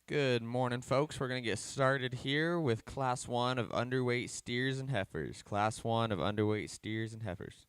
Good morning, folks. We're going to get started here with Class 1 of Underweight Steers and Heifers. Class 1 of Underweight Steers and Heifers.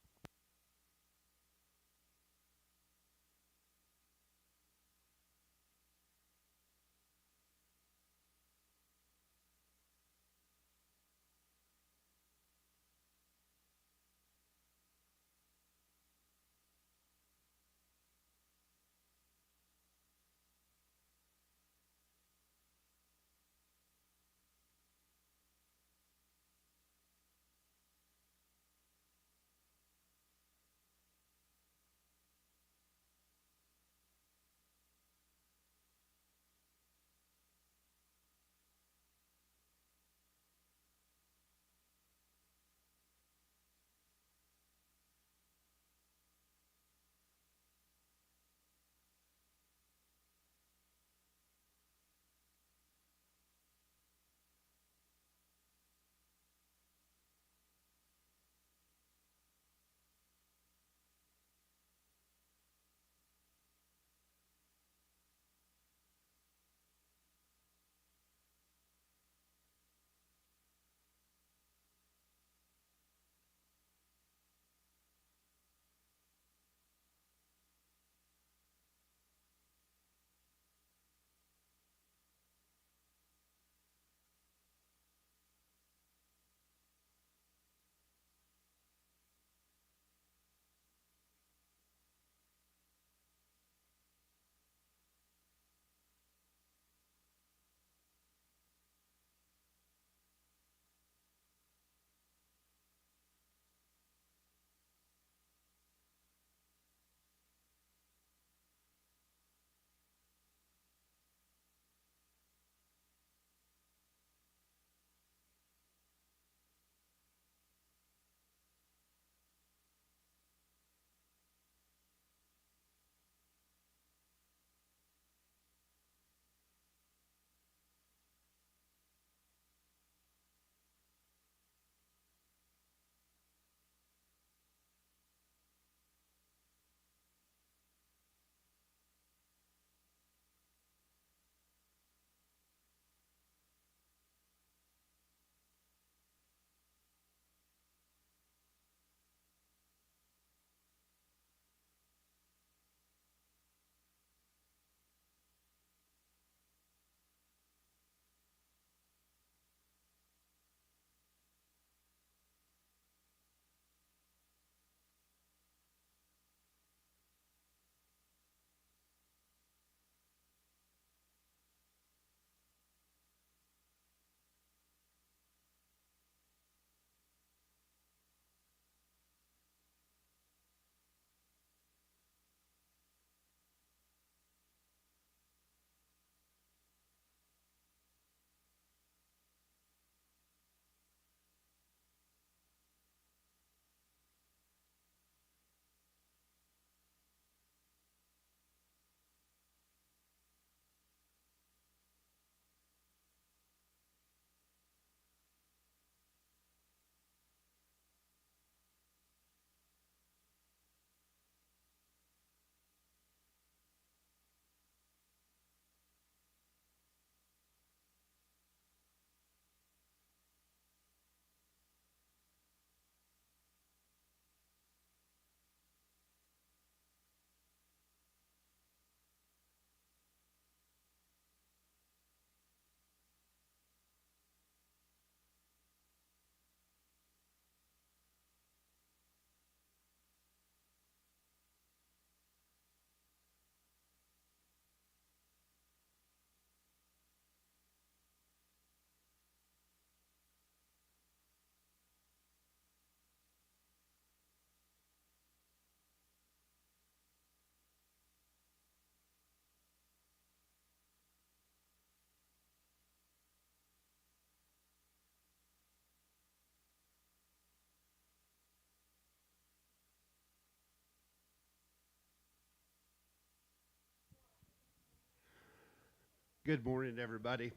Good morning, everybody.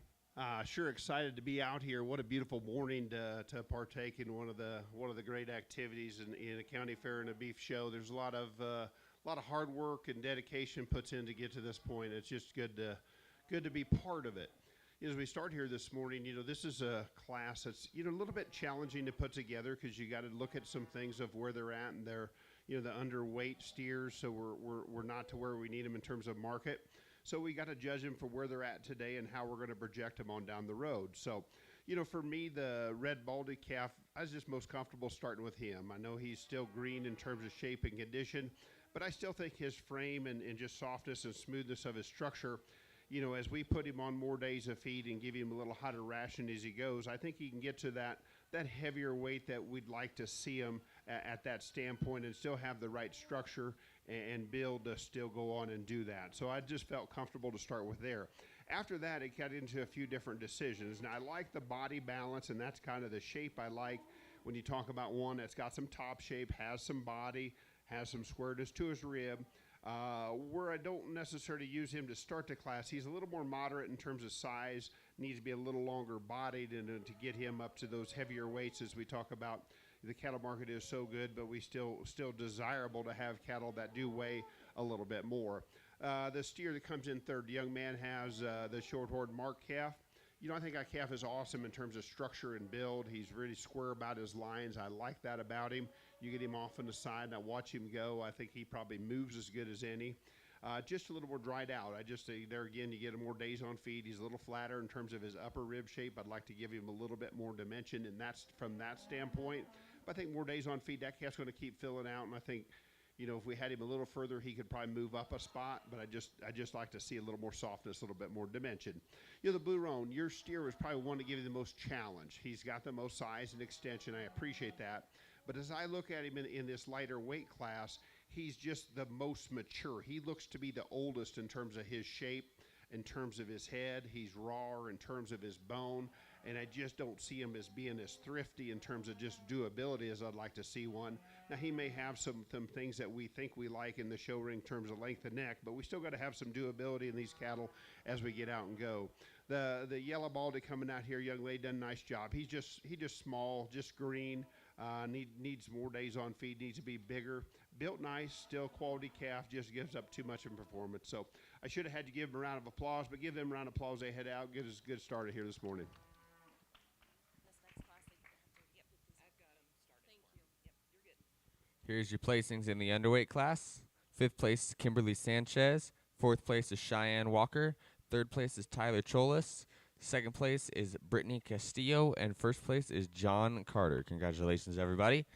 Sure excited to be out here. What a beautiful morning to partake in one of the great activities in a county fair and a beef show. There's a lot of hard work and dedication puts in to get to this point. It's just good to be part of it. As we start here this morning, this is a class that's, a little bit challenging to put together because you got to look at some things of where they're at, and they're, the underweight steers, so we're not to where we need them in terms of market. So we got to judge them for where they're at today and how we're going to project them on down the road. So, for me, the red baldy calf, I was just most comfortable starting with him. I know he's still green in terms of shape and condition, but I still think his frame and just softness and smoothness of his structure, as we put him on more days of feed and give him a little hotter ration as he goes, I think he can get to that heavier weight that we'd like to see him at that standpoint and still have the right structure and build to still go on and do that. So I just felt comfortable to start with there. After that, it got into a few different decisions. Now, I like the body balance, and that's kind of the shape I like when you talk about one that's got some top shape, has some body, has some squareness to his rib. Where I don't necessarily use him to start the class, he's a little more moderate in terms of size, needs to be a little longer bodied and to get him up to those heavier weights as we talk about. The cattle market is so good, but we still desirable to have cattle that do weigh a little bit more. The steer that comes in third, the young man has the short-horned mark calf. I think that calf is awesome in terms of structure and build. He's really square about his lines. I like that about him. You get him off on the side, and I watch him go. I think he probably moves as good as any. Just a little more dried out. I just say there again, you get him more days on feed. He's a little flatter in terms of his upper rib shape. I'd like to give him a little bit more dimension, and that's from that standpoint. But I think more days on feed, that calf's going to keep filling out, and I think, if we had him a little further, he could probably move up a spot, but I just like to see a little more softness, a little bit more dimension. The Blue Roan, your steer was probably one to give you the most challenge. He's got the most size and extension. I appreciate that. But as I look at him in this lighter weight class, he's just the most mature. He looks to be the oldest in terms of his shape, in terms of his head. He's raw in terms of his bone. And I just don't see him as being as thrifty in terms of just doability as I'd like to see one. Now, he may have some things that we think we like in the show ring in terms of length of neck, but we still got to have some doability in these cattle as we get out and go. The yellow baldy coming out here, young lady, done a nice job. He just small, just green, needs more days on feed, needs to be bigger. Built nice, still quality calf, just gives up too much in performance. So I should have had to give him a round of applause, but give them a round of applause. They head out, get us good started here this morning. Here's your placings in the underweight class. 5th place is Kimberly Sanchez. 4th place is Cheyenne Walker. 3rd place is Tyler Cholas. 2nd place is Brittany Castillo. And 1st place is John Carter. Congratulations, everybody.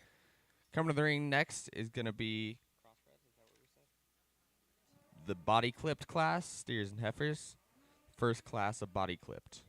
Coming to the ring next is going to be the body clipped class, steers and heifers. First class of body clipped.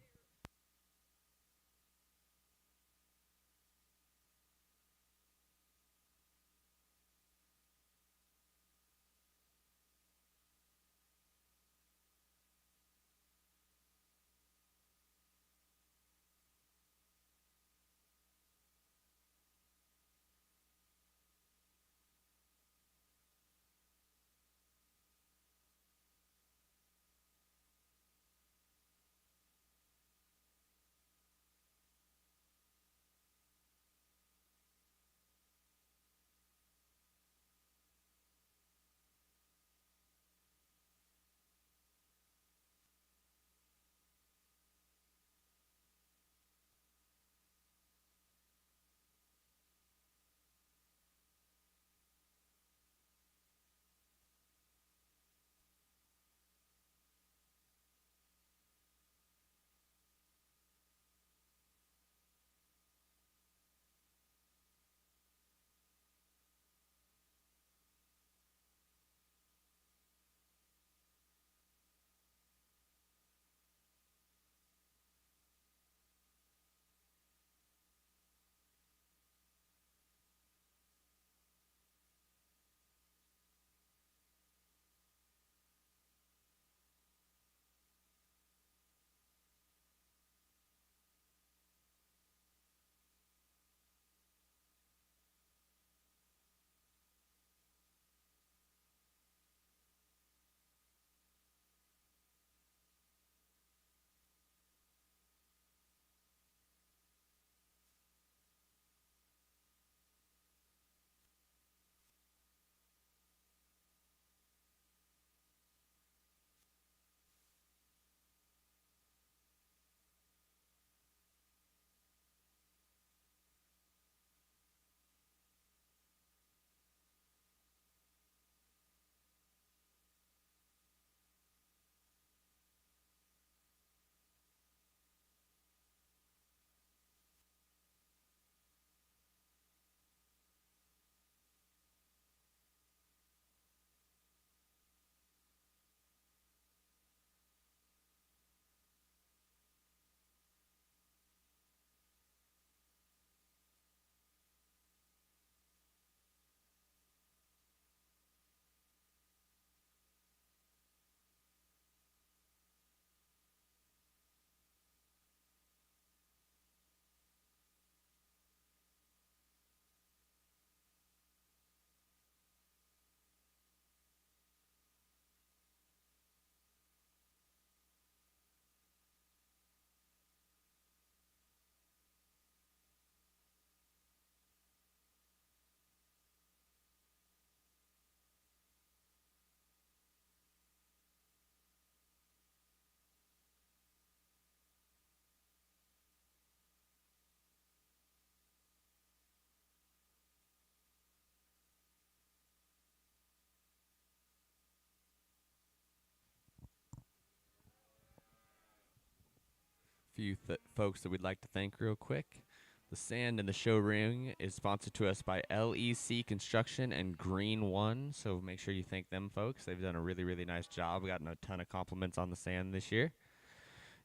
few folks that we'd like to thank real quick. The sand in the show ring is sponsored to us by LEC Construction and Green One, so make sure you thank them folks. They've done a really, really nice job. We gotten a ton of compliments on the sand this year.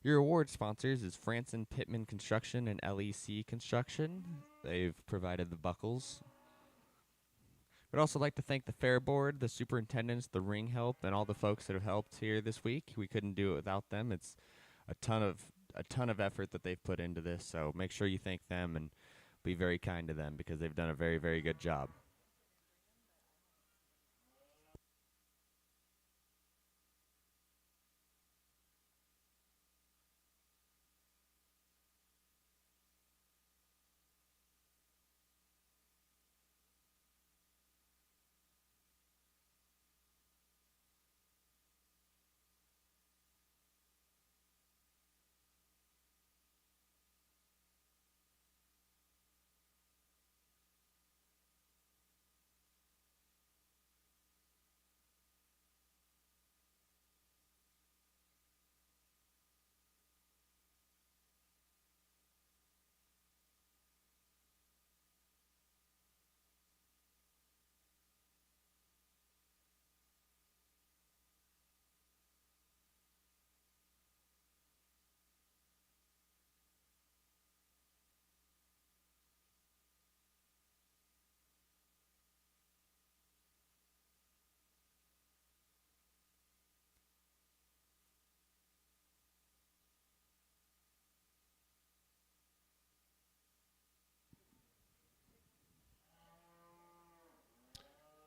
Your award sponsors is Franson Pittman Construction and LEC Construction. They've provided the buckles. We'd also like to thank the fair board, the superintendents, the ring help, and all the folks that have helped here this week. We couldn't do it without them. It's a ton of effort that they've put into this, so make sure you thank them and be very kind to them because they've done a very, very good job.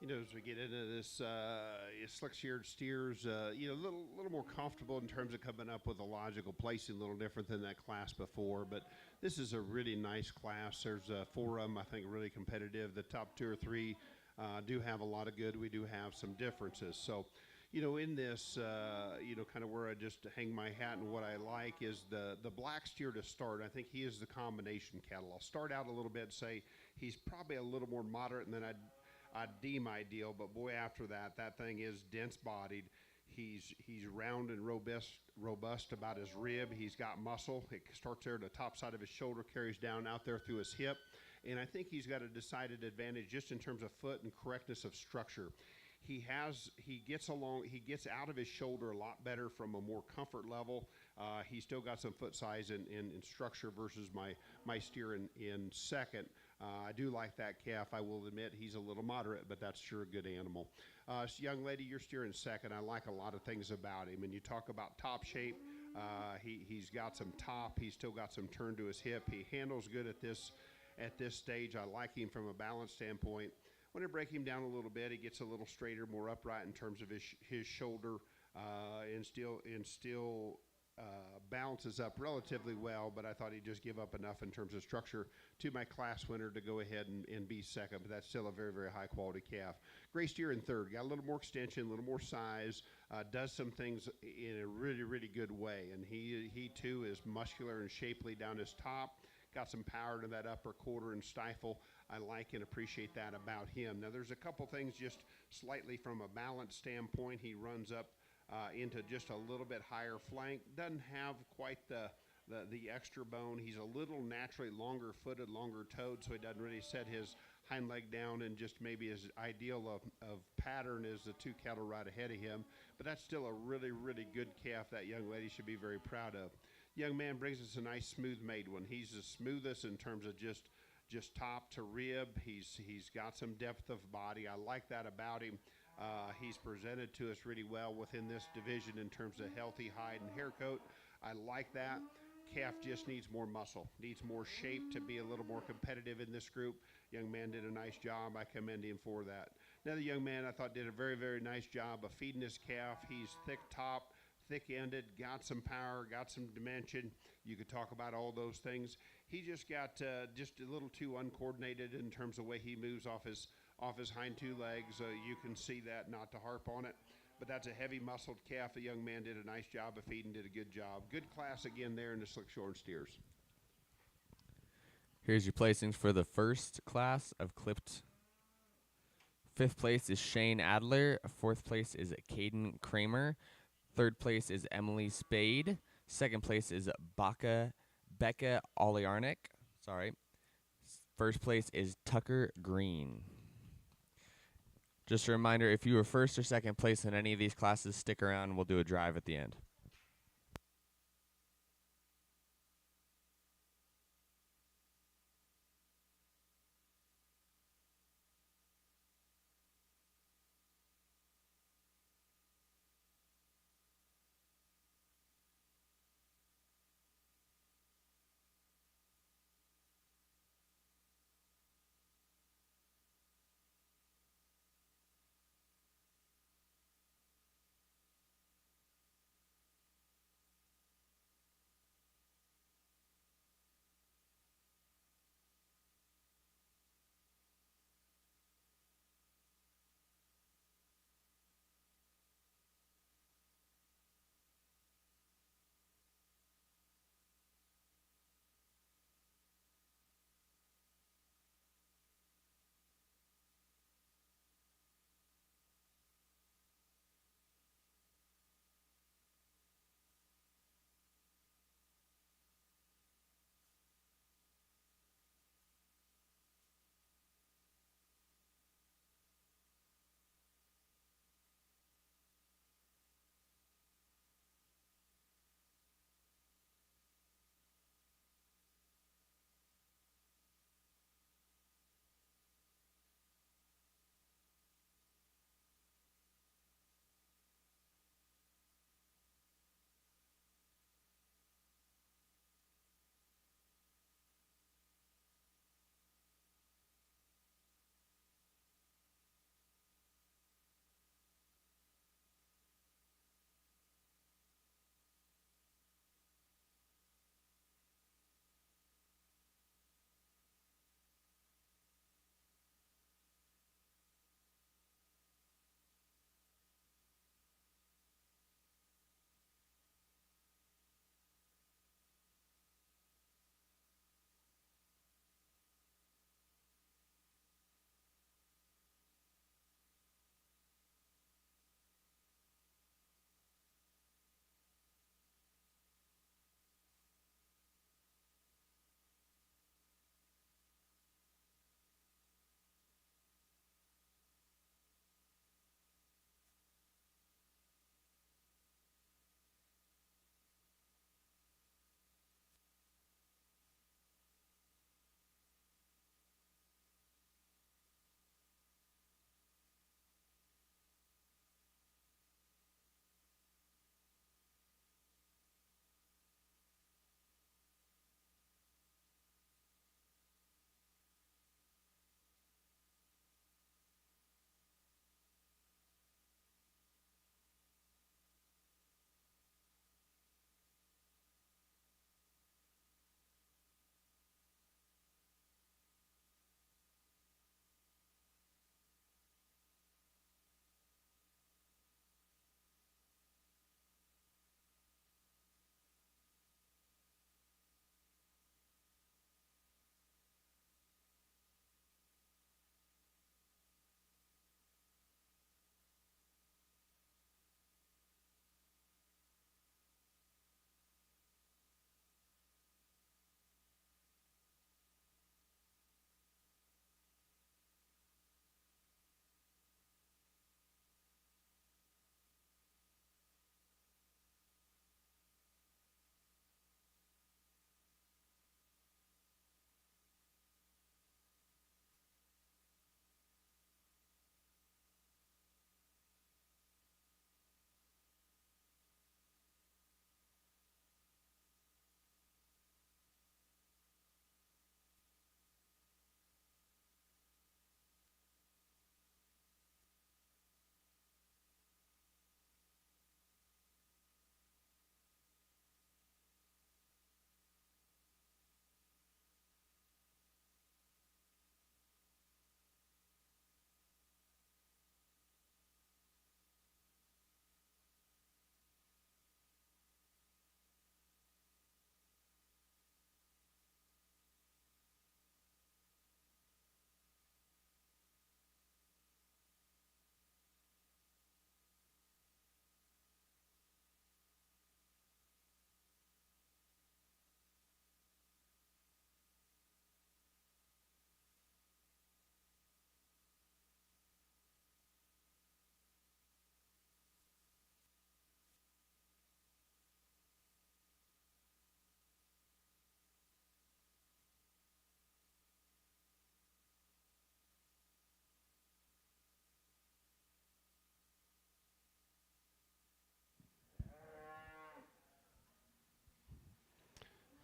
As we get into this slick-sheared steers, a little more comfortable in terms of coming up with a logical placing, a little different than that class before. But this is a really nice class. There's 4 of them, I think, really competitive. The top 2 or 3 do have a lot of good. We do have some differences. So, in this, kind of where I just hang my hat and what I like is the black steer to start. I think he is the combination cattle. I'll start out a little bit and say he's probably a little more moderate than I'd deem ideal, but boy, after that thing is dense-bodied. He's round and robust about his rib. He's got muscle. It starts there at the top side of his shoulder, carries down out there through his hip, and I think he's got a decided advantage just in terms of foot and correctness of structure. He gets out of his shoulder a lot better from a more comfort level. He's still got some foot size in structure versus my steer in second. I do like that calf. I will admit he's a little moderate, but that's sure a good animal. Young lady, you're steering second. I like a lot of things about him. And you talk about top shape. He's got some top. He's still got some turn to his hip. He handles good at this stage. I like him from a balance standpoint. When I break him down a little bit, he gets a little straighter, more upright in terms of his shoulder, and still balances up relatively well, but I thought he'd just give up enough in terms of structure to my class winner to go ahead and be second, but that's still a very, very high-quality calf. Gray steer in third. Got a little more extension, a little more size, does some things in a really, really good way, and he too is muscular and shapely down his top. Got some power to that upper quarter and stifle. I like and appreciate that about him. Now, there's a couple things just slightly from a balance standpoint. He runs up into just a little bit higher flank. Doesn't have quite the extra bone. He's a little naturally longer footed, longer toed, so he doesn't really set his hind leg down and just maybe as ideal of pattern as the 2 cattle right ahead of him. But that's still a really, really good calf that young lady should be very proud of. Young man brings us a nice smooth made one. He's the smoothest in terms of just top to rib. He's got some depth of body. I like that about him. He's presented to us really well within this division in terms of healthy hide and hair coat. I like that. Calf just needs more muscle, needs more shape to be a little more competitive in this group. Young man did a nice job. I commend him for that. Another young man I thought did a very, very nice job of feeding this calf. He's thick top, thick-ended, got some power, got some dimension. You could talk about all those things. He just got just a little too uncoordinated in terms of the way he moves off his hind 2 legs. You can see that, not to harp on it. But that's a heavy muscled calf. The young man did a nice job of feeding, did a good job. Good class again there in the slick short steers. Here's your placings for the first class of clipped. 5th place is Shane Adler. 4th place is Caden Kramer. 3rd place is Emily Spade. Second place is Becca Oliarnik. Sorry. First place is Tucker Green. Just a reminder, if you were first or second place in any of these classes, stick around and we'll do a drive at the end.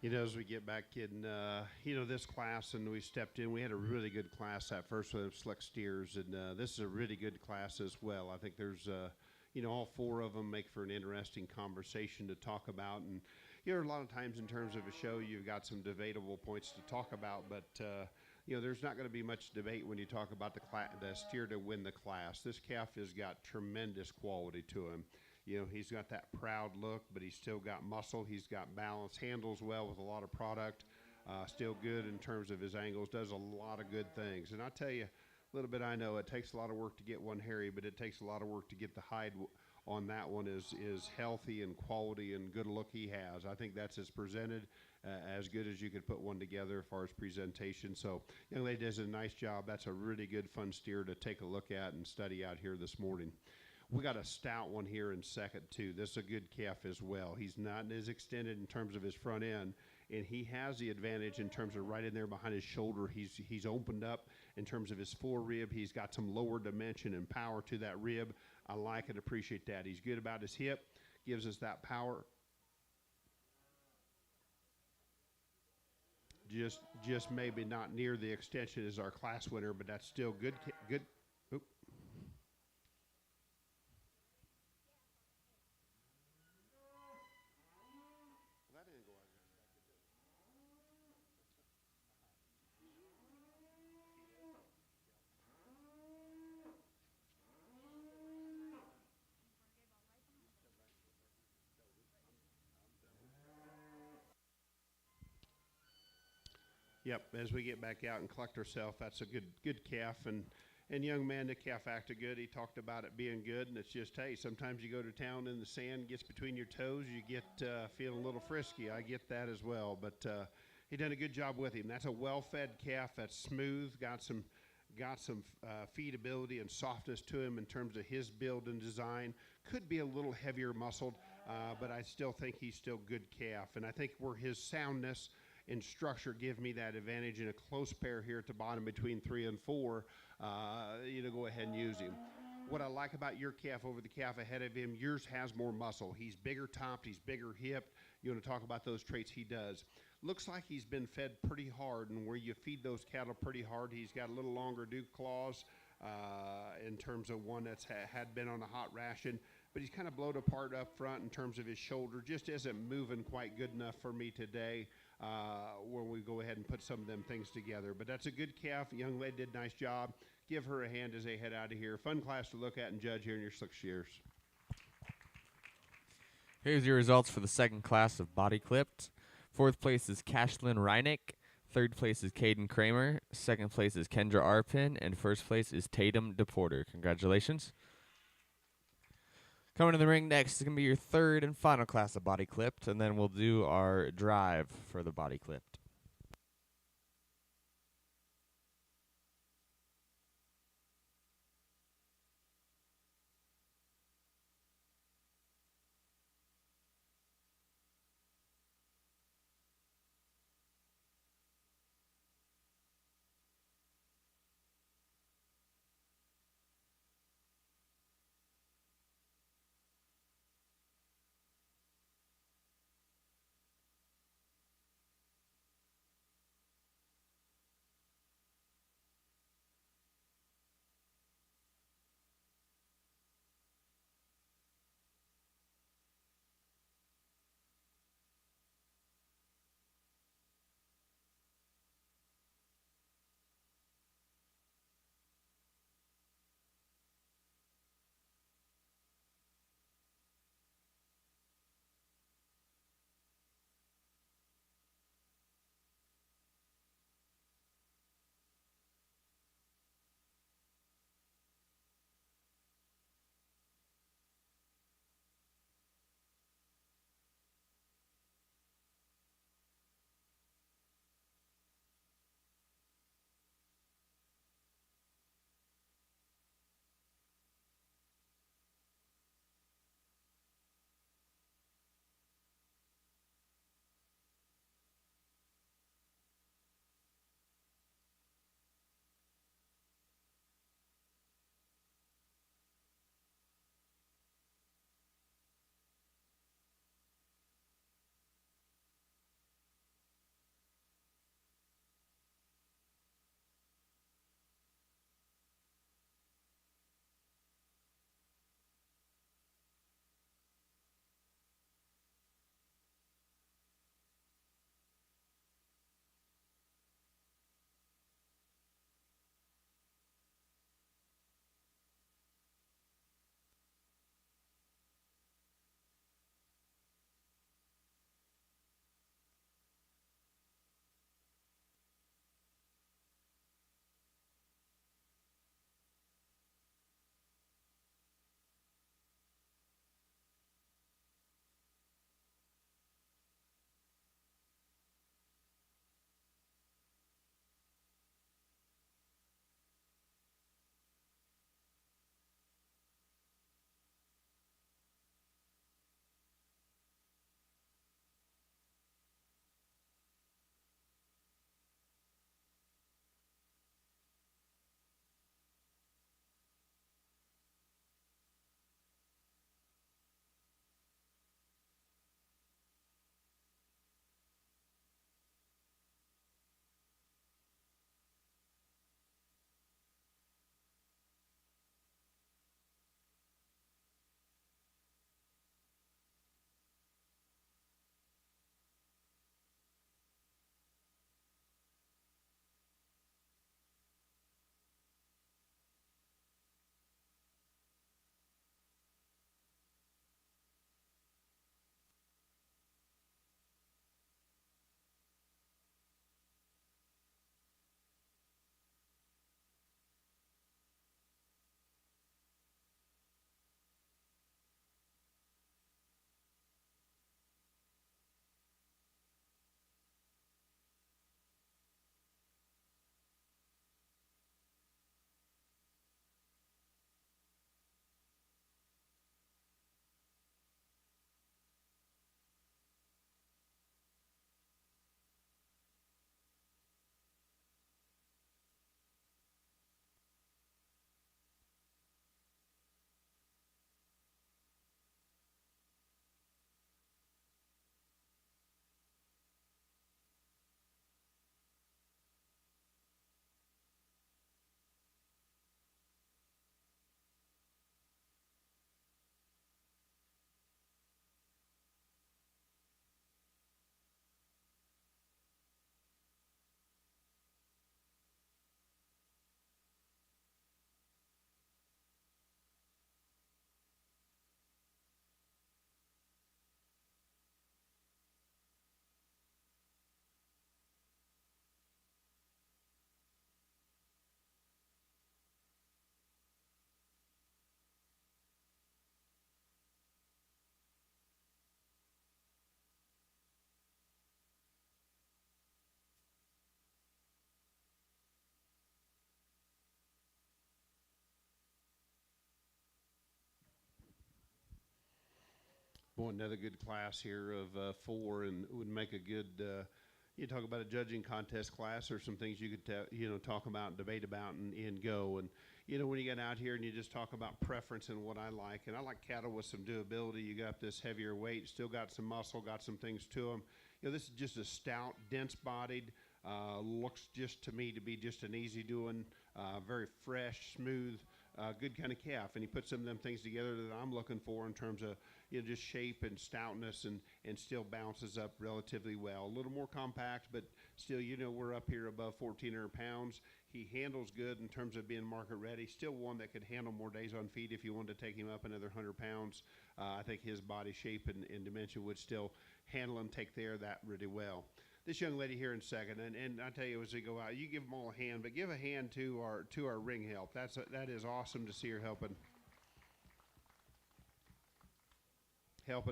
As we get back in, this class, and we stepped in, we had a really good class that first one of slick steers, and this is a really good class as well. I think there's, all four of them make for an interesting conversation to talk about. And, a lot of times in terms of a show, you've got some debatable points to talk about, but, there's not going to be much debate when you talk about the steer to win the class. This calf has got tremendous quality to him. He's got that proud look, but he's still got muscle. He's got balance, handles well with a lot of product, still good in terms of his angles, does a lot of good things. And I tell you, a little bit I know, it takes a lot of work to get one hairy, but it takes a lot of work to get the hide on that one is healthy and quality and good look he has. I think that's as presented as good as you could put one together as far as presentation. So young lady does a nice job. That's a really good fun steer to take a look at and study out here this morning. We got a stout one here in second, too. This is a good calf as well. He's not as extended in terms of his front end, and he has the advantage in terms of right in there behind his shoulder. He's opened up in terms of his forerib. He's got some lower dimension and power to that rib. I like and appreciate that. He's good about his hip, gives us that power. Just maybe not near the extension as our class winner, but that's still good. Good. Oop. Yep, as we get back out and collect ourselves, that's a good calf. And young man, the calf acted good. He talked about it being good, and it's just, hey, sometimes you go to town and the sand gets between your toes, you get feeling a little frisky. I get that as well, but he done a good job with him. That's a well-fed calf that's smooth, got some feedability and softness to him in terms of his build and design. Could be a little heavier muscled, but I still think he's still good calf. And I think where his soundness and structure give me that advantage in a close pair here at the bottom between 3 and 4, go ahead and use him. What I like about your calf over the calf ahead of him, yours has more muscle. He's bigger topped, he's bigger hipped. You want to talk about those traits, he does. Looks like he's been fed pretty hard, and where you feed those cattle pretty hard, he's got a little longer dew claws in terms of one that's had been on a hot ration. But he's kind of blowed apart up front in terms of his shoulder. Just isn't moving quite good enough for me today when we go ahead and put some of them things together. But that's a good calf. The young lady did a nice job. Give her a hand as they head out of here. Fun class to look at and judge here in your slick shears. Here's your results for the second class of body clipped. Fourth place is Cashlyn Reinick. Third place is Caden Kramer. Second place is Kendra Arpin. And first place is Tatum DePorter. Congratulations. Coming to the ring next is going to be your third and final class of body clipped, and then we'll do our drive for the body clipped. Boy, another good class here of 4, and would make a good. You talk about a judging contest class, or some things you could talk about and debate about and go. And when you get out here and you just talk about preference and what I like, and I like cattle with some doability. You got this heavier weight, still got some muscle, got some things to them. This is just a stout, dense-bodied. Looks just to me to be just an easy doing, very fresh, smooth, good kind of calf. And he puts some of them things together that I'm looking for in terms of just shape and stoutness, and still bounces up relatively well. A little more compact, but still, we're up here above 1,400 pounds. He handles good in terms of being market ready. Still one that could handle more days on feed if you wanted to take him up another 100 pounds. I think his body shape and dimension would still handle him, take care of that really well. This young lady here in second, and I tell you, as we go out, you give them all a hand, but give a hand to our ring help. That is awesome to see her helping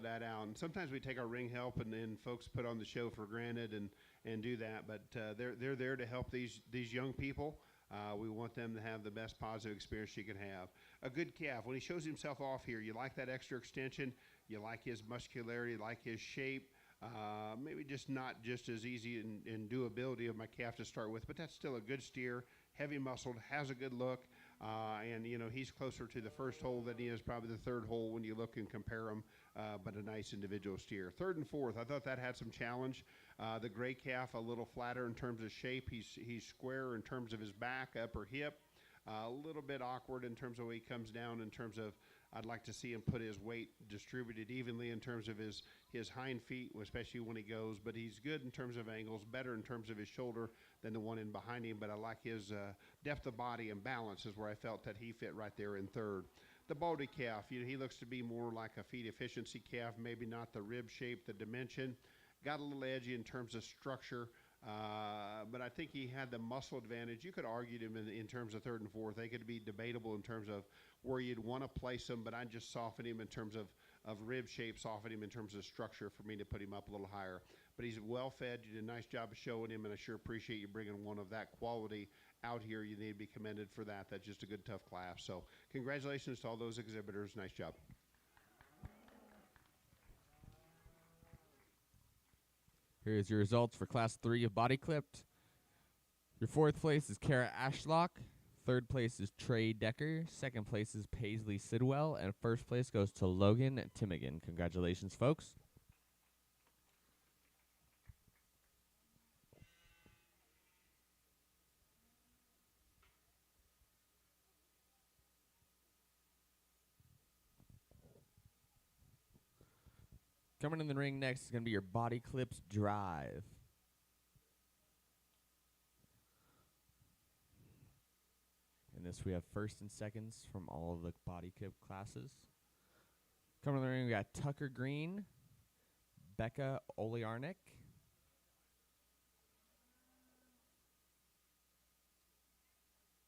that out. And sometimes we take our ring help, and then folks put on the show for granted and do that, but they're there to help these young people. We want them to have the best positive experience she can have. A good calf, when he shows himself off here, you like that extra extension, you like his muscularity, like his shape. Maybe just not just as easy in doability of my calf to start with, but that's still a good steer, heavy muscled, has a good look, and he's closer to the first hole than he is probably the third hole when you look and compare them, but a nice individual steer. Third and fourth, I thought that had some challenge. The gray calf a little flatter in terms of shape. He's square in terms of his back, upper hip, a little bit awkward in terms of where he comes down in terms of I'd like to see him put his weight distributed evenly in terms of his hind feet, especially when he goes. But he's good in terms of angles, better in terms of his shoulder than the one in behind him. But I like his depth of body and balance is where I felt that he fit right there in third. The Baldy calf, he looks to be more like a feed efficiency calf, maybe not the rib shape, the dimension. Got a little edgy in terms of structure. But I think he had the muscle advantage. You could argue him in terms of third and fourth. They could be debatable in terms of where you'd want to place him, but I'd just soften him in terms of rib shape, soften him in terms of structure for me to put him up a little higher. But he's well fed. You did a nice job of showing him, and I sure appreciate you bringing one of that quality out here. You need to be commended for that. That's just a good, tough class. So congratulations to all those exhibitors. Nice job. Here's your results for Class 3 of Body Clipped. Your fourth place is Kara Ashlock. Third place is Trey Decker. Second place is Paisley Sidwell. And first place goes to Logan Timigan. Congratulations, folks. Coming in the ring next is going to be your Body Clips Drive. In this, we have first and seconds from all of the Body Clip classes. Coming in the ring, we got Tucker Green, Becca Oliarnik,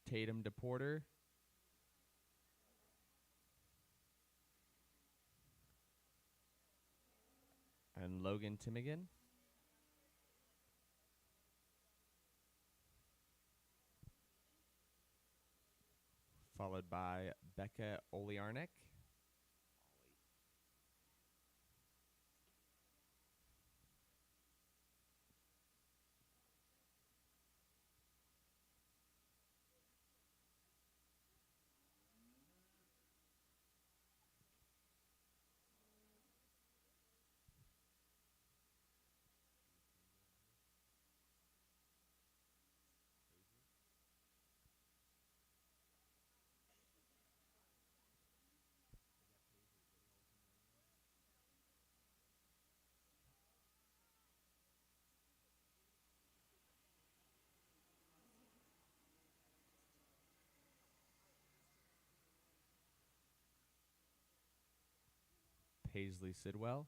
Tatum DePorter, and Logan Timigan. Followed by Becca Oliarnik. Paisley Sidwell.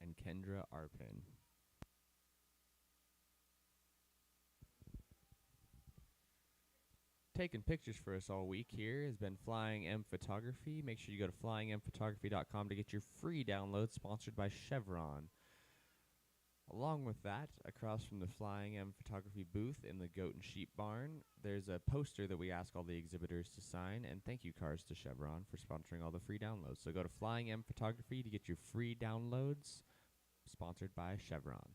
And Kendra Arpin. Taking pictures for us all week here has been Flying M Photography. Make sure you go to flyingmphotography.com to get your free download, sponsored by Chevron. Along with that, across from the Flying M Photography booth in the Goat and Sheep Barn, there's a poster that we ask all the exhibitors to sign, and thank you, cards to Chevron, for sponsoring all the free downloads. So go to Flying M Photography to get your free downloads, sponsored by Chevron.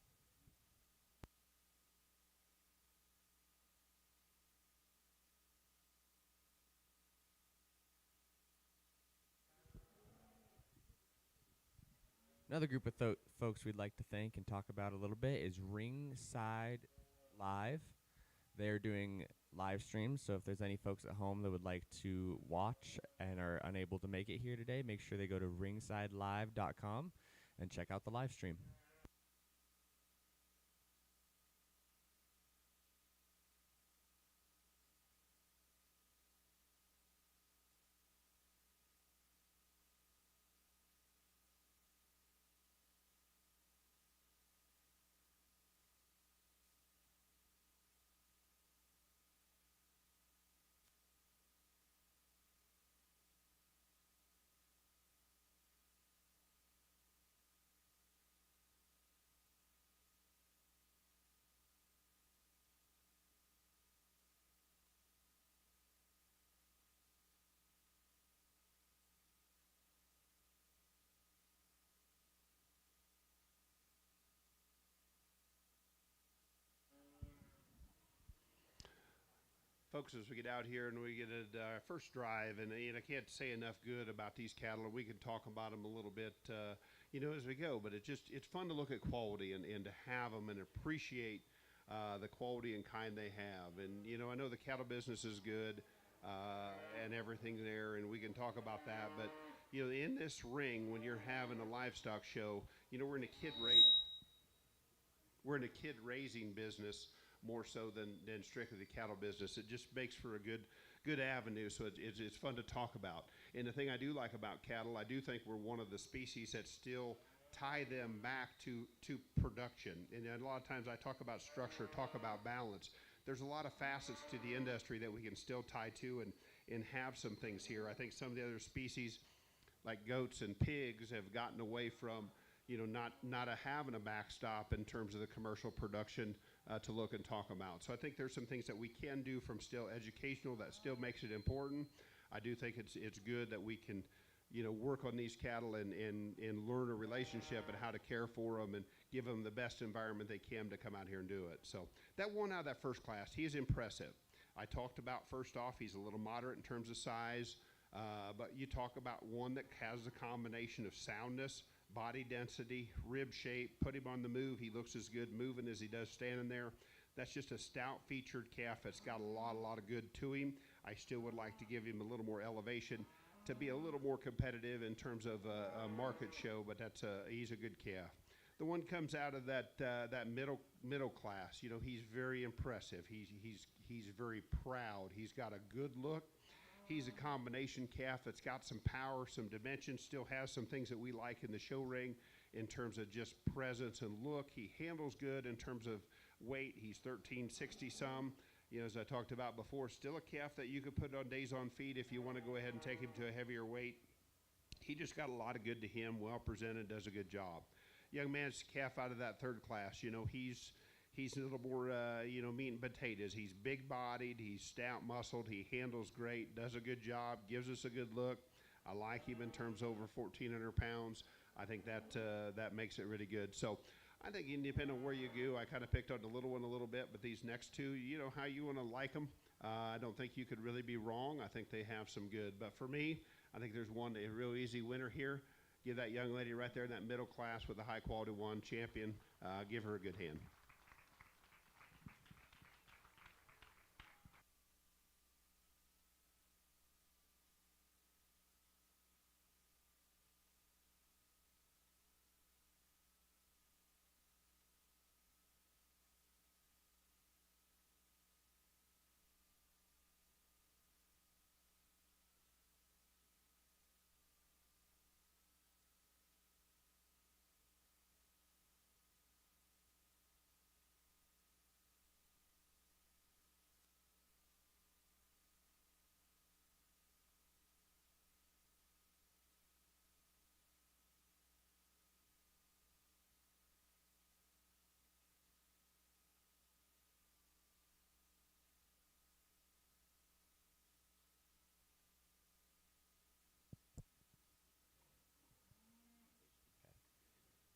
Another group of folks we'd like to thank and talk about a little bit is Ringside Live. They're doing live streams, so if there's any folks at home that would like to watch and are unable to make it here today, make sure they go to ringsidelive.com and check out the live stream. Folks, as we get out here and we get our first drive, and I can't say enough good about these cattle, and we can talk about them a little bit, as we go. But it's fun to look at quality and to have them and appreciate the quality and kind they have. And I know the cattle business is good and everything there, and we can talk about that. But in this ring, when you're having a livestock show, we're in a kid raising business more so than strictly the cattle business. It just makes for a good avenue, so it's fun to talk about. And the thing I do like about cattle, I do think we're one of the species that still tie them back to production. And a lot of times I talk about structure, talk about balance. There's a lot of facets to the industry that we can still tie to and have some things here. I think some of the other species, like goats and pigs, have gotten away from not having a backstop in terms of the commercial production to look and talk about. So I think there's some things that we can do from still educational that still makes it important. I do think it's good that we can work on these cattle and learn a relationship and how to care for them and give them the best environment they can to come out here and do it. So that one out of that first class, he is impressive. I talked about, first off, he's a little moderate in terms of size, but you talk about one that has a combination of soundness, body density, rib shape, put him on the move. He looks as good moving as he does standing there. That's just a stout featured calf that's got a lot of good to him. I still would like to give him a little more elevation to be a little more competitive in terms of a market show, but he's a good calf. The one comes out of that middle class. He's very impressive. He's very proud. He's got a good look. He's a combination calf that's got some power, some dimension, still has some things that we like in the show ring in terms of just presence and look. He handles good in terms of weight. He's 1360 some. As I talked about before, still a calf that you could put on days on feed if you want to go ahead and take him to a heavier weight. He just got a lot of good to him, well presented, does a good job. Young man's calf out of that third class, he's a little more, meat and potatoes. He's big-bodied. He's stout-muscled. He handles great, does a good job, gives us a good look. I like him in terms of over 1,400 pounds. I think that makes it really good. So I think depending on where you go, I kind of picked on the little one a little bit, but these next two, how you want to like them. I don't think you could really be wrong. I think they have some good. But for me, I think there's a real easy winner here. Give that young lady right there in that middle class with the high-quality one, champion. Give her a good hand.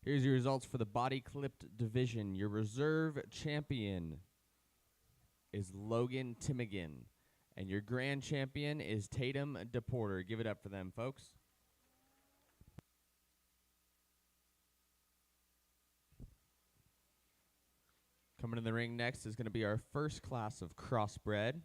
Here's your results for the body clipped division. Your reserve champion is Logan Timigan, and your grand champion is Tatum DePorter. Give it up for them, folks. Coming in the ring next is going to be our first class of Crossbred.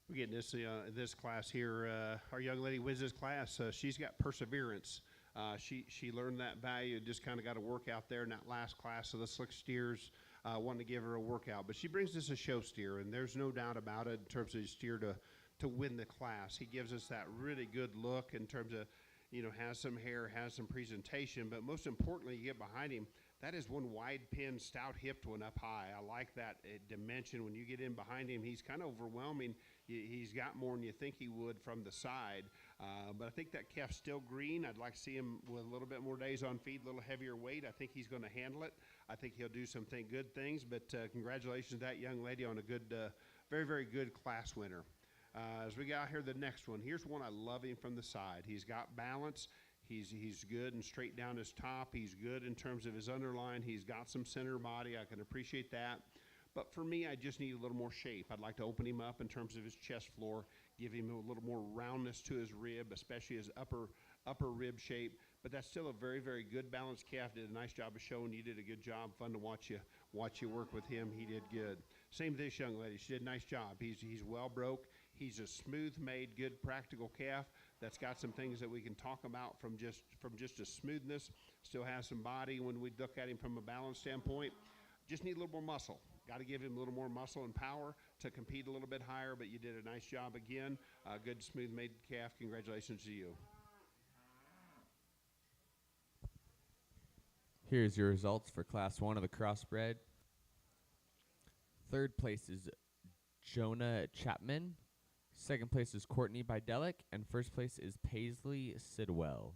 We're getting this class here. Our young lady wins this class. She's got perseverance. She learned that value. Just kind of got to work out there in that last class. So the slick steers wanted to give her a workout, but she brings us a show steer, and there's no doubt about it in terms of steer to win the class. He gives us that really good look in terms of, has some hair, has some presentation, but most importantly, you get behind him. That is one wide pin, stout hipped one up high. I like that dimension. When you get in behind him, he's kind of overwhelming. He's got more than you think he would from the side. But I think that calf's still green. I'd like to see him with a little bit more days on feed, a little heavier weight. I think he's going to handle it. I think he'll do some good things. But congratulations to that young lady on a good, very, very good class winner. As we got here, the next one. Here's one I love him from the side. He's got balance. He's good and straight down his top. He's good in terms of his underline. He's got some center body. I can appreciate that. But for me, I just need a little more shape. I'd like to open him up in terms of his chest floor, give him a little more roundness to his rib, especially his upper rib shape. But that's still a very, very good balanced calf. Did a nice job of showing. You did a good job. Fun to watch you work with him. He did good. Same with this young lady. She did a nice job. He's well broke. He's a smooth-made, good, practical calf that's got some things that we can talk about from just a smoothness. Still has some body when we look at him from a balance standpoint. Just need a little more muscle. Got to give him a little more muscle and power to compete a little bit higher, but you did a nice job again. Good, smooth-made calf. Congratulations to you. Here's your results for Class 1 of the Crossbred. Third place is Jonah Chapman. Second place is Courtney Bidelic. And first place is Paisley Sidwell.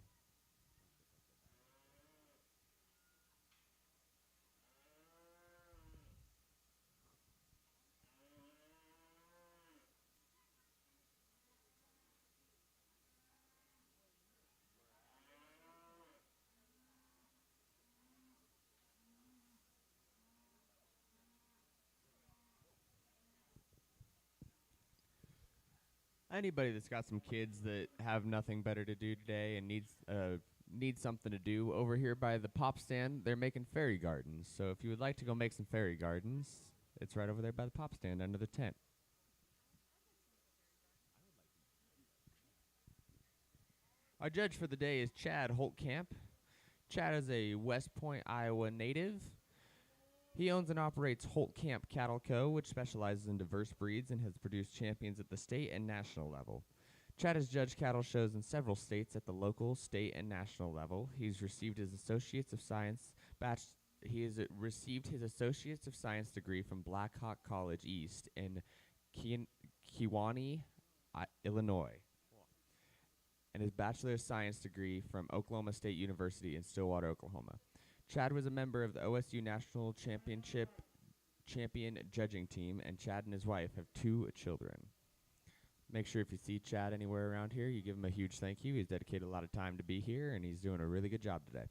Anybody that's got some kids that have nothing better to do today and needs something to do, over here by the pop stand, they're making fairy gardens. So if you would like to go make some fairy gardens, it's right over there by the pop stand under the tent. Our judge for the day is Chad Holtkamp. Chad is a West Point, Iowa native. He owns and operates Holtkamp Cattle Co., which specializes in diverse breeds and has produced champions at the state and national level. Chad has judged cattle shows in several states at the local, state, and national level. He's received his Associates of Science received his Associates of Science degree from Blackhawk College East in Kewanee, Illinois, and his Bachelor of Science degree from Oklahoma State University in Stillwater, Oklahoma. Chad was a member of the OSU National Championship champion judging team, and Chad and his wife have 2 children. Make sure if you see Chad anywhere around here, you give him a huge thank you. He's dedicated a lot of time to be here, and he's doing a really good job today.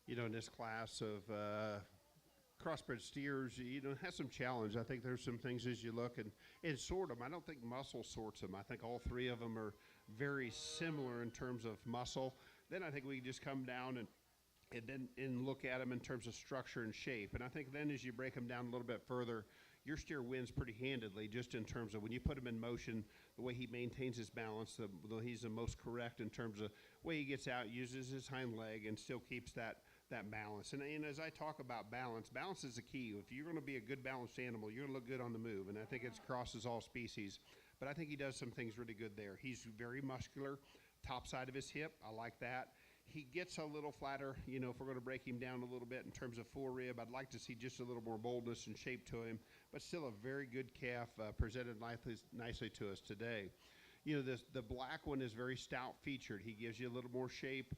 In this class of crossbred steers, has some challenge. I think there's some things as you look and sort them. I don't think muscle sorts them. I think all 3 of them are very similar in terms of muscle. Then I think we just come down and look at them in terms of structure and shape. And I think then as you break them down a little bit further, your steer wins pretty handedly just in terms of when you put him in motion, the way he maintains his balance, he's the most correct in terms of the way he gets out, uses his hind leg, and still keeps that balance. And as I talk about balance is the key. If you're going to be a good balanced animal, you're going to look good on the move. And I think it crosses all species. But I think he does some things really good there. He's very muscular, top side of his hip. I like that. He gets a little flatter, you know, if we're going to break him down a little bit in terms of full rib. I'd like to see just a little more boldness and shape to him, but still a very good calf presented nicely to us today. You know, the black one is very stout featured. He gives you a little more shape,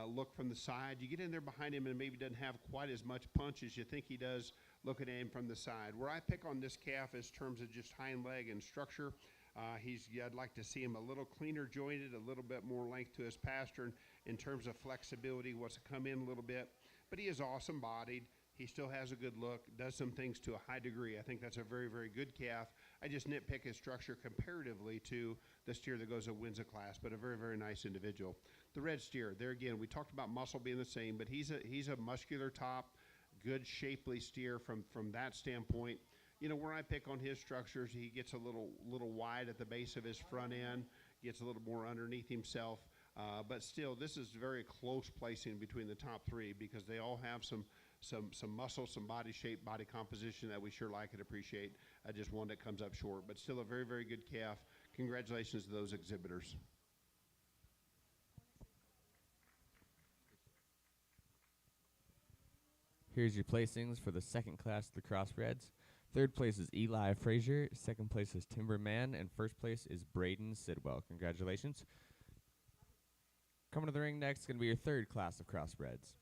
look from the side. You get in there behind him and maybe doesn't have quite as much punch as you think he does looking at him from the side. Where I pick on this calf is terms of just hind leg and structure. I'd like to see him a little cleaner jointed, a little bit more length to his pastern in terms of flexibility, wants to come in a little bit. But he is awesome bodied. He still has a good look, does some things to a high degree. I think that's a very, very good calf. I just nitpick his structure comparatively to the steer that goes and wins a class, but a very, very nice individual. The red steer, there again, we talked about muscle being the same, but he's a muscular top, good shapely steer from that standpoint. You know, where I pick on his structures, he gets a little wide at the base of his front end, gets a little more underneath himself. But still, this is very close placing between the top three because they all have some muscle, some body shape, body composition that we sure like and appreciate. Just one that comes up short, but still a very, very good calf. Congratulations to those exhibitors. Here's your placings for the second class of the Crossbreds. Third place is Eli Frazier. Second place is Timberman. And first place is Braden Sidwell. Congratulations. Coming to the ring next is going to be your third class of Crossbreds.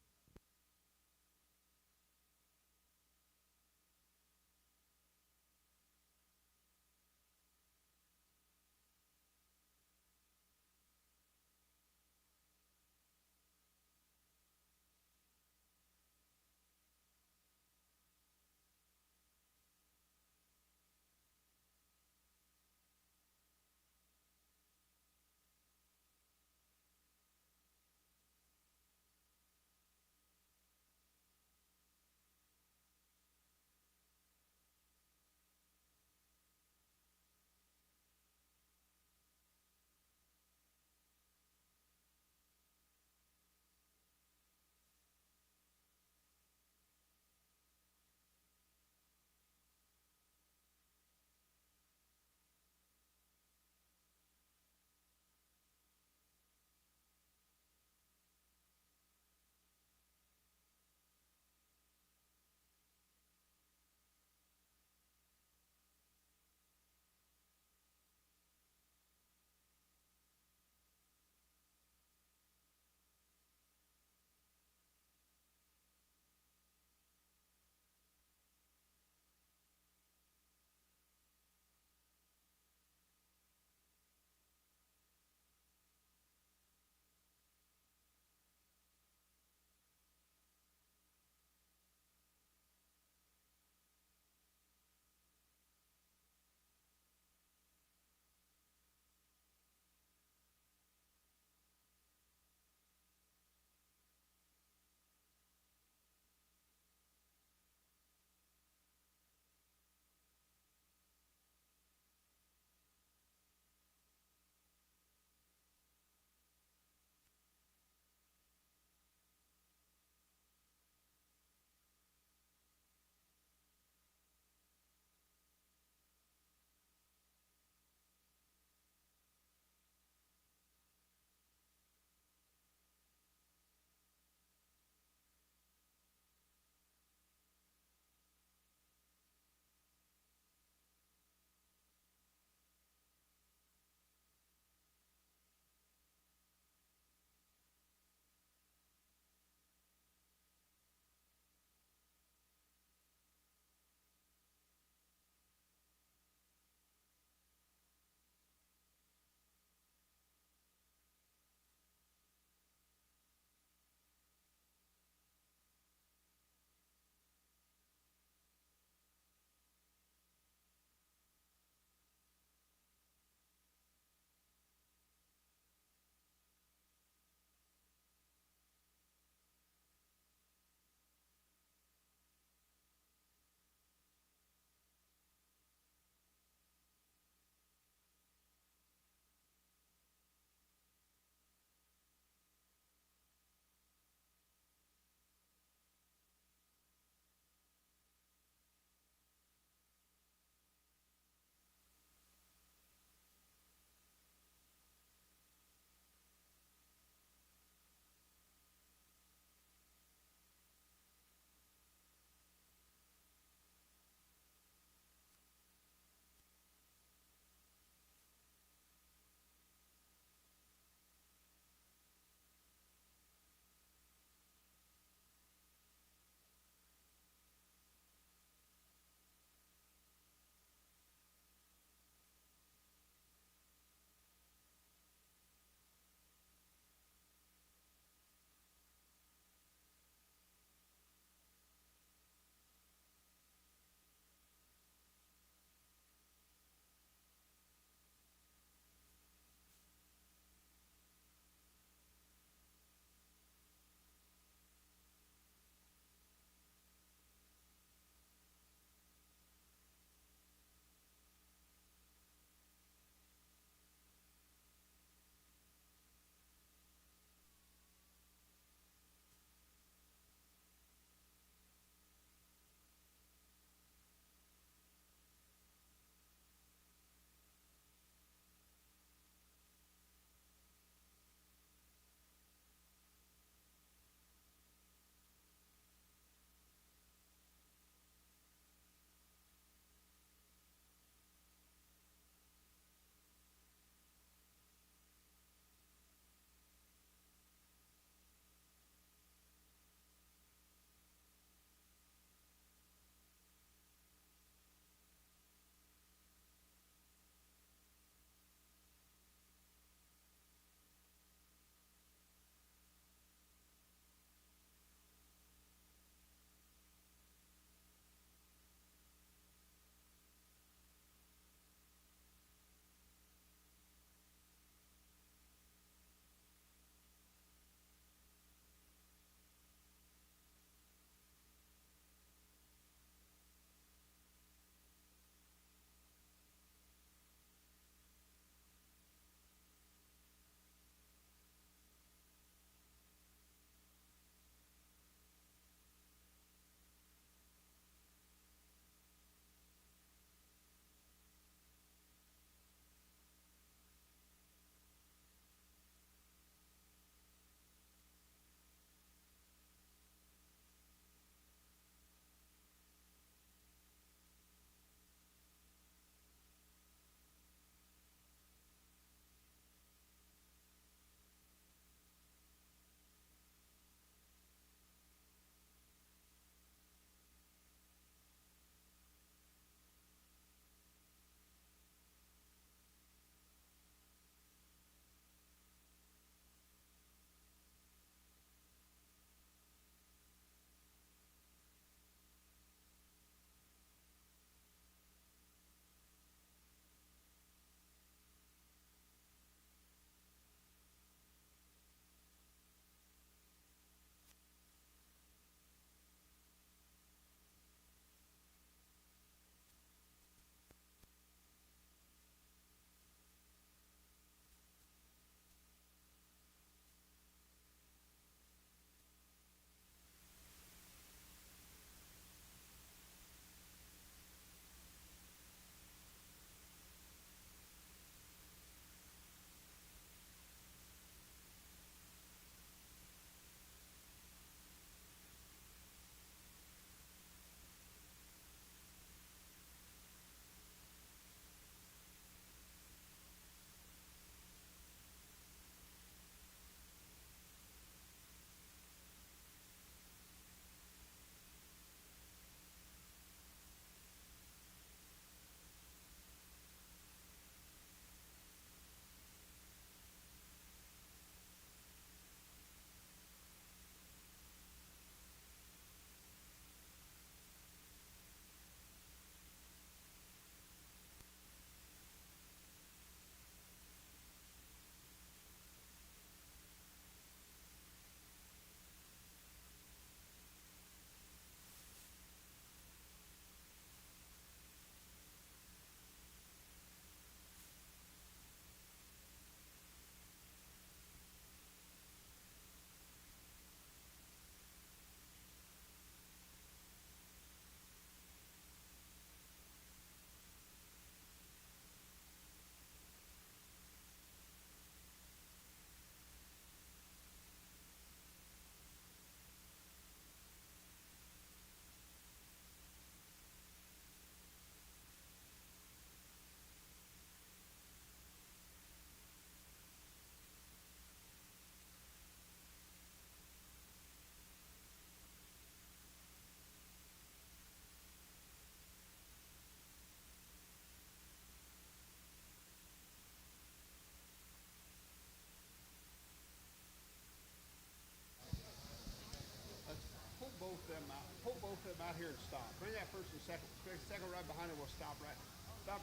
both of them out. Pull both of them out here and stop. Bring that first and second. Second right behind it. We'll stop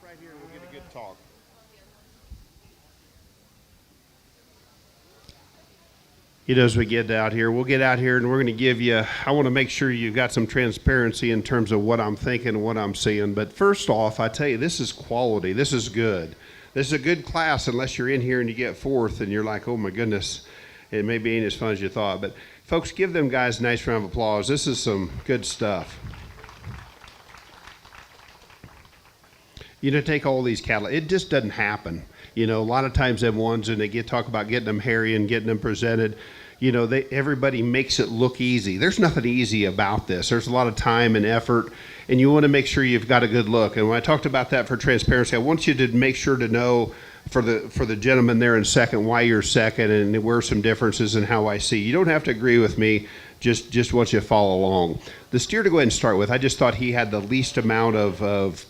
right here, and we'll get a good talk. As we get out here, we'll get out here and we're going to give you, I want to make sure you've got some transparency in terms of what I'm thinking and what I'm seeing. But first off, I tell you, this is quality. This is good. This is a good class unless you're in here and you get fourth and you're like, oh my goodness, it maybe ain't as fun as you thought. But folks, give them guys a nice round of applause. This is some good stuff. Take all these cattle. It just doesn't happen. A lot of times them ones, and they talk about getting them hairy and getting them presented, everybody makes it look easy. There's nothing easy about this. There's a lot of time and effort, and you want to make sure you've got a good look. And when I talked about that for transparency, I want you to make sure to know for the gentleman there in second why you're second and where some differences in how I see. You don't have to agree with me. Just want you to follow along. The steer to go ahead and start with, I just thought he had the least amount of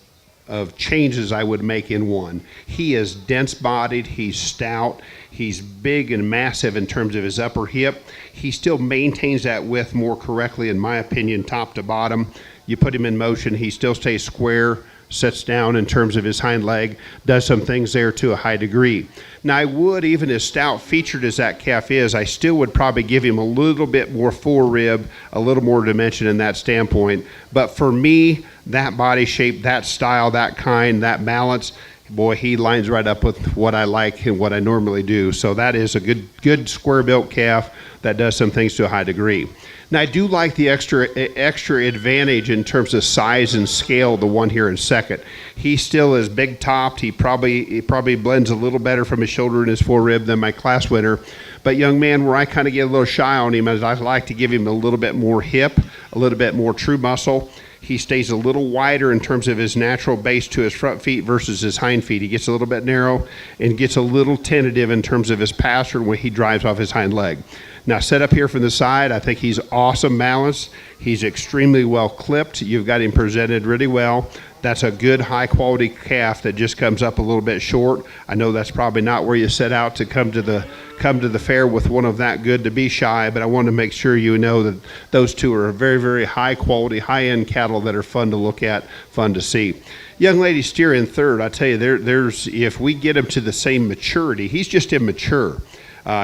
changes I would make in one. He is dense-bodied, he's stout, he's big and massive in terms of his upper hip. He still maintains that width more correctly, in my opinion, top to bottom. You put him in motion, he still stays square, sits down in terms of his hind leg, does some things there to a high degree. Now I would, even as stout featured as that calf is, I still would probably give him a little bit more forerib, a little more dimension in that standpoint. But for me, that body shape, that style, that kind, that balance, boy, he lines right up with what I like and what I normally do. So that is a good square-built calf that does some things to a high degree. Now, I do like the extra advantage in terms of size and scale, the one here in second. He still is big-topped. He probably blends a little better from his shoulder and his forerib than my class winner. But young man, where I kind of get a little shy on him is I like to give him a little bit more hip, a little bit more true muscle. He stays a little wider in terms of his natural base to his front feet versus his hind feet. He gets a little bit narrow and gets a little tentative in terms of his passer when he drives off his hind leg. Now, set up here from the side, I think he's awesome balanced. He's extremely well clipped. You've got him presented really well. That's a good high-quality calf that just comes up a little bit short. I know that's probably not where you set out to come to the fair with one of that good to be shy, but I want to make sure you know that those two are very, very high-quality, high-end cattle that are fun to look at, fun to see. Young lady steer in third, I tell you, there's if we get him to the same maturity, he's just immature.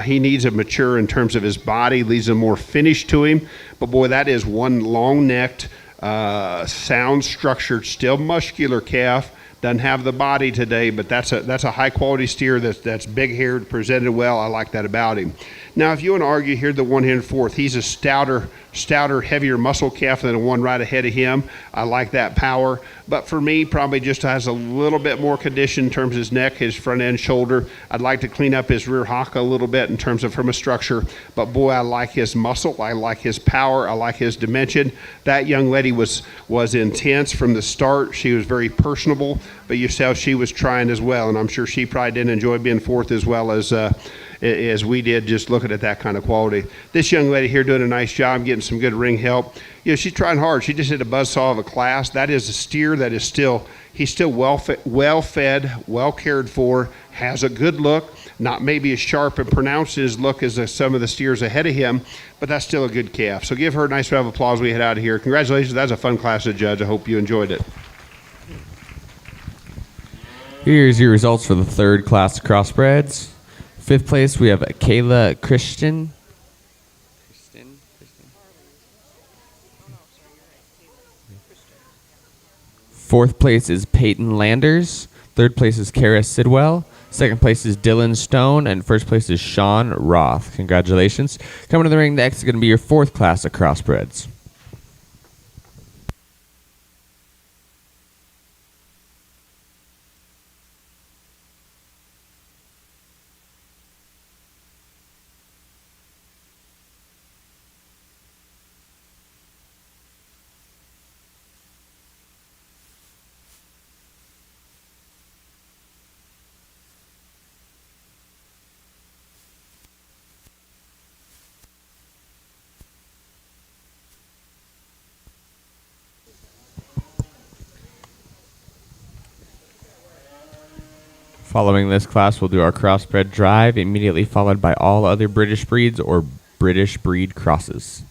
He needs a mature in terms of his body, leaves a more finish to him. But boy, that is one long-necked, sound-structured, still muscular calf. Doesn't have the body today, but that's a high-quality steer that's big-haired, presented well. I like that about him. Now, if you want to argue here, the one here in fourth, he's a stouter, heavier muscle calf than the one right ahead of him. I like that power. But for me, probably just has a little bit more condition in terms of his neck, his front end shoulder. I'd like to clean up his rear hock a little bit in terms of from a structure. But boy, I like his muscle. I like his power. I like his dimension. That young lady was intense from the start. She was very personable, but you saw she was trying as well. And I'm sure she probably didn't enjoy being fourth as well as we did, just looking at that kind of quality. This young lady here doing a nice job, getting some good ring help. She's trying hard. She just hit a buzzsaw of a class. That is a steer that is he's still well fed, well cared for, has a good look, not maybe as sharp and pronounced in his look as some of the steers ahead of him, but that's still a good calf. So give her a nice round of applause as we head out of here. Congratulations. That was a fun class to judge. I hope you enjoyed it. Here's your results for the third class of crossbreds. Fifth place, we have Kayla Christian. Fourth place is Peyton Landers. Third place is Kara Sidwell. Second place is Dylan Stone. And first place is Sean Roth. Congratulations. Coming to the ring next is going to be your fourth class of crossbreds. Following this class, we'll do our crossbred drive, immediately followed by all other British breeds or British breed crosses.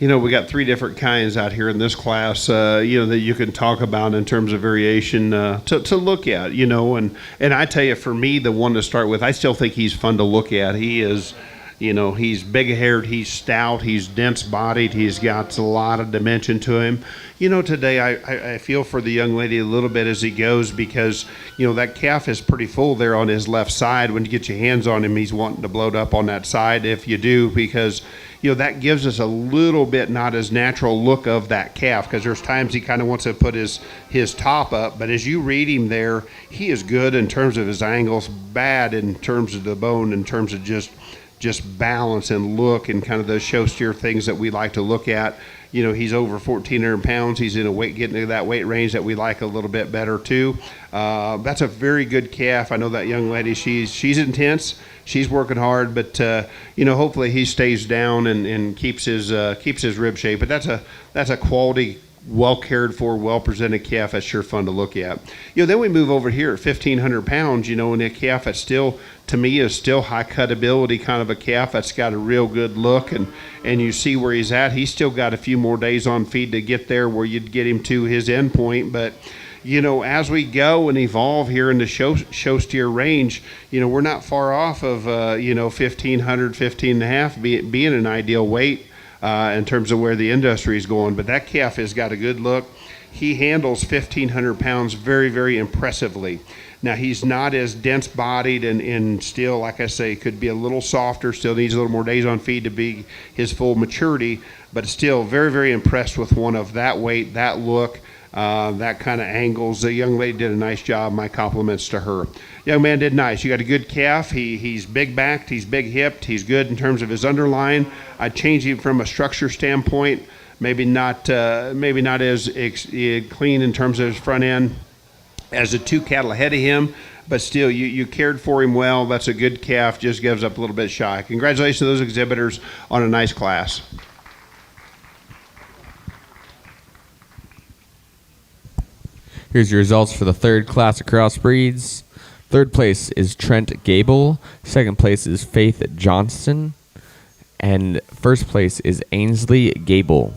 We got three different kinds out here in this class, that you can talk about in terms of variation to look at, and I tell you, for me, the one to start with, I still think he's fun to look at. He is, he's big haired, he's stout, he's dense bodied, he's got a lot of dimension to him. Today I feel for the young lady a little bit as he goes because, that calf is pretty full there on his left side. When you get your hands on him, he's wanting to bloat up on that side if you do, because that gives us a little bit not as natural look of that calf, because there's times he kind of wants to put his top up. But as you read him there, he is good in terms of his angles, bad in terms of the bone, in terms of just balance and look and kind of those show steer things that we like to look at. He's over 1,400 pounds. He's in a weight, getting to that weight range that we like a little bit better too. That's a very good calf. I know that young lady, she's intense. She's working hard, but hopefully he stays down and keeps his rib shape. But that's a quality, well cared for, well presented calf. That's sure fun to look at. Then we move over here at 1,500 pounds. And a calf that's still, to me, is still high cut ability, kind of a calf that's got a real good look, and you see where he's at. He's still got a few more days on feed to get there where you'd get him to his end point, but as we go and evolve here in the show steer range, we're not far off of 1,500, 15 and a half being an ideal weight in terms of where the industry is going. But that calf has got a good look. He handles 1,500 pounds very, very impressively. Now, he's not as dense bodied and still, like I say, could be a little softer, still needs a little more days on feed to be his full maturity, but still very, very impressed with one of that weight, that look, that kind of angles. The young lady did a nice job. My compliments to her. Young man did nice. You got a good calf. He's big backed. He's big hipped. He's good in terms of his underline. I'd change him from a structure standpoint. Maybe not as clean in terms of his front end as the two cattle ahead of him, but still, you cared for him well. That's a good calf. Just gives up a little bit shy. Congratulations to those exhibitors on a nice class. Here's your results for the third class of crossbreeds. Third place is Trent Gable. Second place is Faith Johnston. And first place is Ainsley Gable.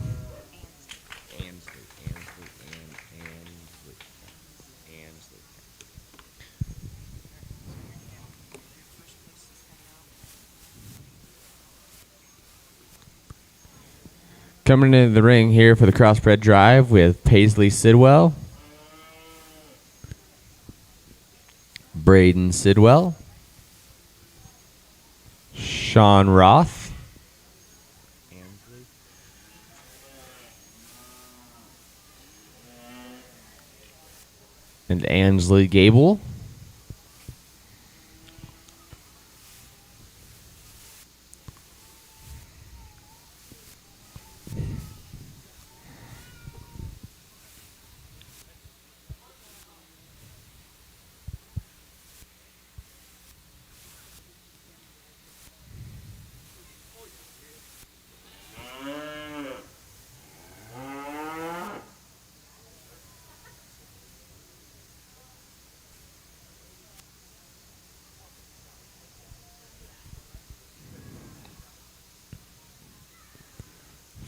Coming into the ring here for the Crossbred Drive with Paisley Sidwell, Braden Sidwell, Sean Roth, and Ainsley Gable.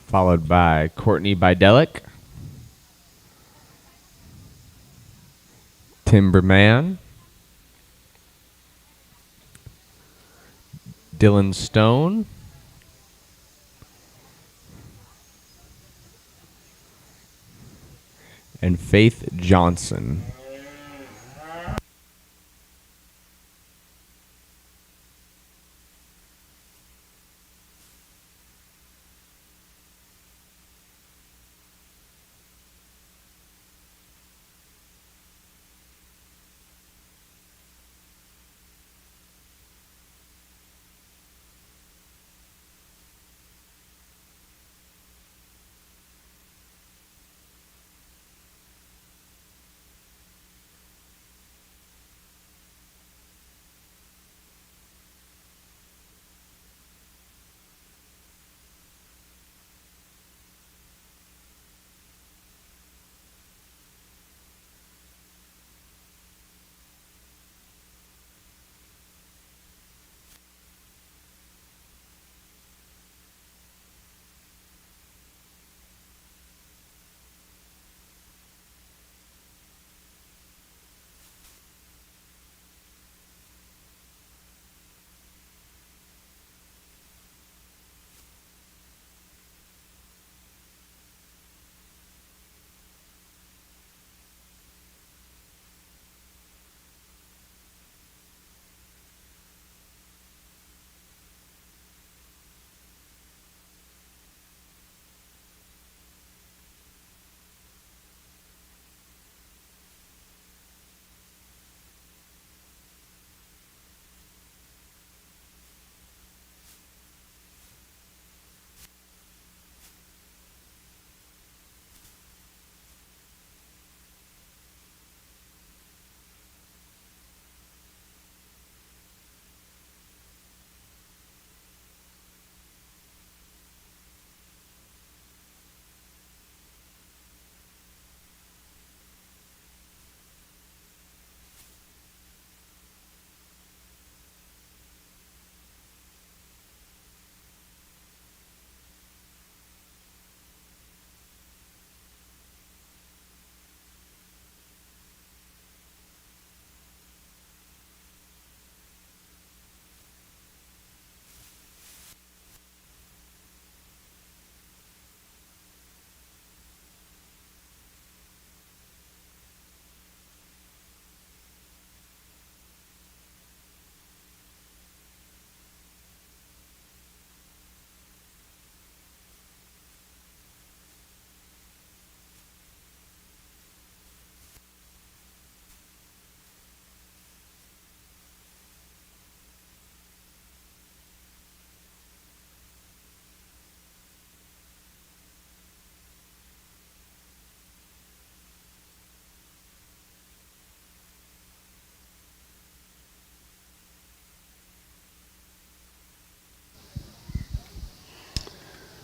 Followed by Courtney Bidelic, Timberman, Dylan Stone, and Faith Johnson.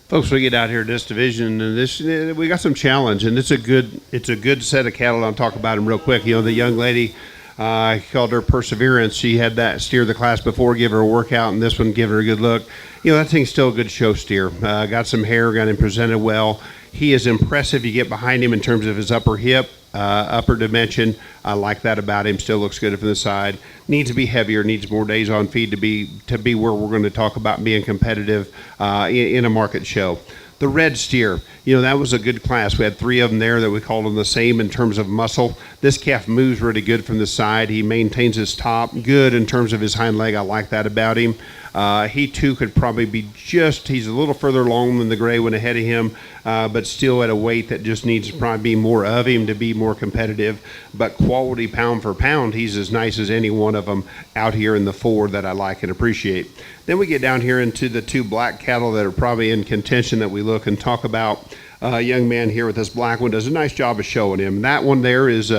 Folks, we get out here in this division, and we got some challenge, and it's a good set of cattle. I'll talk about them real quick. You know, the young lady, I called her Perseverance. She had that steer the class before, give her a workout, and this one give her a good look. You know, that thing's still a good show steer. Got some hair, got him presented well. He is impressive. You get behind him in terms of his upper hip, upper dimension. I like that about him. Still looks good from the side. Needs to be heavier. Needs more days on feed to be where we're going to talk about being competitive in a market show. The red steer, you know, that was a good class. We had 3 of them there that we called them the same in terms of muscle. This calf moves really good from the side. He maintains his top good in terms of his hind leg. I like that about him. He too could probably be he's a little further along than the gray one ahead of him, but still at a weight that just needs to probably be more of him to be more competitive. But quality pound for pound, he's as nice as any one of them out here in the 4 that I like and appreciate. Then we get down here into the 2 black cattle that are probably in contention that we look and talk about. A young man here with this black one does a nice job of showing him. That one there is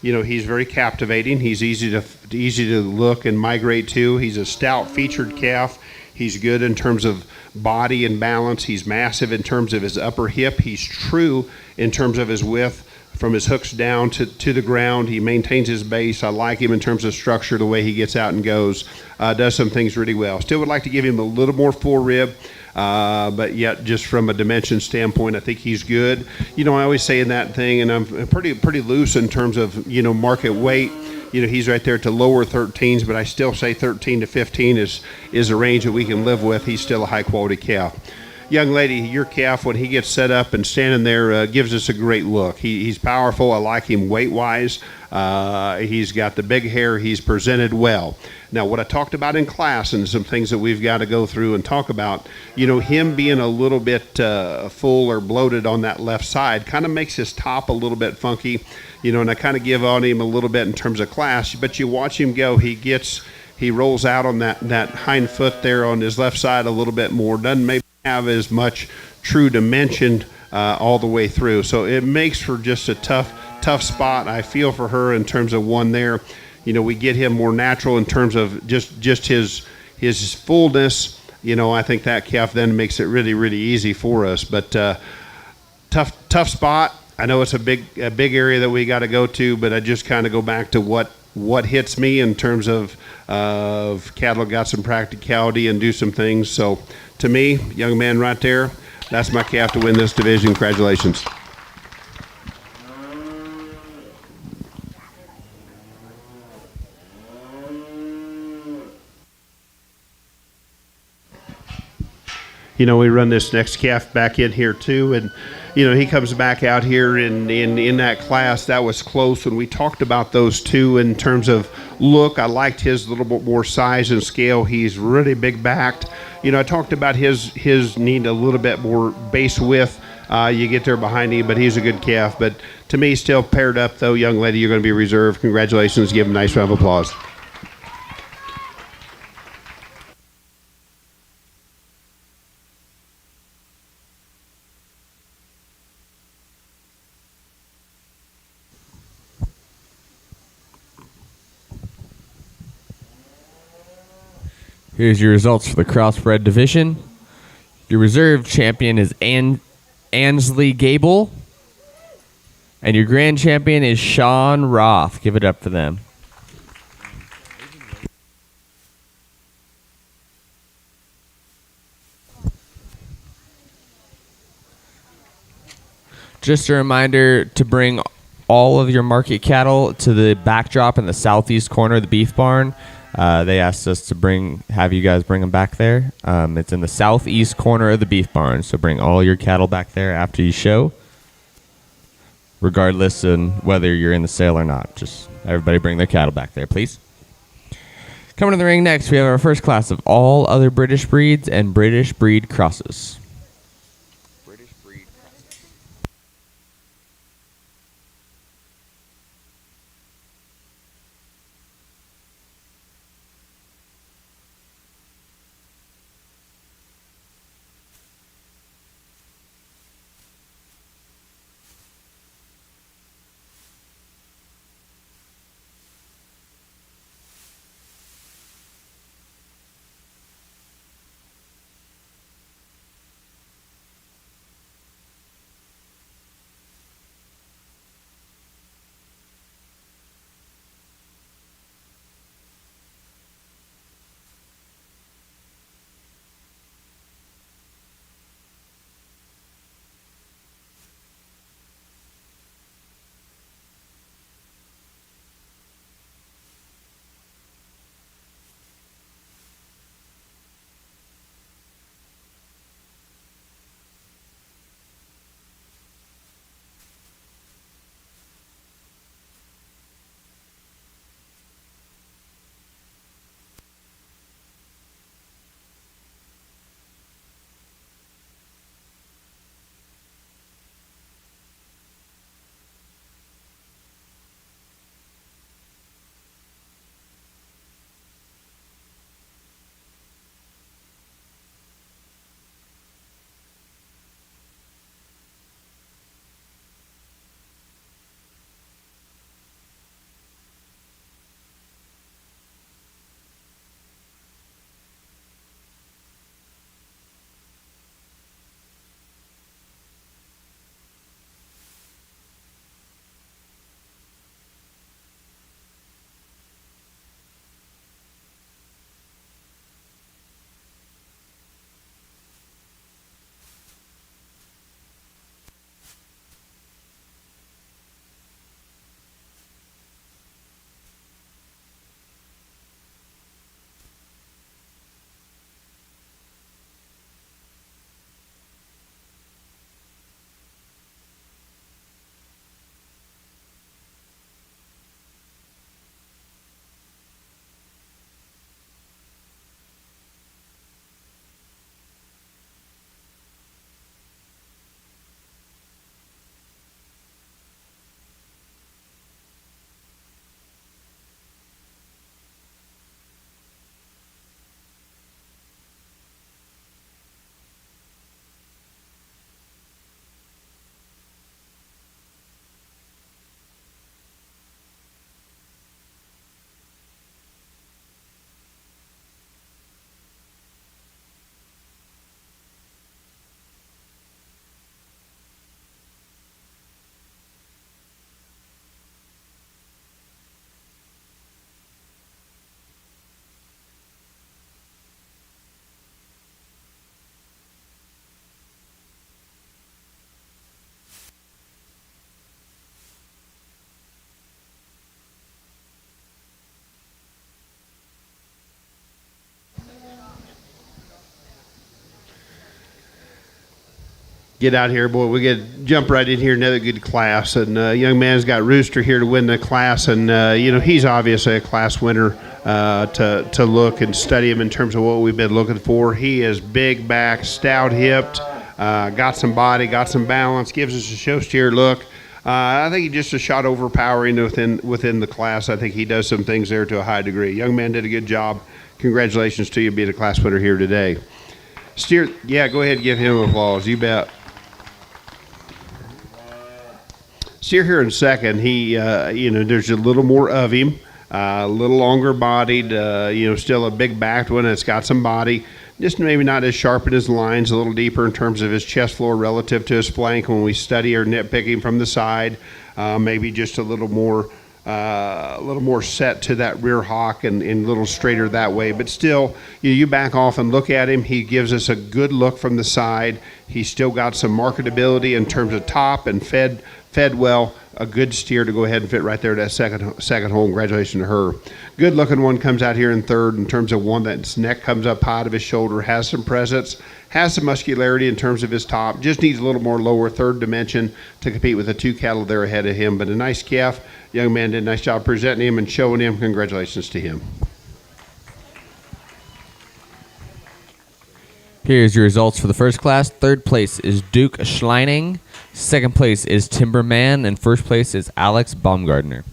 you know, he's very captivating. He's easy to look and migrate to. He's a stout featured calf. He's good in terms of body and balance. He's massive in terms of his upper hip. He's true in terms of his width from his hooks down to the ground. He maintains his base. I like him in terms of structure, the way he gets out and goes. Does some things really well. Still would like to give him a little more full rib. But yet, just from a dimension standpoint, I think he's good. You know, I always say in that thing, and I'm pretty loose in terms of, you know, market weight. You know, he's right there to lower 13s, but I still say 13 to 15 is a range that we can live with. He's still a high-quality calf. Young lady, your calf, when he gets set up and standing there, gives us a great look. He's powerful. I like him weight-wise. He's got the big hair. He's presented well. Now, what I talked about in class and some things that we've got to go through and talk about, you know, him being a little bit full or bloated on that left side kind of makes his top a little bit funky, you know, and I kind of give on him a little bit in terms of class. But you watch him go, he rolls out on that hind foot there on his left side a little bit more, doesn't maybe have as much true dimension all the way through. So it makes for just a tough spot. I feel for her in terms of one there. You know, we get him more natural in terms of just his fullness. You know, I think that calf then makes it really, really easy for us. But tough spot. I know it's a big area that we got to go to, but I just kind of go back to what hits me in terms of cattle got some practicality and do some things. So to me, young man right there, that's my calf to win this division. Congratulations. You know, we run this next calf back in here too, and you know, he comes back out here in that class. That was close when we talked about those two in terms of look. I liked his little bit more size and scale. He's really big backed. You know, I talked about his need a little bit more base width. You get there behind him, but he's a good calf. But to me, still paired up though, young lady. You're going to be reserved. Congratulations. Give him a nice round of applause. Here's your results for the Crossbred division. Your reserve champion is Ansley Gable. And your grand champion is Sean Roth. Give it up for them. Just a reminder to bring all of your market cattle to the backdrop in the southeast corner of the beef barn. They asked us to have you guys bring them back there. It's in the southeast corner of the beef barn, so bring all your cattle back there after you show, regardless of whether you're in the sale or not. Just everybody bring their cattle back there, please. Coming to the ring next, we have our first class of all other British breeds and British breed crosses. get out here, boy. We get jump right in here. Another good class, and young man's got Rooster here to win the class, and he's obviously a class winner. To look and study him in terms of what we've been looking for. He is big back, stout hipped, got some body, got some balance, gives us a show steer look. I think he's just a shot overpowering within the class. I think he does some things there to a high degree. Young man did a good job. Congratulations to you being a class winner here today. Steer, yeah, go ahead and give him applause. You bet. Steer here in second. He, there's a little more of him. A little longer bodied, still a big backed one. It's got some body. Just maybe not as sharp in his lines, a little deeper in terms of his chest floor relative to his flank when we study or nitpicking from the side. Maybe just a little more set to that rear hock and a little straighter that way. But still, you back off and look at him. He gives us a good look from the side. He's still got some marketability in terms of top and fed well. A good steer to go ahead and fit right there at that second hole. Congratulations to her. Good looking one comes out here in third in terms of one that's neck comes up high to his shoulder, has some presence, has some muscularity in terms of his top, just needs a little more lower third dimension to compete with the two cattle there ahead of him. But a nice calf. Young man did a nice job presenting him and showing him. Congratulations to him. Here's your results for the first class. Third place is Duke Schleining. Second place is Timberman. And first place is Alex Baumgartner.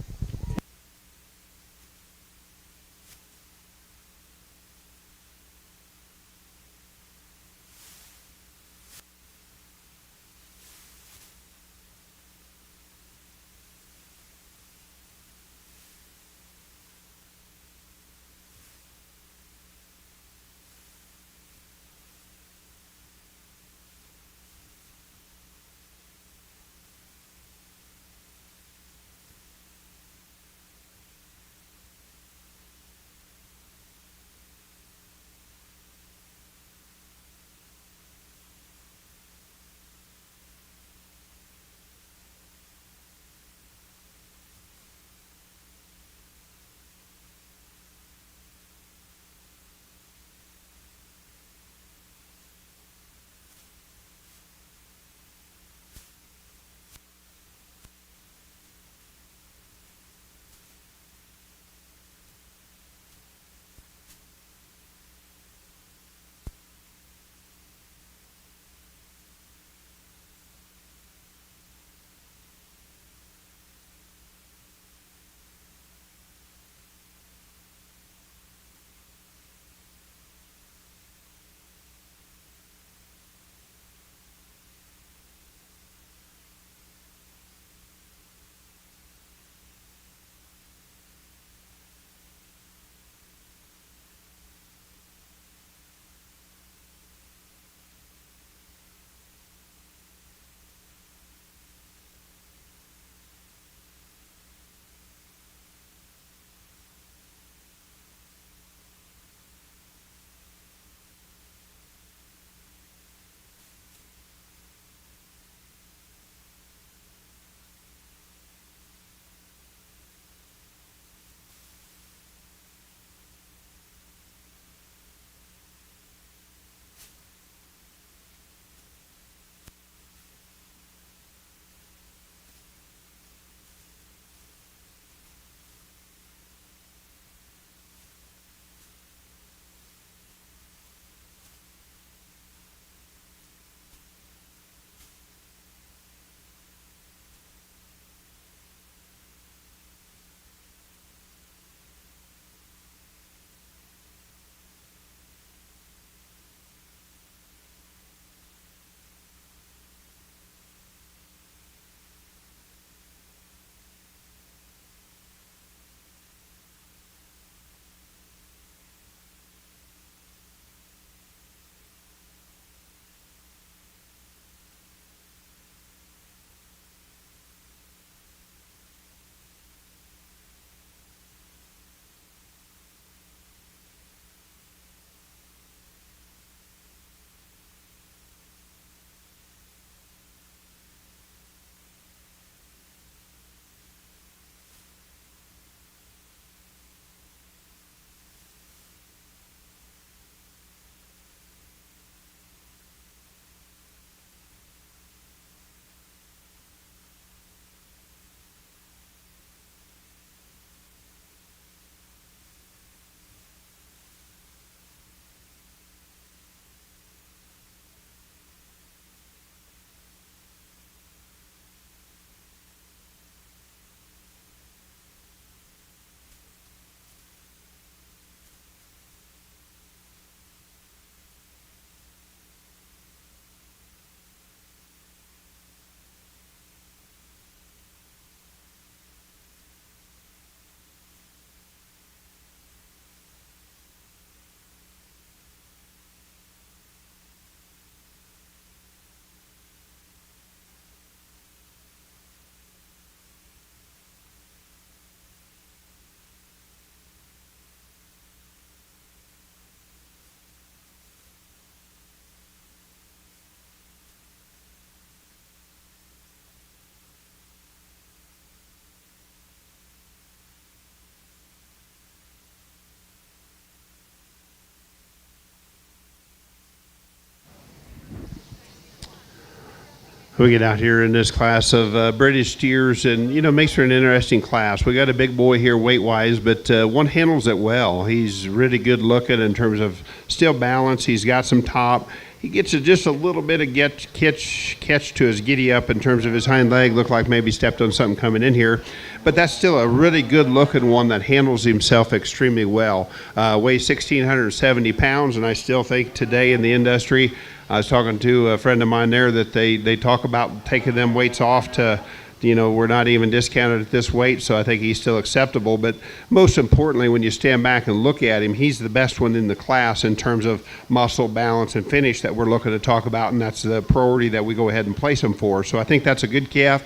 We get out here in this class of British steers, and makes for an interesting class. We got a big boy here weight-wise, but one handles it well. He's really good looking in terms of still balance. He's got some top. He gets just a little bit of catch to his giddy up in terms of his hind leg. Looked like maybe stepped on something coming in here. But that's still a really good-looking one that handles himself extremely well. Weighs 1,670 pounds, and I still think today in the industry, I was talking to a friend of mine there that they talk about taking them weights off to, we're not even discounted at this weight, so I think he's still acceptable. But most importantly, when you stand back and look at him, he's the best one in the class in terms of muscle, balance, and finish that we're looking to talk about, and that's the priority that we go ahead and place him for. So I think that's a good calf.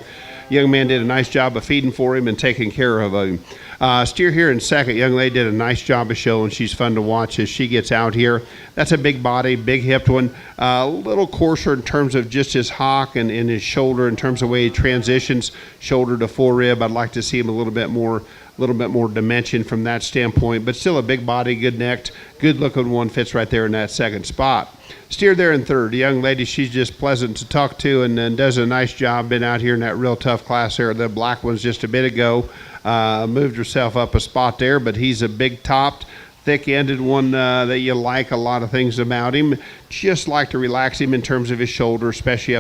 Young man did a nice job of feeding for him and taking care of him. Steer here in second. Young lady did a nice job of showing. She's fun to watch as she gets out here. That's a big body, big hipped one. A little coarser in terms of just his hock and his shoulder in terms of the way he transitions shoulder to forerib. I'd like to see him a little bit more dimension from that standpoint, but still a big body, good necked, good looking one, fits right there in that second spot. Steer there in third. The young lady, she's just pleasant to talk to and does a nice job. Been out here in that real tough class there. The black ones just a bit ago. Moved herself up a spot there, but he's a big topped, thick-ended one that you like a lot of things about him. Just like to relax him in terms of his shoulder, especially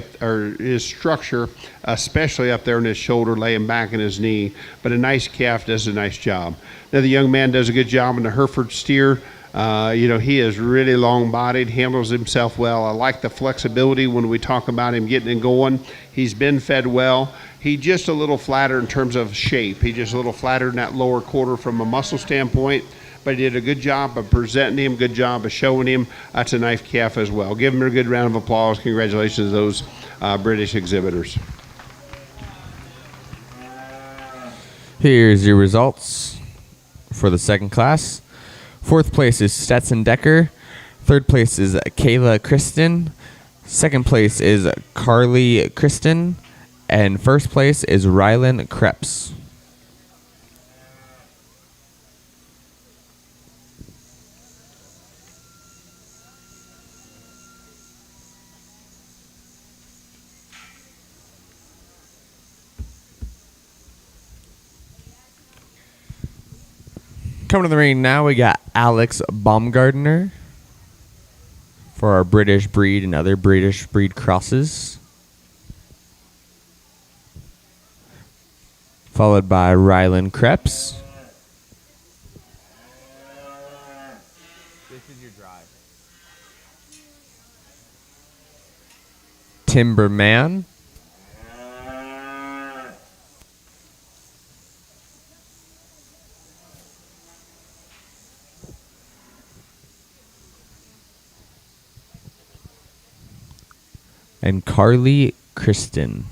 his structure, especially up there in his shoulder, laying back in his knee. But a nice calf does a nice job. Now the young man does a good job in the Hereford steer. He is really long-bodied, handles himself well. I like the flexibility when we talk about him getting and going. He's been fed well. He's just a little flatter in terms of shape. He's just a little flatter in that lower quarter from a muscle standpoint, but he did a good job of presenting him, good job of showing him. That's a nice calf as well. Give him a good round of applause. Congratulations to those British exhibitors. Here's your results for the second class. Fourth place is Stetson Decker. Third place is Kayla Kristen. Second place is Carly Kristen. And first place is Rylan Krebs. Coming to the ring now, we got Alex Baumgartner for our British breed and other British breed crosses. Followed by Rylan Krebs. This is your drive. Timberman. And Carly Kristen.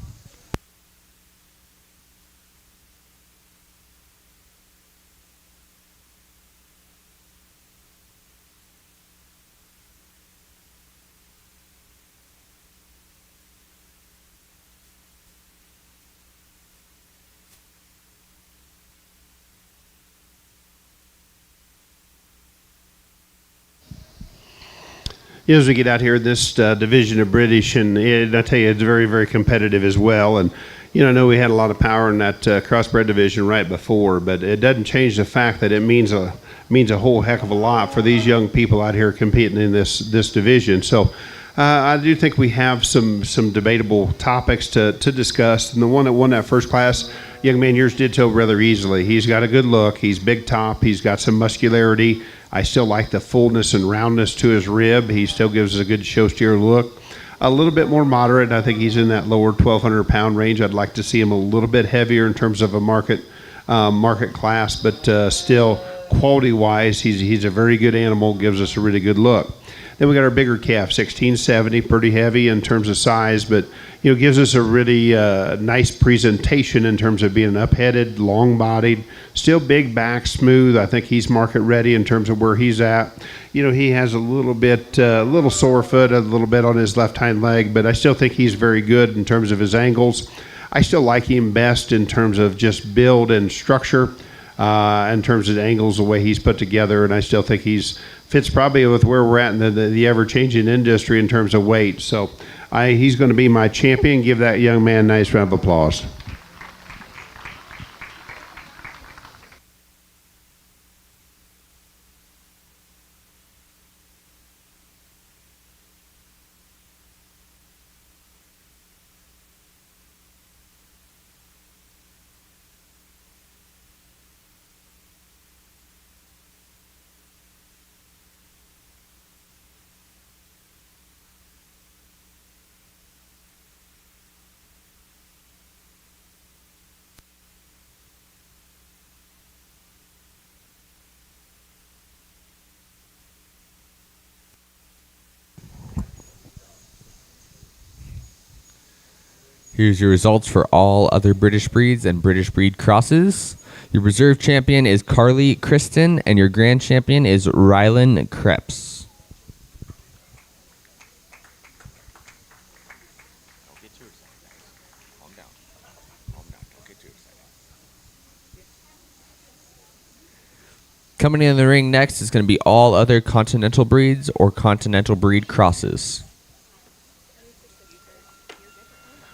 As we get out here, this division of British, and I tell you, it's very, very competitive as well. And, I know we had a lot of power in that Crossbred division right before, but it doesn't change the fact that it means a whole heck of a lot for these young people out here competing in this division. So I do think we have some debatable topics to discuss. And the one that won that first class, young man, yours did so rather easily. He's got a good look. He's big top. He's got some muscularity. I still like the fullness and roundness to his rib. He still gives us a good show steer look. A little bit more moderate. I think he's in that lower 1,200-pound range. I'd like to see him a little bit heavier in terms of a market class, but still quality-wise, he's a very good animal, gives us a really good look. Then we got our bigger calf, 1670, pretty heavy in terms of size, but gives us a really nice presentation in terms of being up-headed, long-bodied, still big back, smooth. I think he's market ready in terms of where he's at. He has a little sore foot, a little bit on his left hind leg, but I still think he's very good in terms of his angles. I still like him best in terms of just build and structure. in terms of the angles, the way he's put together, and I still think he's fits probably with where we're at in the ever-changing industry in terms of weight. So he's going to be my champion. Give that young man a nice round of applause. Here's your results for all other British breeds and British breed crosses. Your reserve champion is Carly Kristen, and your grand champion is Rylan Krebs. Don't get too excited, guys. Calm down. Calm down. Don't get too excited. Coming in the ring next is going to be all other Continental breeds or Continental breed crosses.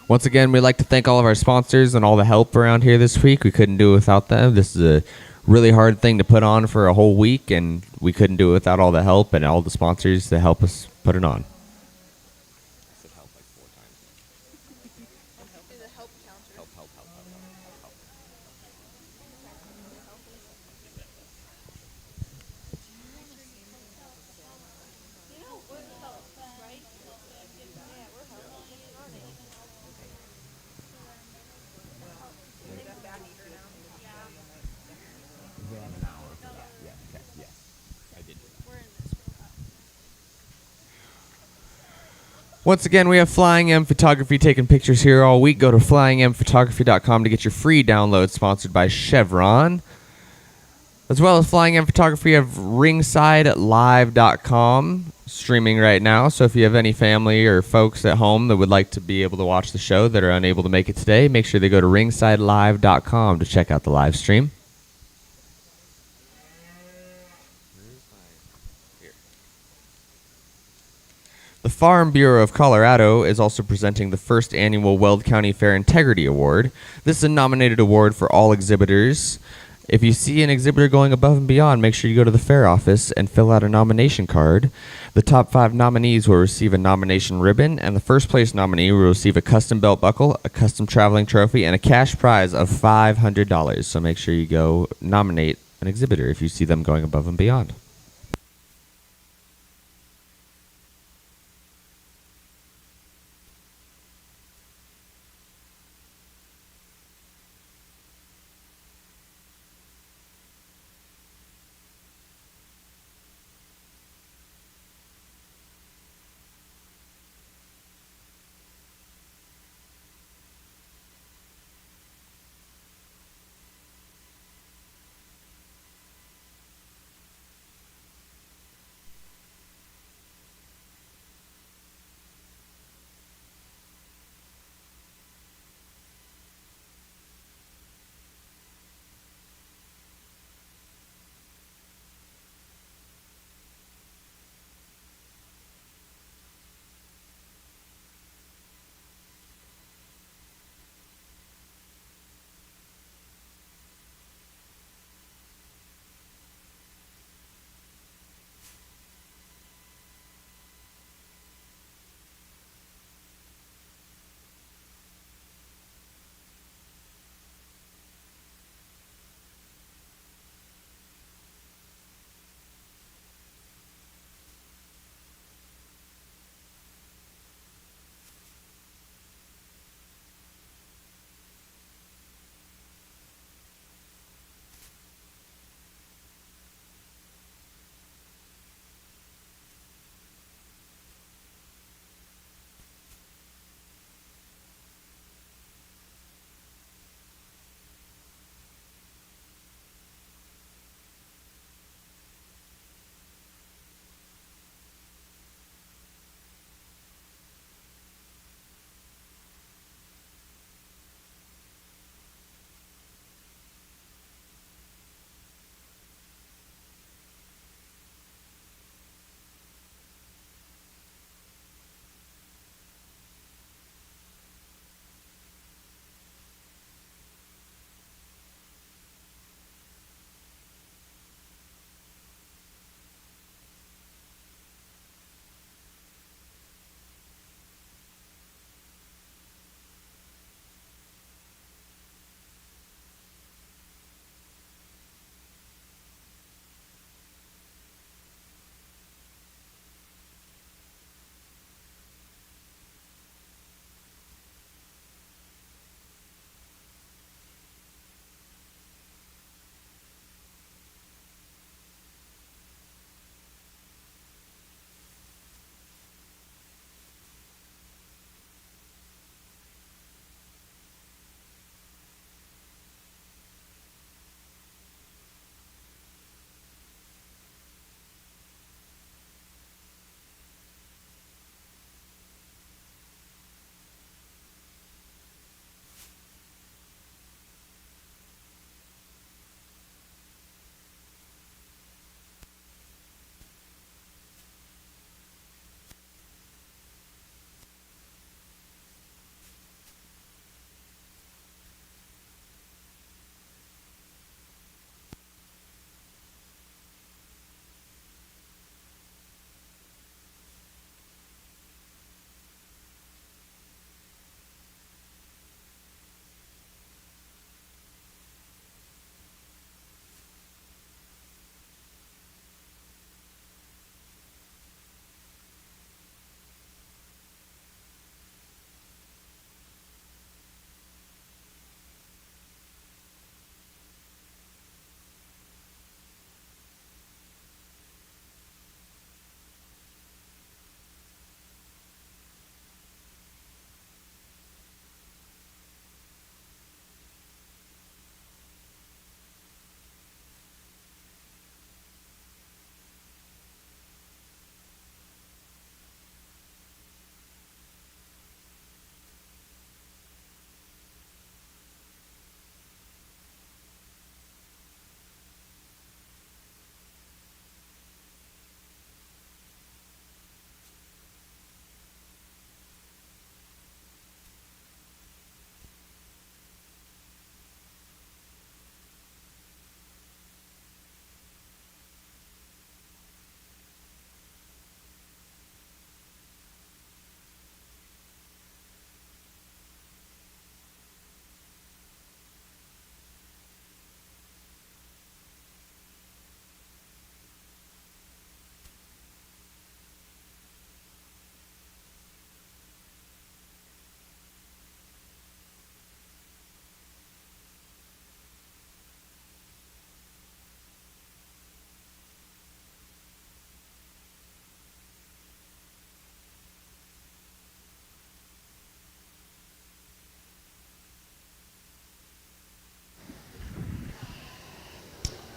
Once again, we'd like to thank all of our sponsors and all the help around here this week. We couldn't do it without them. This is a really hard thing to put on for a whole week, and we couldn't do it without all the help and all the sponsors to help us put it on. Once again, we have Flying M Photography taking pictures here all week. Go to flyingmphotography.com to get your free download, sponsored by Chevron. As well as Flying M Photography, you have ringsidelive.com streaming right now. So if you have any family or folks at home that would like to be able to watch the show that are unable to make it today, make sure they go to ringsidelive.com to check out the live stream. The Farm Bureau of Colorado is also presenting the first annual Weld County Fair Integrity Award. This is a nominated award for all exhibitors. If you see an exhibitor going above and beyond, make sure you go to the fair office and fill out a nomination card. The top 5 nominees will receive a nomination ribbon, and the first place nominee will receive a custom belt buckle, a custom traveling trophy, and a cash prize of $500. So make sure you go nominate an exhibitor if you see them going above and beyond.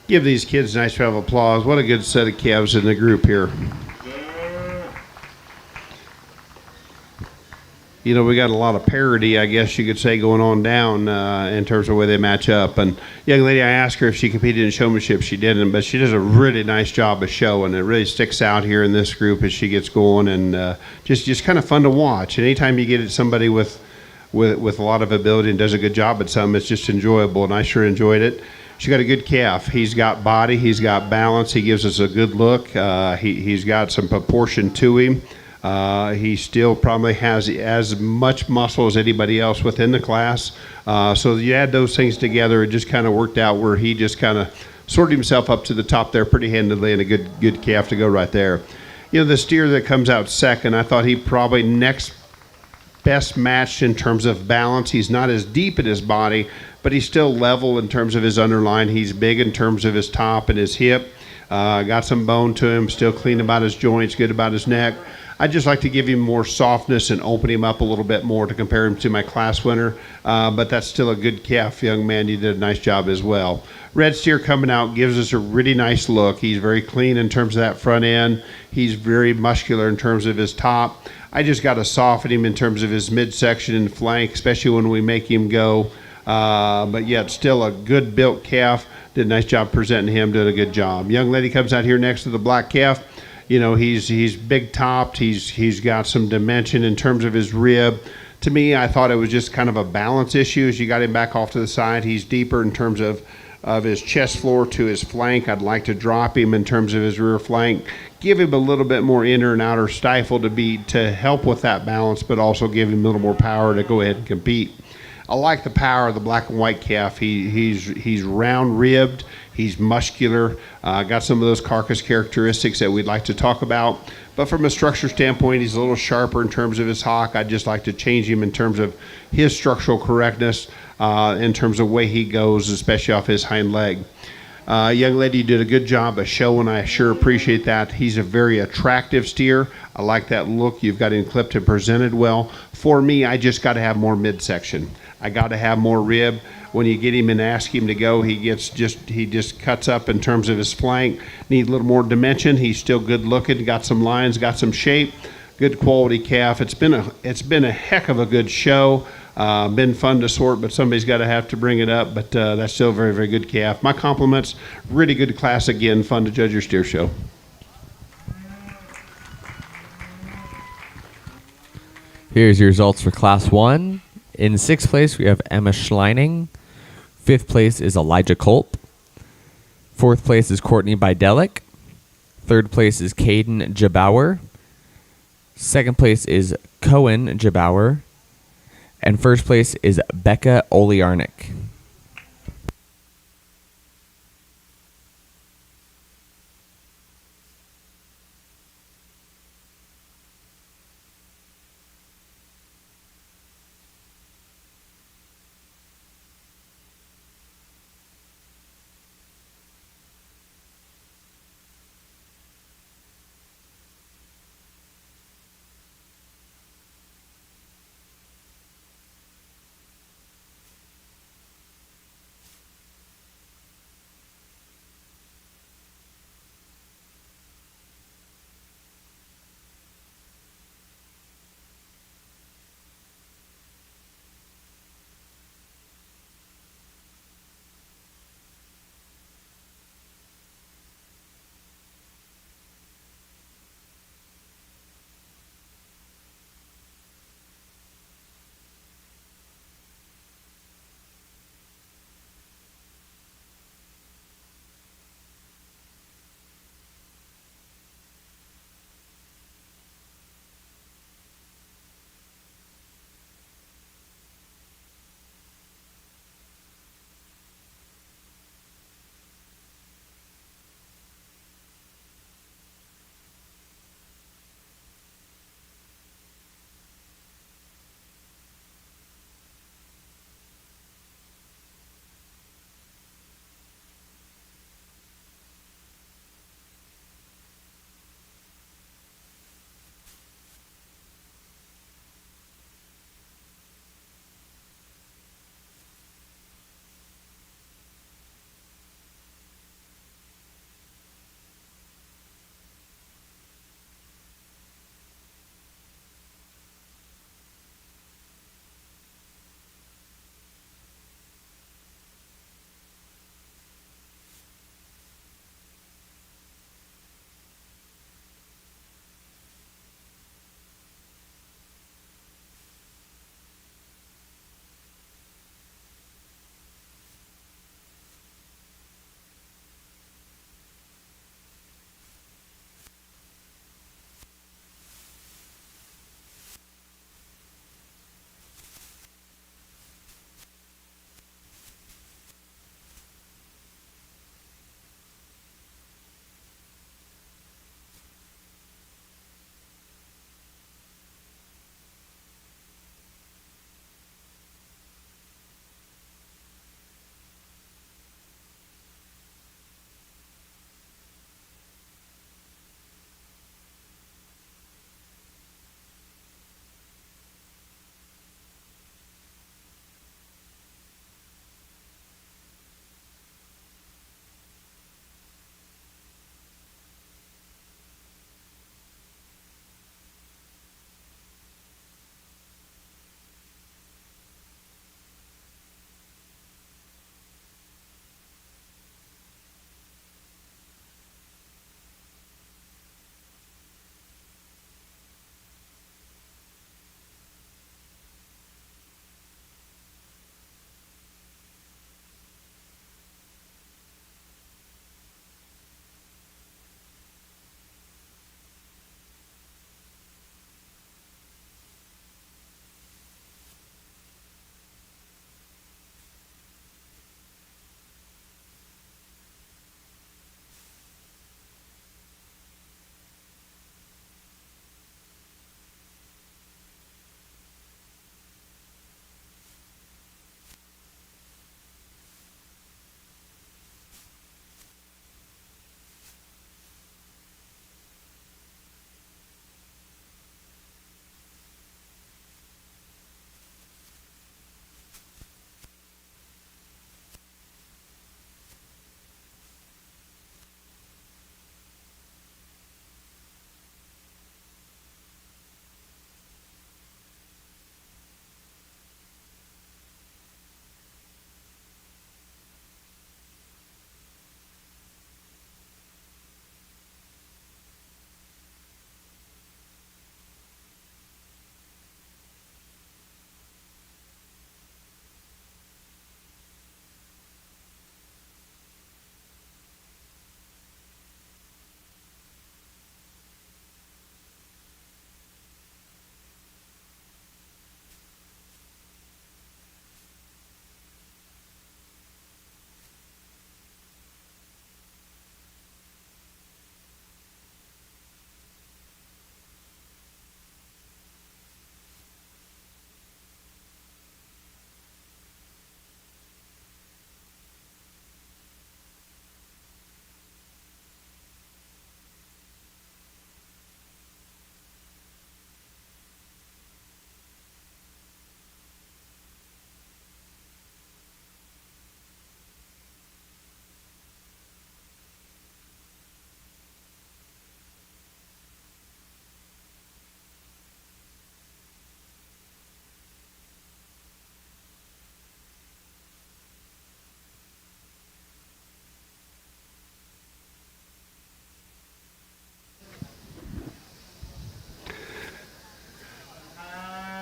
Give these kids a nice round of applause. What a good set of calves in the group here. You know, we got a lot of parity, I guess you could say, going on down in terms of where they match up. And young lady, I asked her if she competed in showmanship. She didn't, but she does a really nice job of showing. It really sticks out here in this group as she gets going, and just kind of fun to watch. And anytime you get somebody with a lot of ability and does a good job at something, it's just enjoyable, and I sure enjoyed it. She got a good calf. He's got body. He's got balance. He gives us a good look. He's got some proportion to him. He still probably has as much muscle as anybody else within the class. So you add those things together, it just kind of worked out where he just kind of sorted himself up to the top there pretty handily, and a good calf to go right there. You know, the steer that comes out second, I thought he probably next best matched in terms of balance. He's not as deep in his body, but he's still level in terms of his underline. He's big in terms of his top and his hip. Got some bone to him, still clean about his joints, good about his neck. I'd just like to give him more softness and open him up a little bit more to compare him to my class winner. But that's still a good calf, young man. You did a nice job as well. Red steer coming out gives us a really nice look. He's very clean in terms of that front end. He's very muscular in terms of his top. I just got to soften him in terms of his midsection and flank, especially when we make him go. But yet still a good built calf. Did a nice job presenting him, did a good job. Young lady comes out here next to the black calf. You know, he's big topped. He's got some dimension in terms of his rib. To me, I thought it was just kind of a balance issue as you got him back off to the side. He's deeper in terms of his chest floor to his flank. I'd like to drop him in terms of his rear flank. Give him a little bit more inner and outer stifle to help with that balance, but also give him a little more power to go ahead and compete. I like the power of the black and white calf. He's round ribbed. He's muscular. Got some of those carcass characteristics that we'd like to talk about. But from a structure standpoint, he's a little sharper in terms of his hock. I'd just like to change him in terms of his structural correctness, in terms of the way he goes, especially off his hind leg. Young lady, you did a good job of showing. I sure appreciate that. He's a very attractive steer. I like that look. You've got him clipped and presented well. For me, I just got to have more midsection. I got to have more rib. When you get him and ask him to go, he just cuts up in terms of his flank. Need a little more dimension. He's still good looking. Got some lines. Got some shape. Good quality calf. It's been a heck of a good show. Been fun to sort, but somebody's got to have to bring it up. But that's still a very, very good calf. My compliments. Really good class again. Fun to judge your steer show. Here's your results for Class 1. In 6th place, we have Emma Schleining. 5th place is Elijah Culp. 4th place is Courtney Bidelic. 3rd place is Caden Jabauer. 2nd place is Cohen Jabauer. And 1st place is Becca Oliarnik.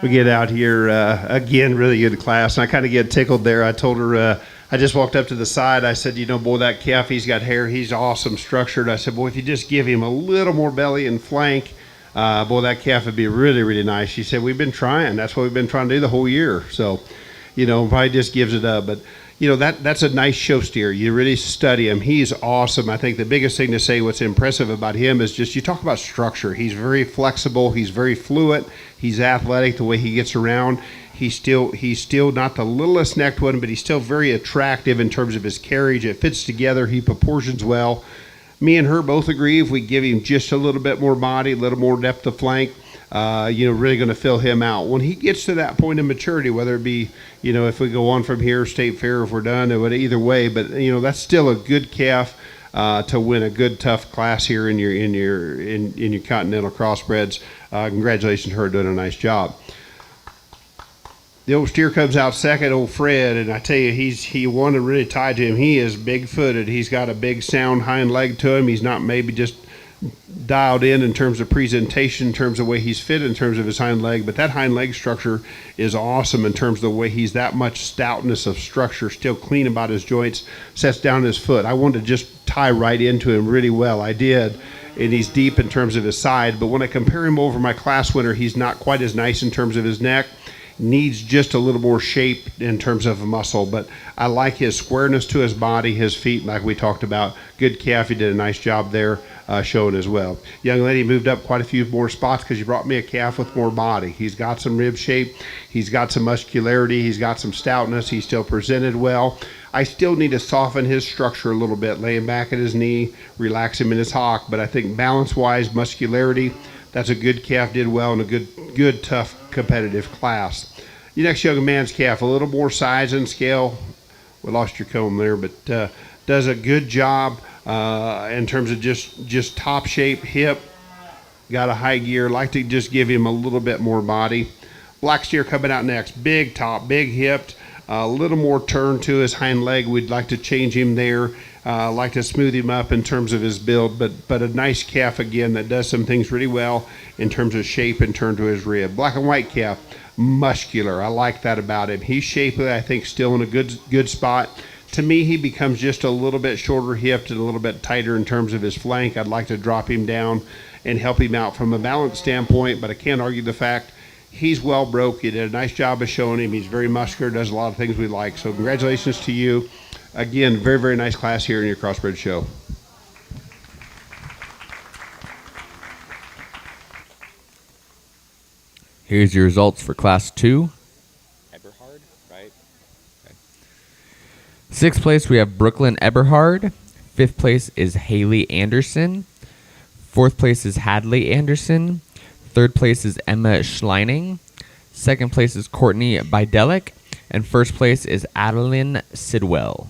we get out here again. Really good class, and I kind of get tickled there. I told her I just walked up to the side. I said, you know, boy, that calf, he's got hair. He's awesome, structured. I said, boy, if you just give him a little more belly and flank, boy, that calf would be really, really nice. She said, we've been trying. That's what we've been trying to do the whole year. So, you know, probably just gives it up, but. You know, that's a nice show steer. You really study him. He's awesome. I think the biggest thing to say what's impressive about him is just you talk about structure. He's very flexible. He's very fluid. He's athletic the way he gets around. He's still not the littlest necked one, but he's still very attractive in terms of his carriage. It fits together. He proportions well. Me and her both agree if we give him just a little bit more body, a little more depth of flank, you know, really going to fill him out. When he gets to that point of maturity, whether it be, you know, if we go on from here, State Fair, if we're done, it would either way. But you know, that's still a good calf to win a good tough class here in your Continental Crossbreds. Congratulations to her, doing a nice job. The old steer comes out second, old Fred, and I tell you, he won and really tied to him. He is big-footed. He's got a big sound hind leg to him. He's not maybe just dialed in terms of presentation, in terms of the way he's fit, in terms of his hind leg, but that hind leg structure is awesome in terms of the way he's that much stoutness of structure, still clean about his joints, sets down his foot. I wanted to just tie right into him really well. I did, and he's deep in terms of his side, but when I compare him over my class winner, he's not quite as nice in terms of his neck. Needs just a little more shape in terms of muscle, but I like his squareness to his body, his feet, like we talked about. Good calf. He did a nice job there showing as well. Young lady moved up quite a few more spots because you brought me a calf with more body. He's got some rib shape. He's got some muscularity. He's got some stoutness. He's still presented well. I still need to soften his structure a little bit, lay him back at his knee, relax him in his hock, but I think balance-wise, muscularity, that's a good calf, did well in a good, tough, competitive class. Your next young man's calf, a little more size and scale. We lost your comb there, but does a good job in terms of just top shape, hip, got a high gear. Like to just give him a little bit more body. Black steer coming out next. Big top, big hipped, a little more turn to his hind leg. We'd like to change him there. Like to smooth him up in terms of his build, but a nice calf again that does some things really well in terms of shape and turn to his rib. Black and white calf, muscular. I like that about him. He's shapely, I think, still in a good spot. To me, he becomes just a little bit shorter hipped and a little bit tighter in terms of his flank. I'd like to drop him down and help him out from a balance standpoint, but I can't argue the fact he's well broke. You did a nice job of showing him. He's very muscular, does a lot of things we like. So congratulations to you. Again, very, very nice class here in your Crossbred show. Here's your results for Class 2. Eberhard, right? Okay. 6th place, we have Brooklyn Eberhard. 5th place is Haley Anderson. 4th place is Hadley Anderson. 3rd place is Emma Schleining. 2nd place is Courtney Bidelic. And 1st place is Adeline Sidwell.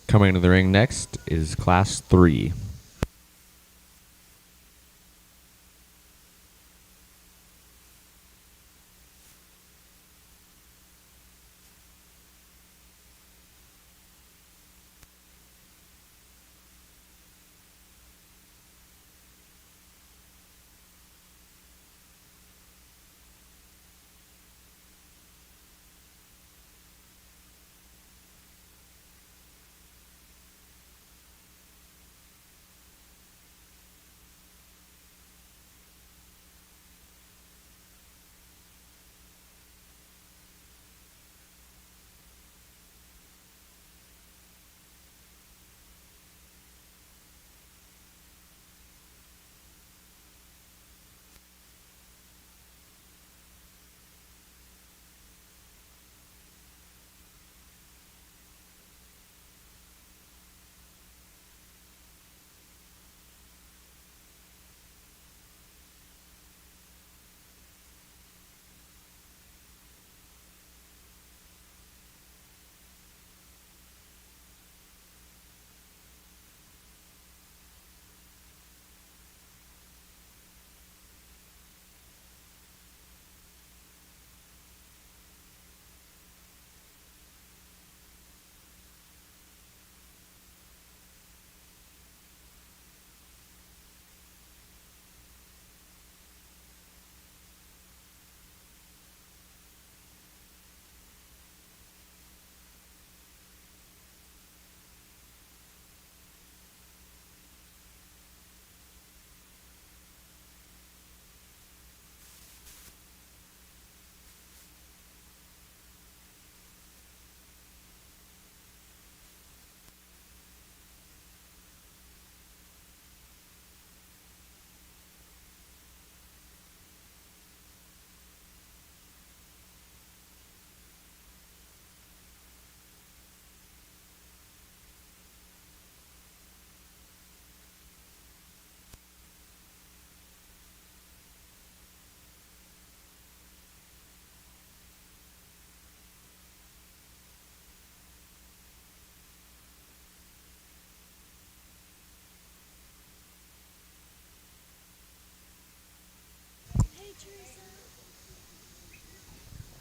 Coming into the ring next is Class 3.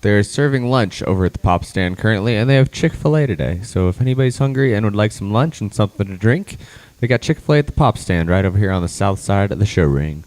They're serving lunch over at the pop stand currently, and they have Chick-fil-A today. So if anybody's hungry and would like some lunch and something to drink, they got Chick-fil-A at the pop stand right over here on the south side of the show ring.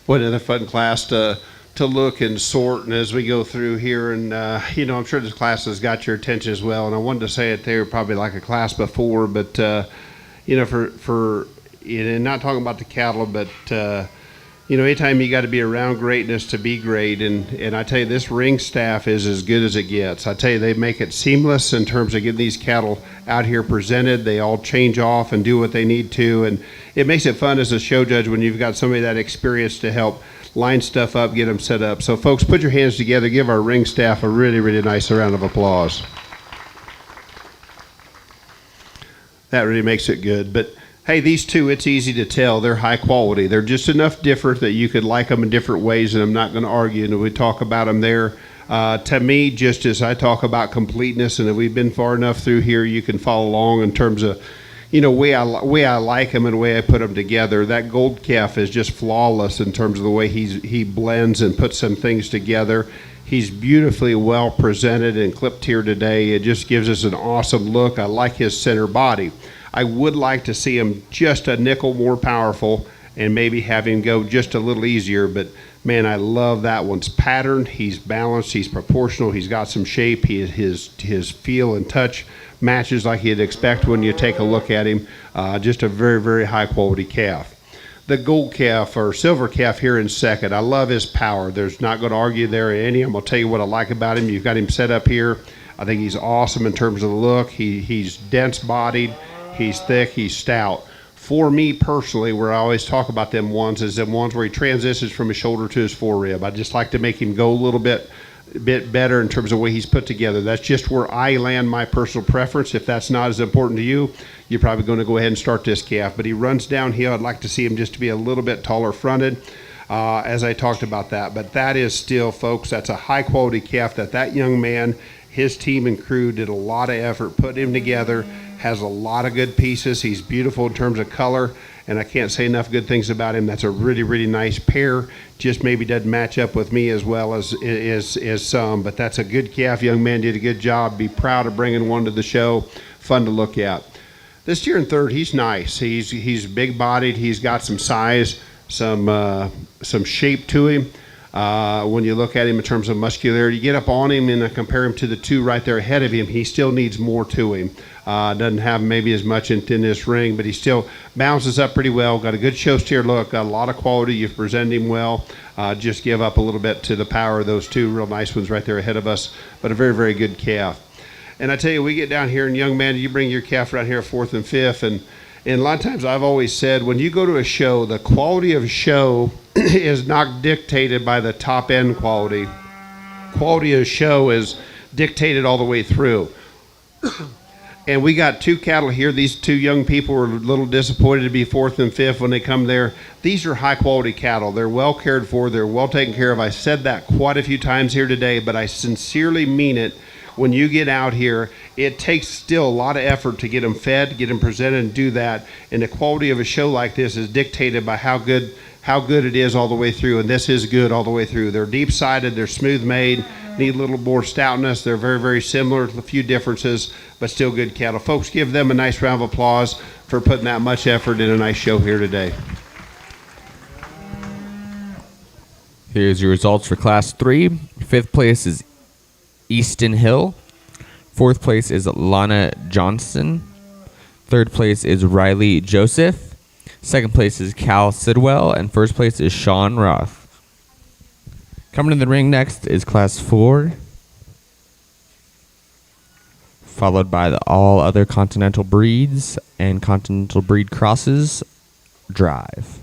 What another fun class to look and sort, and as we go through here, and I'm sure this class has got your attention as well. And I wanted to say it there, probably like a class before, but for and not talking about the cattle, but anytime you got to be around greatness to be great, and I tell you, this ring staff is as good as it gets. I tell you, they make it seamless in terms of getting these cattle out here presented. They all change off and do what they need to, and it makes it fun as a show judge when you've got somebody that experienced to help line stuff up, get them set up. So folks, put your hands together, give our ring staff a really, really nice round of applause. That really makes it good. But hey, these two, it's easy to tell they're high quality. They're just enough different that you could like them in different ways, and I'm not going to argue, and we talk about them there. To me, just as I talk about completeness, and if we've been far enough through here, you can follow along in terms of way I like them and the way I put them together. That gold calf is just flawless in terms of the way he blends and puts some things together. He's beautifully well presented and clipped here today. It just gives us an awesome look. I like his center body. I would like to see him just a nickel more powerful and maybe have him go just a little easier, but man, I love that one's pattern. He's balanced, he's proportional, he's got some shape, his feel and touch matches like you'd expect when you take a look at him. Just a very, very high quality calf. The gold calf or silver calf here in second. I love his power. There's not going to argue there any. I'm going to tell you what I like about him. You've got him set up here. I think he's awesome in terms of the look. He's dense bodied. He's thick. He's stout. For me personally, where I always talk about them ones is them ones where he transitions from his shoulder to his forerib. I just like to make him go a little bit better in terms of the way he's put together. That's just where I land my personal preference. If that's not as important to you, you're probably going to go ahead and start this calf. But he runs downhill. I'd like to see him just to be a little bit taller fronted. as I talked about that. But that is still, folks, that's a high quality calf that young man, his team and crew did a lot of effort putting him together. Has a lot of good pieces. He's beautiful in terms of color, and I can't say enough good things about him. That's a really, really nice pair. Just maybe doesn't match up with me as well as some, but that's a good calf. Young man did a good job. Be proud of bringing one to the show. Fun to look at. This steer in third, he's nice. He's big bodied. He's got some size, some shape to him. When you look at him in terms of muscularity, you get up on him and compare him to the two right there ahead of him, he still needs more to him. Doesn't have maybe as much in this ring, but he still bounces up pretty well. Got a good show steer look, got a lot of quality. You've presented him well. Just give up a little bit to the power of those two real nice ones right there ahead of us, but a very, very good calf. And I tell you, we get down here, and young man, you bring your calf right here, fourth and fifth, and a lot of times I've always said, when you go to a show, the quality of show is not dictated by the top end quality. Quality of show is dictated all the way through. And we got two cattle here. These two young people were a little disappointed to be fourth and fifth when they come there. These are high quality cattle. They're well cared for. They're well taken care of. I said that quite a few times here today, but I sincerely mean it. When you get out here, it takes still a lot of effort to get them fed, get them presented, and do that. And the quality of a show like this is dictated by how good it is all the way through. And this is good all the way through. They're deep-sided. They're smooth-made. Need a little more stoutness. They're very, very similar. A few differences, but still good cattle. Folks, give them a nice round of applause for putting that much effort in a nice show here today. Here's your results for Class 3. Fifth place is Easton Hill. Fourth place is Lana Johnson. Third place is Riley Joseph. Second place is Cal Sidwell. And first place is Sean Roth. Coming to the ring next is Class 4, followed by the all other Continental breeds and Continental breed crosses drive.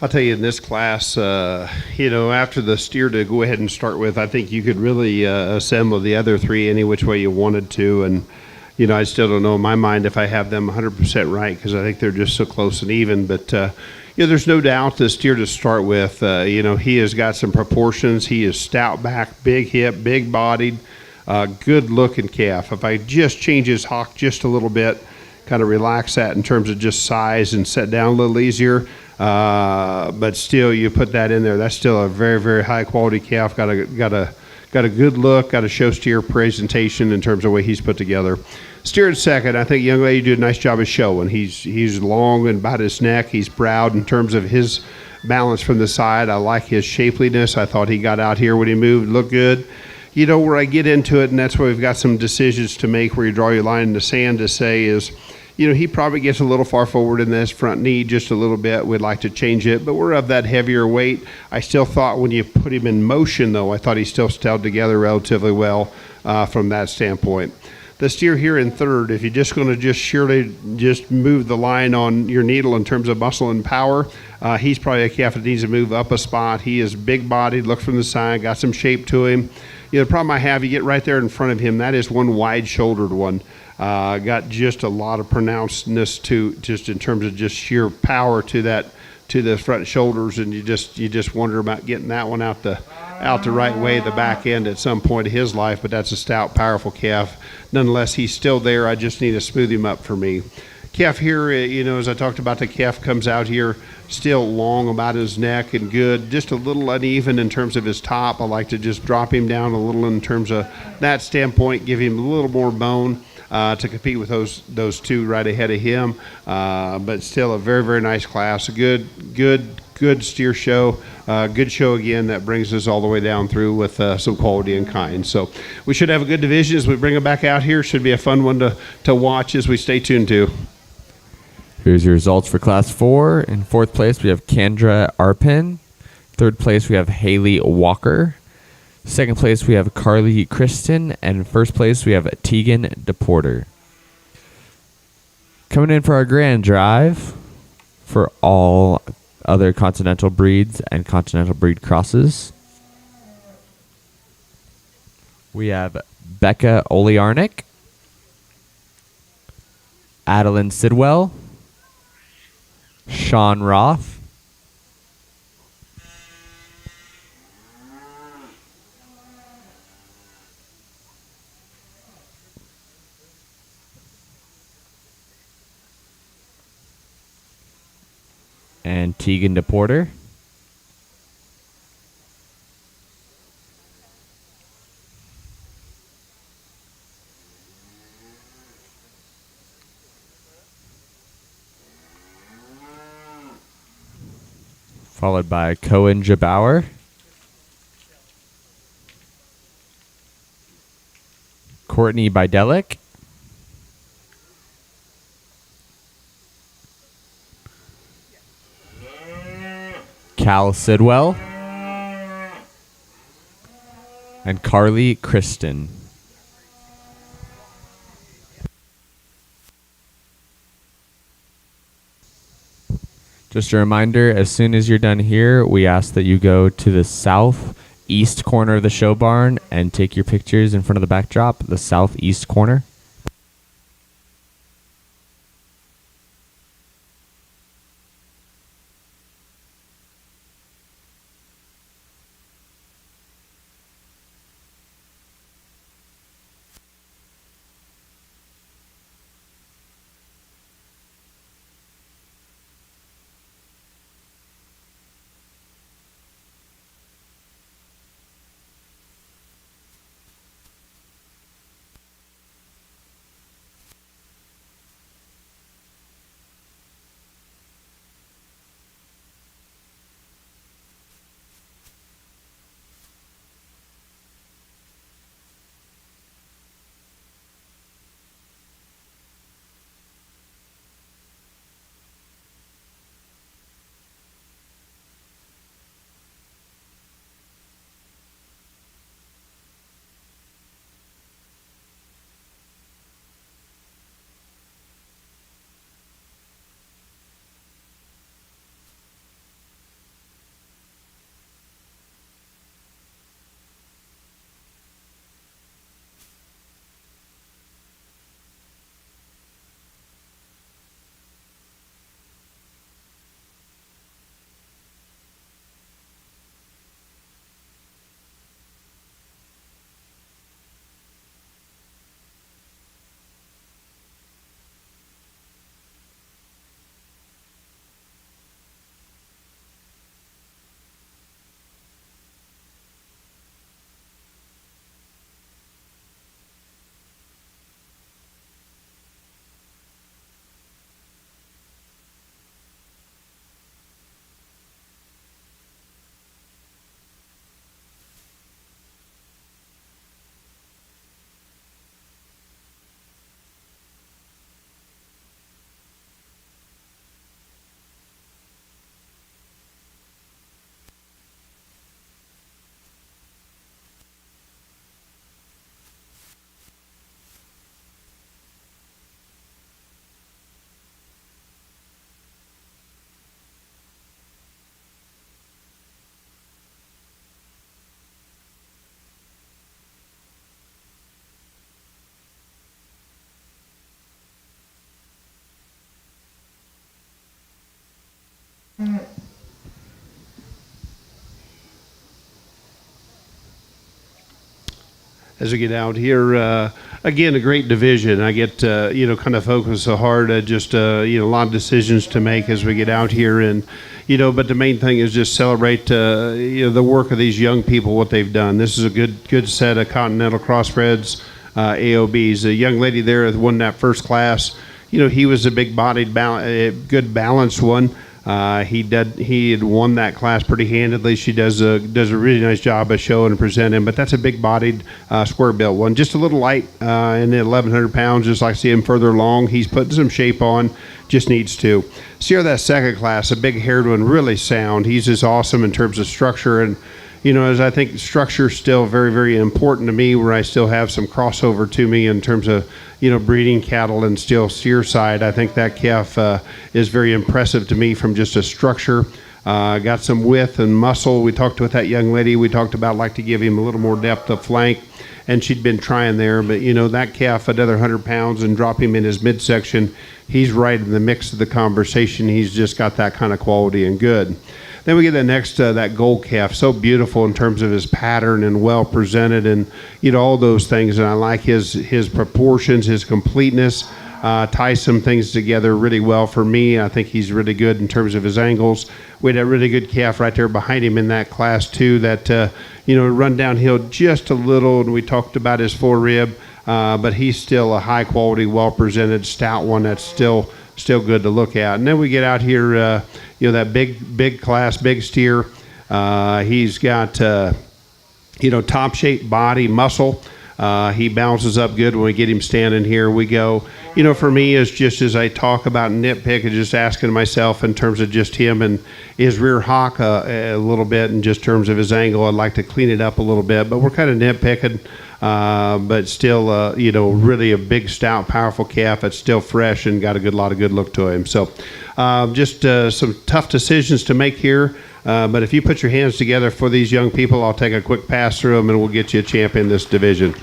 I'll tell you, in this class, after the steer to go ahead and start with, I think you could really assemble the other three any which way you wanted to. And, I still don't know in my mind if I have them 100% right because I think they're just so close and even. But, there's no doubt the steer to start with, he has got some proportions. He is stout back, big hip, big bodied, good looking calf. If I just change his hock just a little bit, kind of relax that in terms of just size and set down a little easier. But still, you put that in there. That's still a very, very high quality calf. Got a good look. Got a show steer presentation in terms of the way he's put together. Steer in second. I think young lady did a nice job of showing. He's long and about his neck. He's proud in terms of his balance from the side. I like his shapeliness. I thought he got out here when he moved, looked good. Where I get into it, and that's where we've got some decisions to make where you draw your line in the sand to say is, he probably gets a little far forward in this front knee just a little bit. We'd like to change it, but we're of that heavier weight. I still thought when you put him in motion, though, I thought he still held together relatively well from that standpoint. The steer here in third, if you're just going to just move the line on your needle in terms of muscle and power, he's probably a calf that needs to move up a spot. He is big-bodied, look from the side, got some shape to him. The problem I have, you get right there in front of him, that is one wide-shouldered one. Got just a lot of pronouncedness to just in terms of just sheer power to the front shoulders, and you just wonder about getting that one out the right way, the back end at some point of his life. But that's a stout, powerful calf. Nonetheless, he's still there. I just need to smooth him up for me. Calf here, as I talked about, the calf comes out here still long about his neck and good, just a little uneven in terms of his top. I like to just drop him down a little in terms of that standpoint, give him a little more bone to compete with those two right ahead of him. But still a very, very nice class. A good steer show. Good show again that brings us all the way down through with some quality and kind. So we should have a good division as we bring it back out here. Should be a fun one to watch as we stay tuned to. Here's your results for Class 4. In fourth place, we have Kendra Arpin. Third place, we have Haley Walker. Second place, we have Carly Kristen. And first place, we have Tegan DePorter. Coming in for our grand drive for all other Continental breeds and Continental breed crosses, we have Becca Oliarnik, Adeline Sidwell, Sean Roth, and Tegan DePorter. Followed by Cohen Jabauer, Courtney Bidelic, Cal Sidwell, and Carly Kristen. Just a reminder, as soon as you're done here, we ask that you go to the southeast corner of the show barn and take your pictures in front of the backdrop, the southeast corner. as we get out here. Again, a great division. I get, kind of focused so hard at just, a lot of decisions to make as we get out here. And, but the main thing is just celebrate, the work of these young people, what they've done. This is a good set of Continental Crossbreds, AOBs. A young lady there that won that first class. He was a big-bodied, good balanced one. He had won that class pretty handedly. She does a really nice job of showing and presenting, but that's a big-bodied, square-built one. Just a little light in the 1,100 pounds, just like I see him further along. He's putting some shape on, just needs to. See how that second class, a big-haired one, really sound. He's just awesome in terms of structure, and as I think structure is still very, very important to me, where I still have some crossover to me in terms of breeding cattle and still steer side. I think that calf is very impressive to me from just a structure. Got some width and muscle. We talked with that young lady. We talked about like to give him a little more depth of flank, and she'd been trying there. But, that calf, another 100 pounds, and drop him in his midsection, he's right in the mix of the conversation. He's just got that kind of quality and good. Then we get the next, that gold calf, so beautiful in terms of his pattern and well presented and, all those things. And I like his proportions, his completeness, ties some things together really well for me. I think he's really good in terms of his angles. We had a really good calf right there behind him in that class too that, run downhill just a little. And we talked about his forerib, but he's still a high quality, well presented, stout one that's still good to look at. And then we get out here, that big class, big steer. He's got, top shape body, muscle. He bounces up good when we get him standing here. We go, for me, is just as I talk about nitpick and just asking myself in terms of just him and his rear hock a little bit in just terms of his angle. I'd like to clean it up a little bit, but we're kind of nitpicking. But still, really a big, stout, powerful calf that's still fresh and got a lot of good look to him. So just some tough decisions to make here. But if you put your hands together for these young people, I'll take a quick pass through them and we'll get you a champion in this division.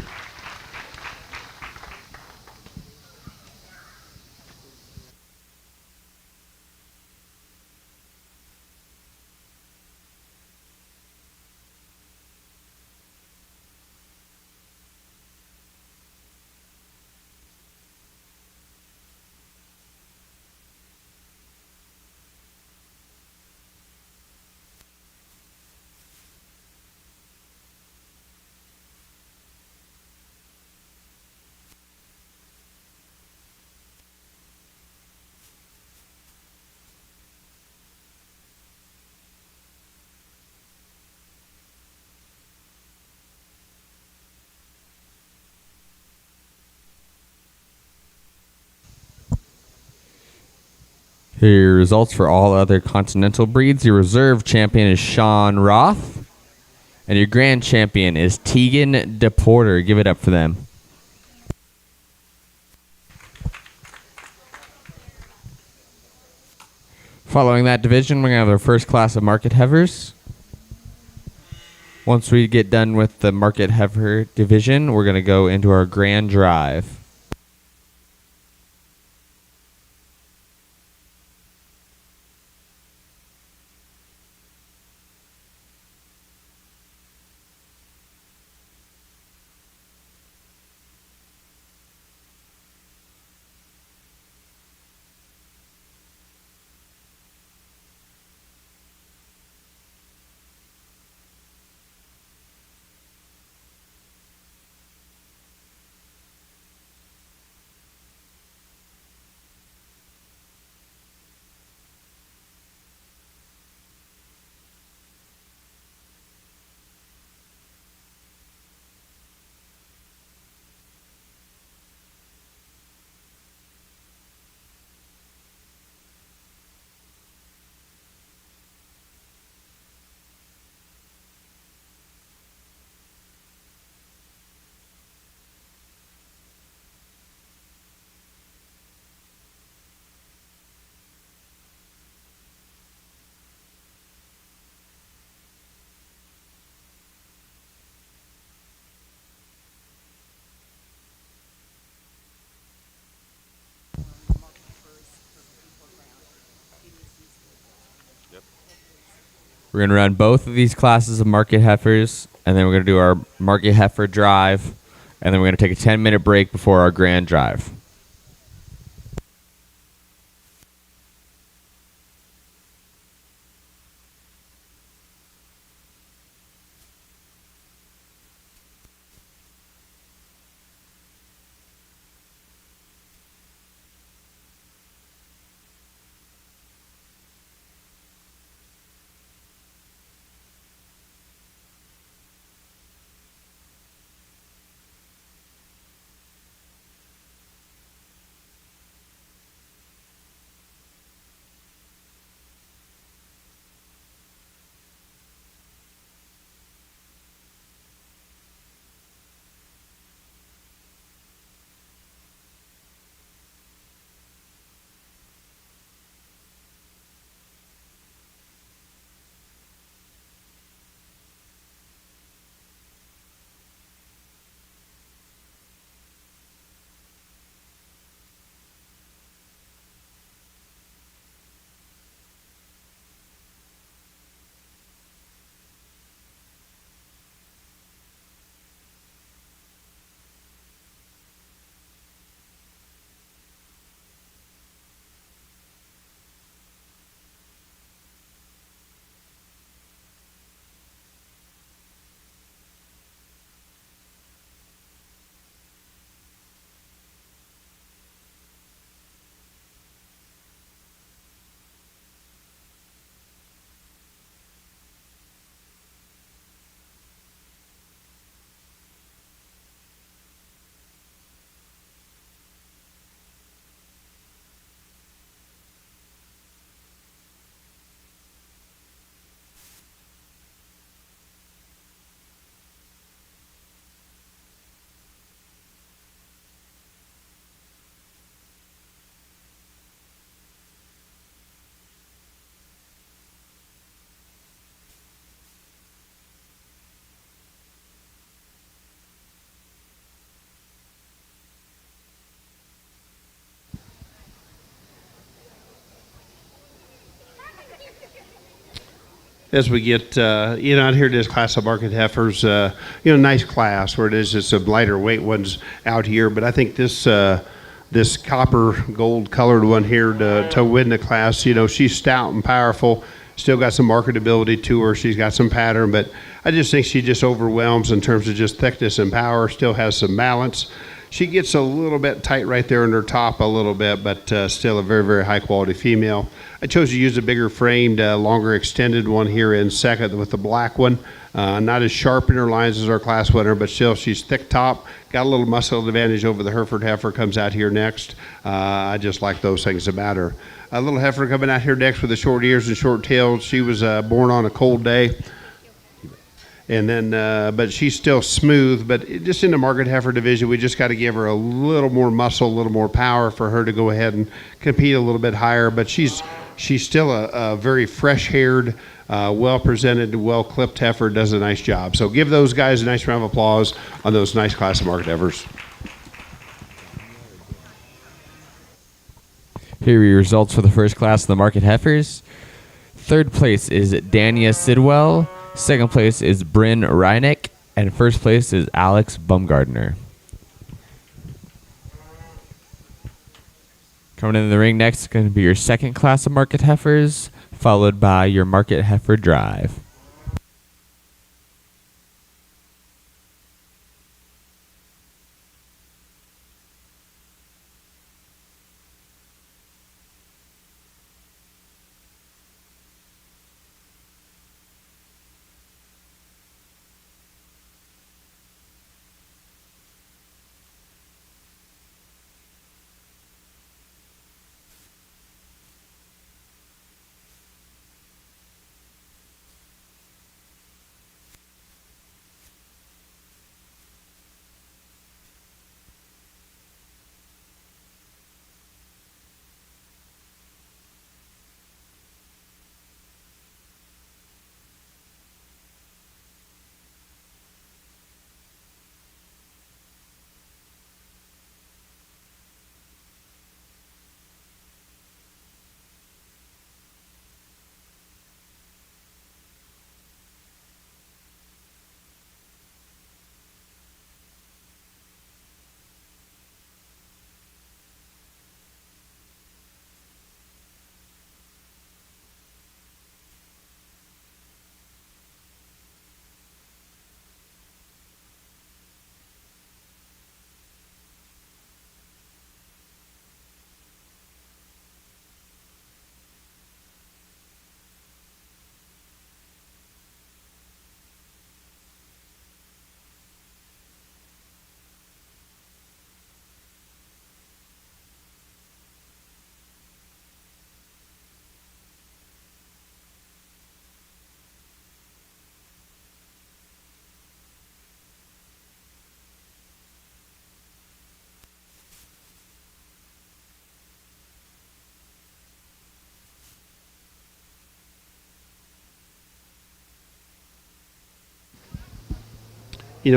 Here are your results for all other Continental breeds. Your reserve champion is Sean Roth, and your grand champion is Tegan DePorter. Give it up for them. Following that division, we're going to have our first class of market heifers. Once we get done with the market heifer division, we're going to go into our grand drive. We're going to run both of these classes of market heifers, and then we're going to do our market heifer drive And then we're going to take a 10-minute break before our grand drive. As we get, out here to this class of market heifers, nice class where it is just some lighter weight ones out here. But I think this copper gold colored one here to win the class, she's stout and powerful, still got some marketability to her. She's got some pattern, but I just think she just overwhelms in terms of just thickness and power, still has some balance. She gets a little bit tight right there in her top a little bit, but still a very, very high quality female. I chose to use a bigger framed, longer extended one here in second with the black one. Not as sharp in her lines as our class winner, but still she's thick top, got a little muscle advantage over the Hereford heifer, comes out here next. I just like those things about her. A little heifer coming out here next with the short ears and short tails. She was born on a cold day. And then, but she's still smooth. But just in the market heifer division, we just got to give her a little more muscle, a little more power for her to go ahead and compete a little bit higher. But she's still a very fresh-haired, well-presented, well-clipped heifer, does a nice job. So give those guys a nice round of applause on those nice class of market heifers. Here are your results for the first class of the market heifers. Third place is Dania Sidwell. Second place is Bryn Reineck. And first place is Alex Bumgardner. Coming into the ring next is going to be your second class of market heifers, followed by your market heifer drive.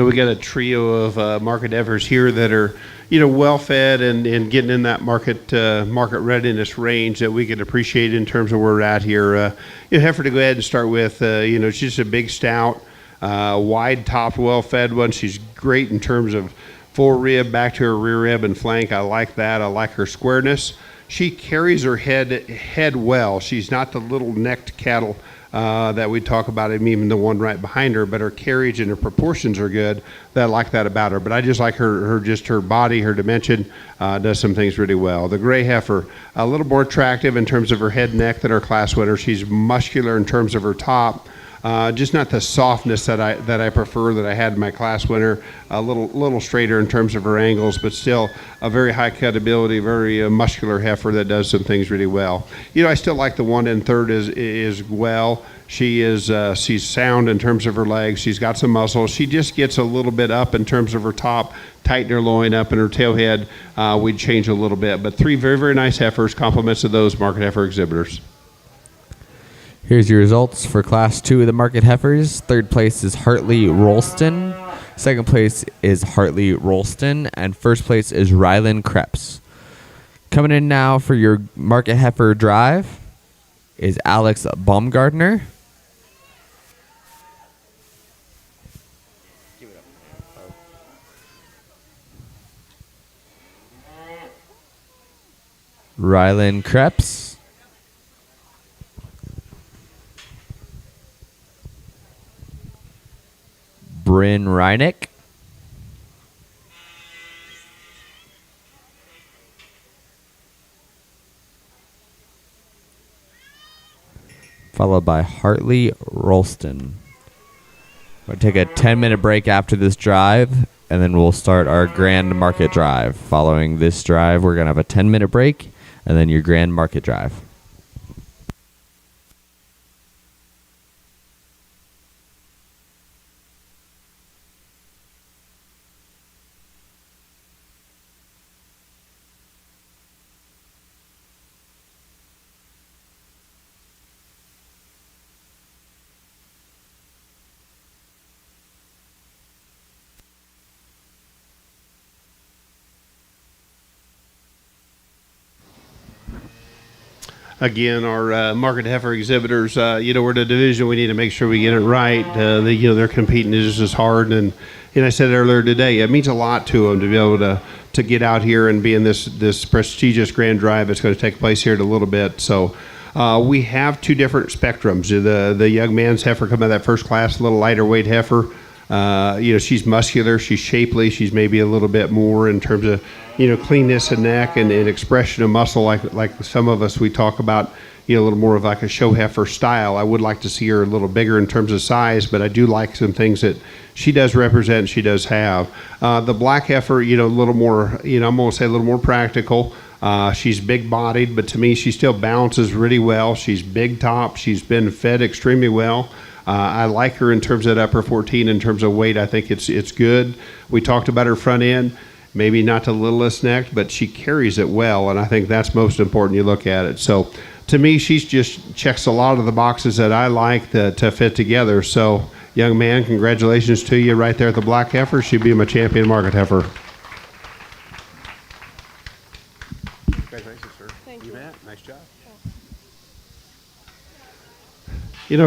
We got a trio of market heifers here that are, well fed and getting in that market readiness range that we could appreciate in terms of where we're at here. Heifer, to go ahead and start with, she's a big stout, wide topped, well fed one. She's great in terms of full rib back to her rear rib and flank. I like that. I like her squareness. She carries her head well. She's not the little necked cattle that we talk about, and even the one right behind her, but her carriage and her proportions are good. I like that about her. But I just like her body, her dimension, does some things really well. The gray heifer, a little more attractive in terms of her head and neck than her class winner. She's muscular in terms of her top. Just not the softness that I prefer that I had in my class winner. A little straighter in terms of her angles, but still a very high cutability, very muscular heifer that does some things really well. I still like the 1 and 3rd is well. She's sound in terms of her legs. She's got some muscle. She just gets a little bit up in terms of her top, tighten her loin up, and her tail head. We'd change a little bit, but 3 very, very nice heifers, compliments of those market heifer exhibitors. Here's your results for Class 2 of the market heifers. 3rd place is Hartley Rolston. 2nd place is Hartley Rolston. And 1st place is Ryland Krebs. Coming in now for your market heifer drive is Alex Baumgartner. Ryland Krebs. Bryn Reinick. Followed by Hartley Rolston. We'll take a 10-minute break after this drive, and then we'll start our grand market drive. Following this drive, we're going to have a 10-minute break, and then your grand market drive. Again, our market heifer exhibitors, we're the division. We need to make sure we get it right. They're competing just as hard. And I said earlier today, it means a lot to them to be able to get out here and be in this prestigious grand drive that's going to take place here in a little bit. So we have 2 different spectrums. The young man's heifer coming out of that first class, a little lighter weight heifer. She's muscular, she's shapely, she's maybe a little bit more in terms of cleanness of neck and expression of muscle, like some of us, we talk about, a little more of like a show heifer style. I would like to see her a little bigger in terms of size, but I do like some things that she does represent, she does have. The black heifer, a little more, I'm going to say a little more practical. She's big-bodied, but to me, she still balances really well. She's big top. She's been fed extremely well. I like her in terms of that upper 14. In terms of weight, I think it's good. We talked about her front end. Maybe not the littlest neck, but she carries it well, and I think that's most important. You look at it. So, to me, she's just checks a lot of the boxes that I like to fit together. So, young man, congratulations to you right there at the black heifer. She'd be my champion market heifer. Congratulations, sir. Thank you. Nice job.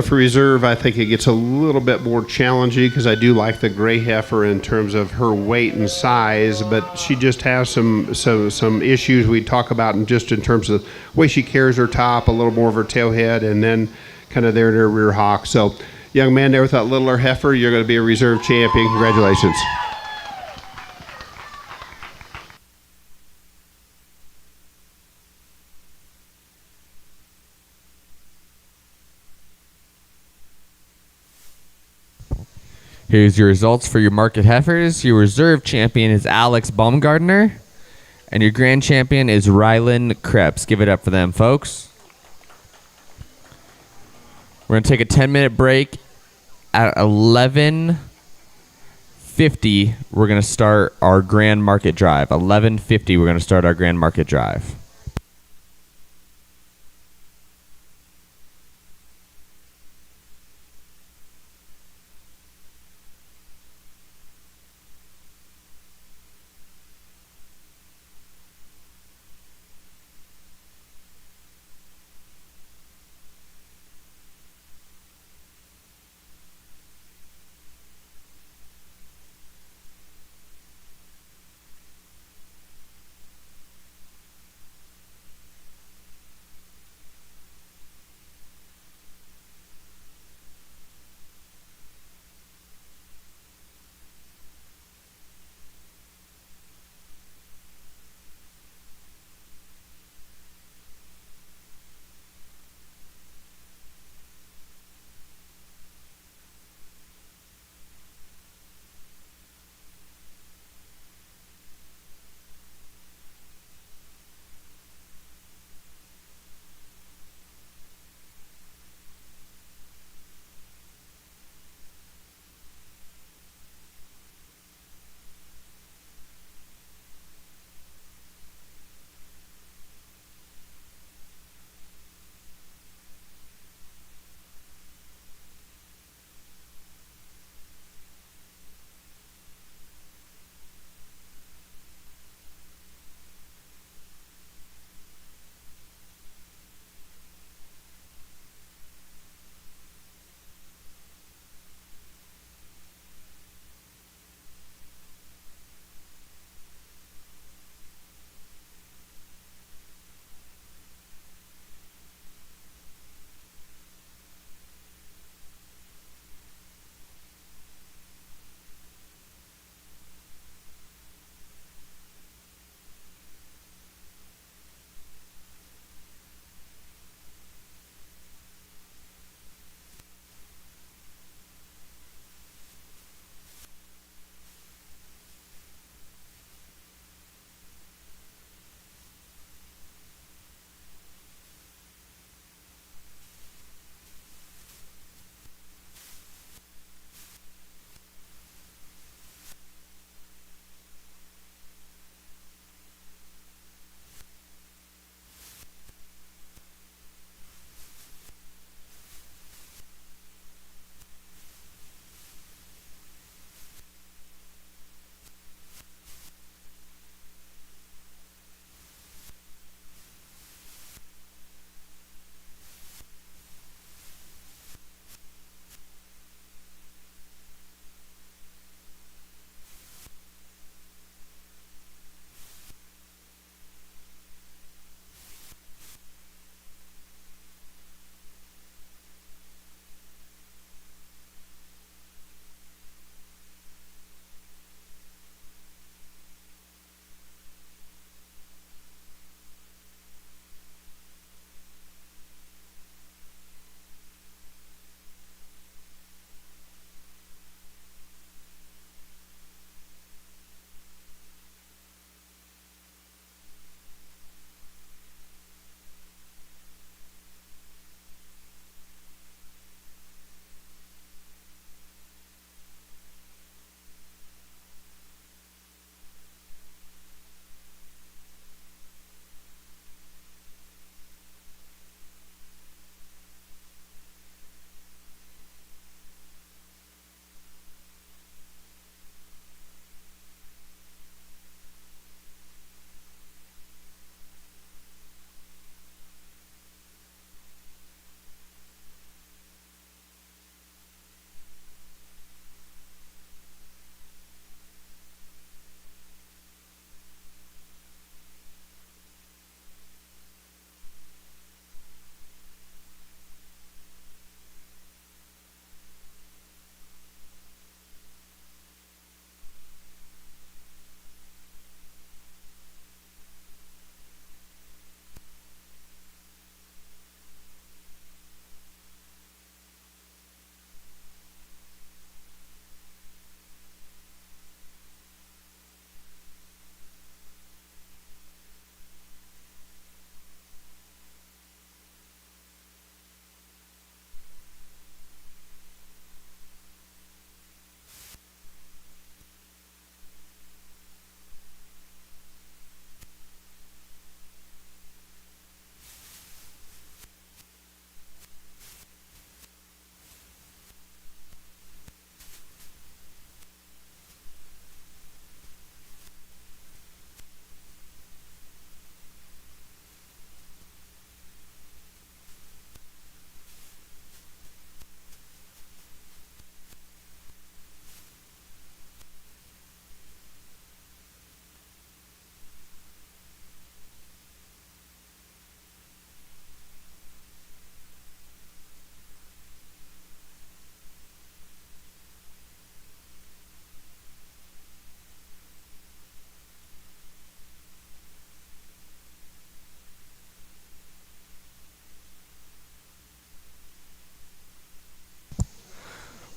For reserve, I think it gets a little bit more challenging because I do like the gray heifer in terms of her weight and size, but she just has some issues we talk about in terms of the way she carries her top, a little more of her tail head, and then kind of there in her rear hock. So, young man there with that littler heifer, you're going to be a reserve champion. Congratulations. Here's your results for your market heifers. Your reserve champion is Alex Baumgartner, and your grand champion is Ryland Krebs. Give it up for them, folks. We're going to take a 10-minute break. At 11:50, we're going to start our grand market drive. 11:50, we're going to start our grand market drive.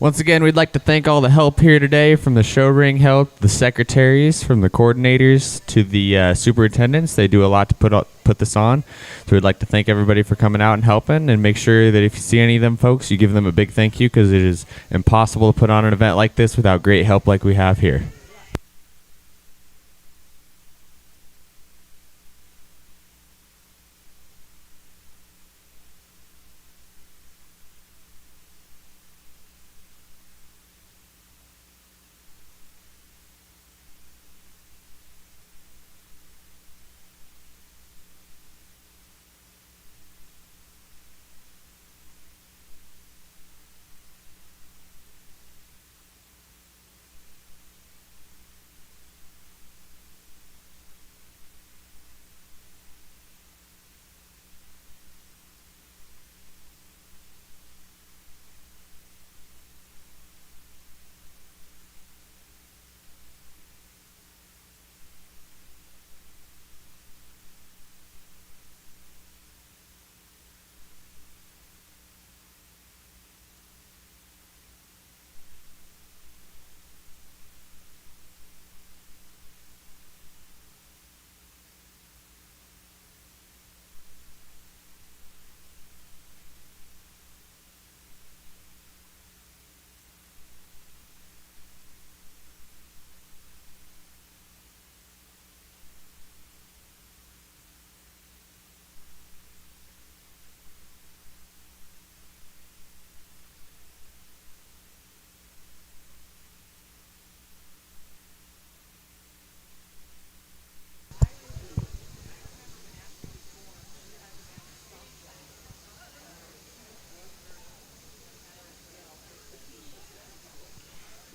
Once again, we'd like to thank all the help here today, from the show ring help, the secretaries, from the coordinators to the superintendents. They do a lot to put this on. So we'd like to thank everybody for coming out and helping, and make sure that if you see any of them folks, you give them a big thank you, because it is impossible to put on an event like this without great help like we have here.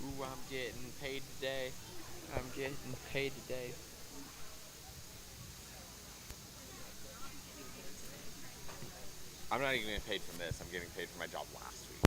Ooh, I'm getting paid today. I'm getting paid today. I'm not even getting paid from this. I'm getting paid for my job last week.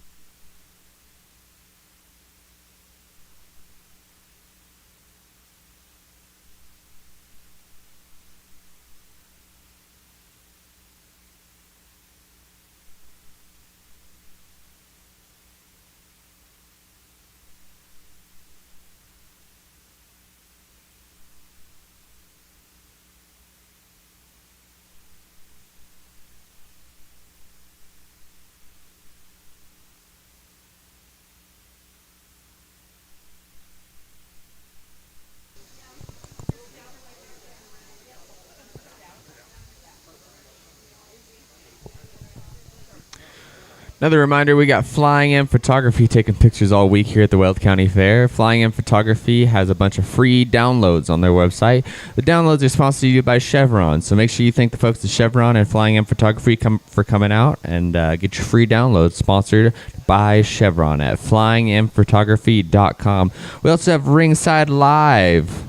Another reminder, we got Flying M Photography taking pictures all week here at the Weld County Fair. Flying M Photography has a bunch of free downloads on their website. The downloads are sponsored to you by Chevron, so make sure you thank the folks at Chevron and Flying M Photography for coming out, and get your free downloads sponsored by Chevron at flyingmphotography.com. We also have Ringside live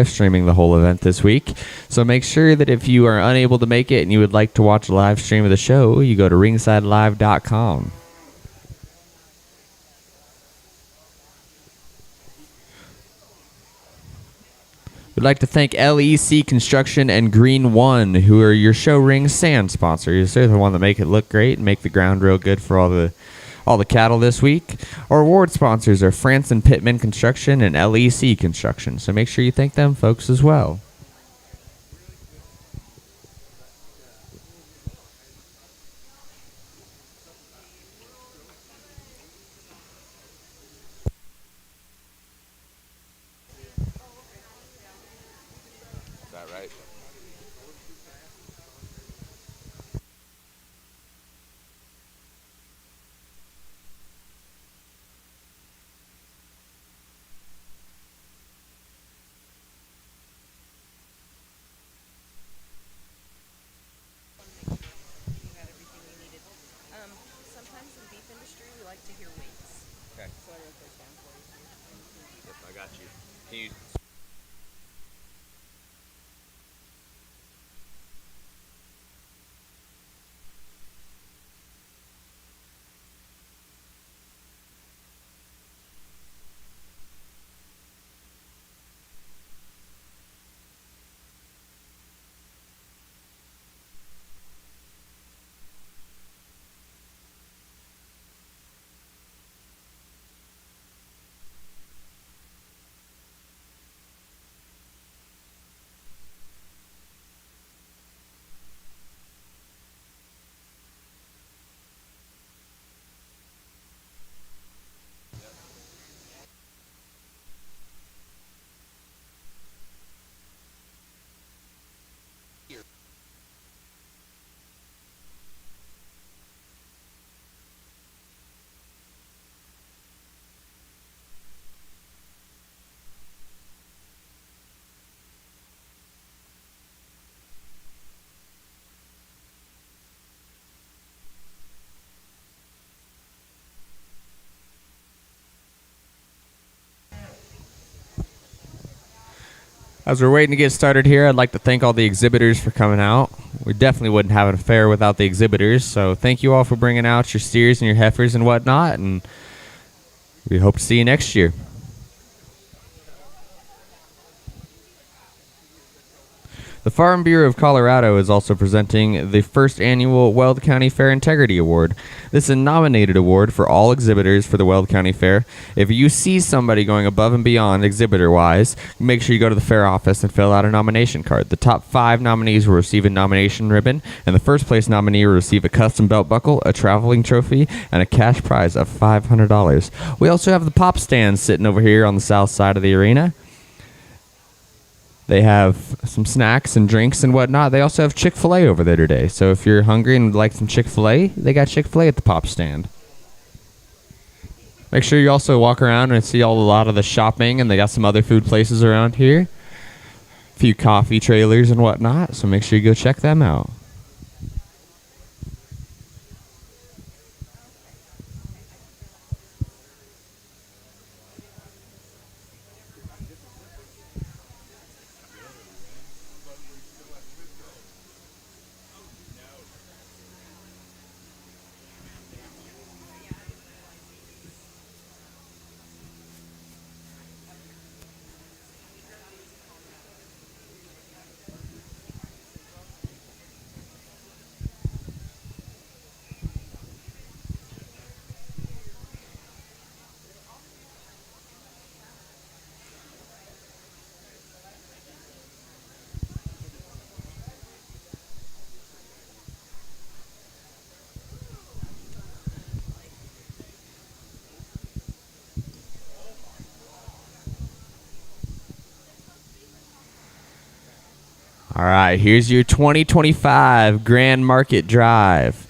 streaming the whole event this week. So make sure that if you are unable to make it and you would like to watch a live stream of the show, you go to ringsidelive.com. We'd like to thank LEC Construction and Green One, who are your show ring sand sponsors. They're the one that make it look great and make the ground real good for all the cattle this week. Our award sponsors are France and Pittman Construction and LEC Construction, so make sure you thank them folks as well. Is that right? You got everything you needed. Sometimes in the beef industry, we like to hear weights. Okay. So I wrote those down for you. Yep, I got you. Can you As we're waiting to get started here, I'd like to thank all the exhibitors for coming out. We definitely wouldn't have an affair without the exhibitors, so thank you all for bringing out your steers and your heifers and whatnot, and we hope to see you next year. The Farm Bureau of Colorado is also presenting the first annual Weld County Fair Integrity Award. This is a nominated award for all exhibitors for the Weld County Fair. If you see somebody going above and beyond exhibitor-wise, make sure you go to the fair office and fill out a nomination card. The top 5 nominees will receive a nomination ribbon, and the first place nominee will receive a custom belt buckle, a traveling trophy, and a cash prize of $500. We also have the pop stands sitting over here on the south side of the arena. They have some snacks and drinks and whatnot. They also have Chick-fil-A over there today. So if you're hungry and would like some Chick-fil-A, they got Chick-fil-A at the pop stand. Make sure you also walk around and see a lot of the shopping, and they got some other food places around here. A few coffee trailers and whatnot, so make sure you go check them out. All right, here's your 2025 Grand Market Drive.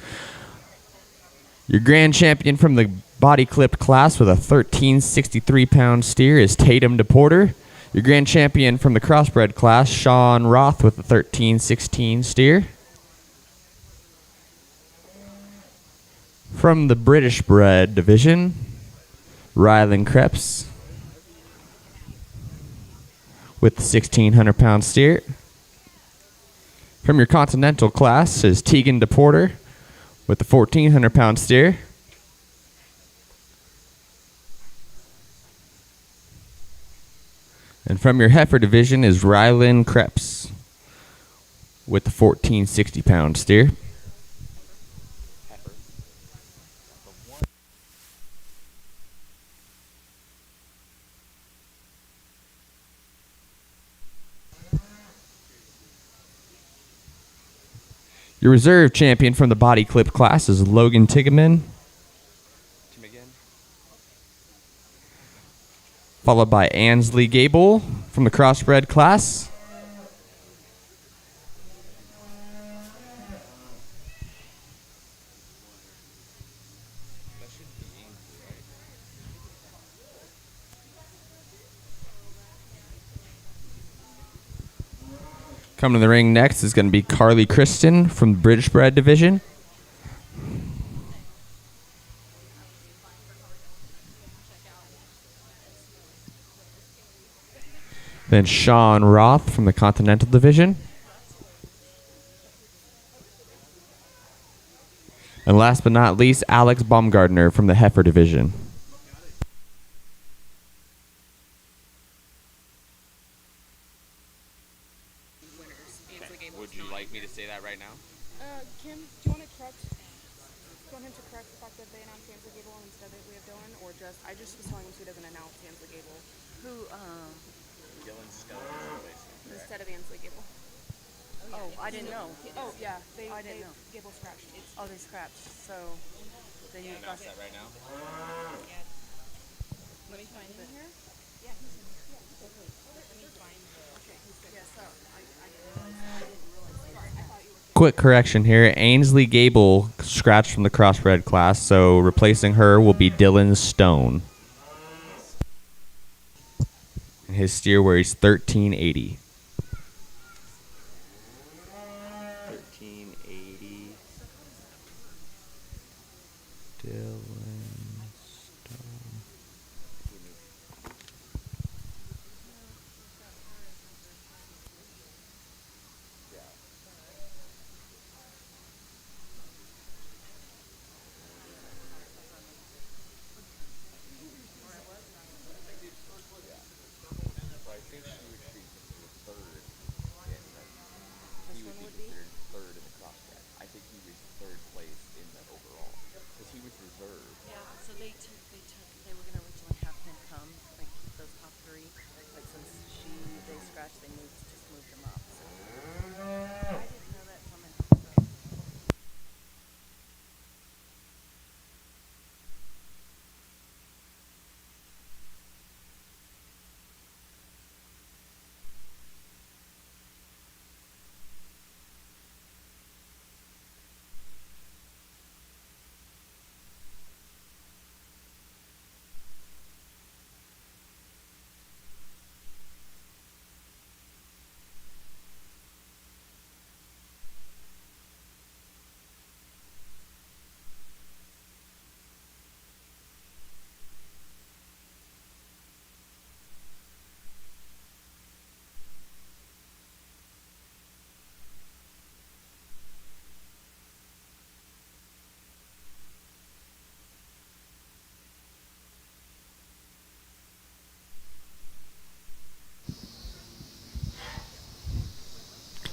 Your grand champion from the body clipped class with a 1363-pound steer is Tatum DePorter. Your grand champion from the crossbred class, Sean Roth, with a 1316 steer. From the British bred division, Rylan Krebs with the 1600-pound steer. From your Continental class is Tegan DePorter with the 1,400-pound steer. And from your Heifer division is Rylan Krebs with the 1,460-pound steer. Your reserve champion from the body clip class is Logan Tigeman, followed by Ansley Gable from the crossbred class. Coming to the ring next is going to be Carly Kristen from the British bred division. Then Sean Roth from the Continental division. And last but not least, Alex Baumgartner from the Heifer division. Would you like me to say that right now? Kim, do you want to correct? Do you want him to correct the fact that they announced Ansley Gable instead of we have Dylan, or just I just was telling him so he doesn't announce Ansley Gable. Who? Dylan Stone. Instead of Ansley Gable. Oh, I didn't know. Oh yeah, I didn't know. Gable scratched. Oh, they scrapped. So then you got Announce that right now. Let me find it here. Yeah, he's in here. Yeah. Let me find the. Okay, he's good. Yeah, so I didn't realize. I thought you were. Quick correction here. Ainsley Gable scratched from the crossbred class, so replacing her will be Dylan Stone. And his steer weighs 1380. 1380. Dylan Stone.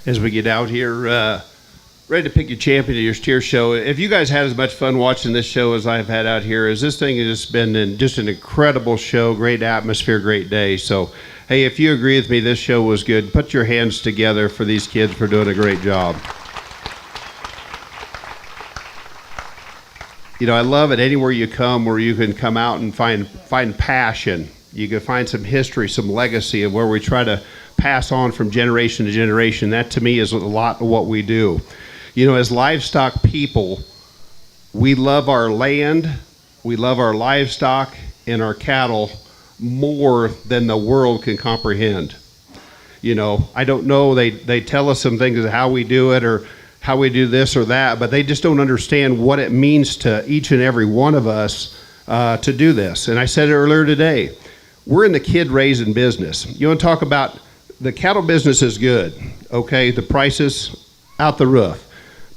as we get out here. Ready to pick your champion of your steer show. If you guys had as much fun watching this show as I've had out here, as this thing has just been just an incredible show, great atmosphere, great day. So, hey, if you agree with me, this show was good. Put your hands together for these kids for doing a great job. You know, I love it anywhere you come where you can come out and find passion. You can find some history, some legacy of where we try to pass on from generation to generation. That to me is a lot of what we do. You know, as livestock people, we love our land, we love our livestock and our cattle more than the world can comprehend. You know, I don't know, they tell us some things of how we do it or how we do this or that, but they just don't understand what it means to each and every one of us to do this. And I said it earlier today, we're in the kid raising business. You want to talk about the cattle business is good, okay? The prices out the roof.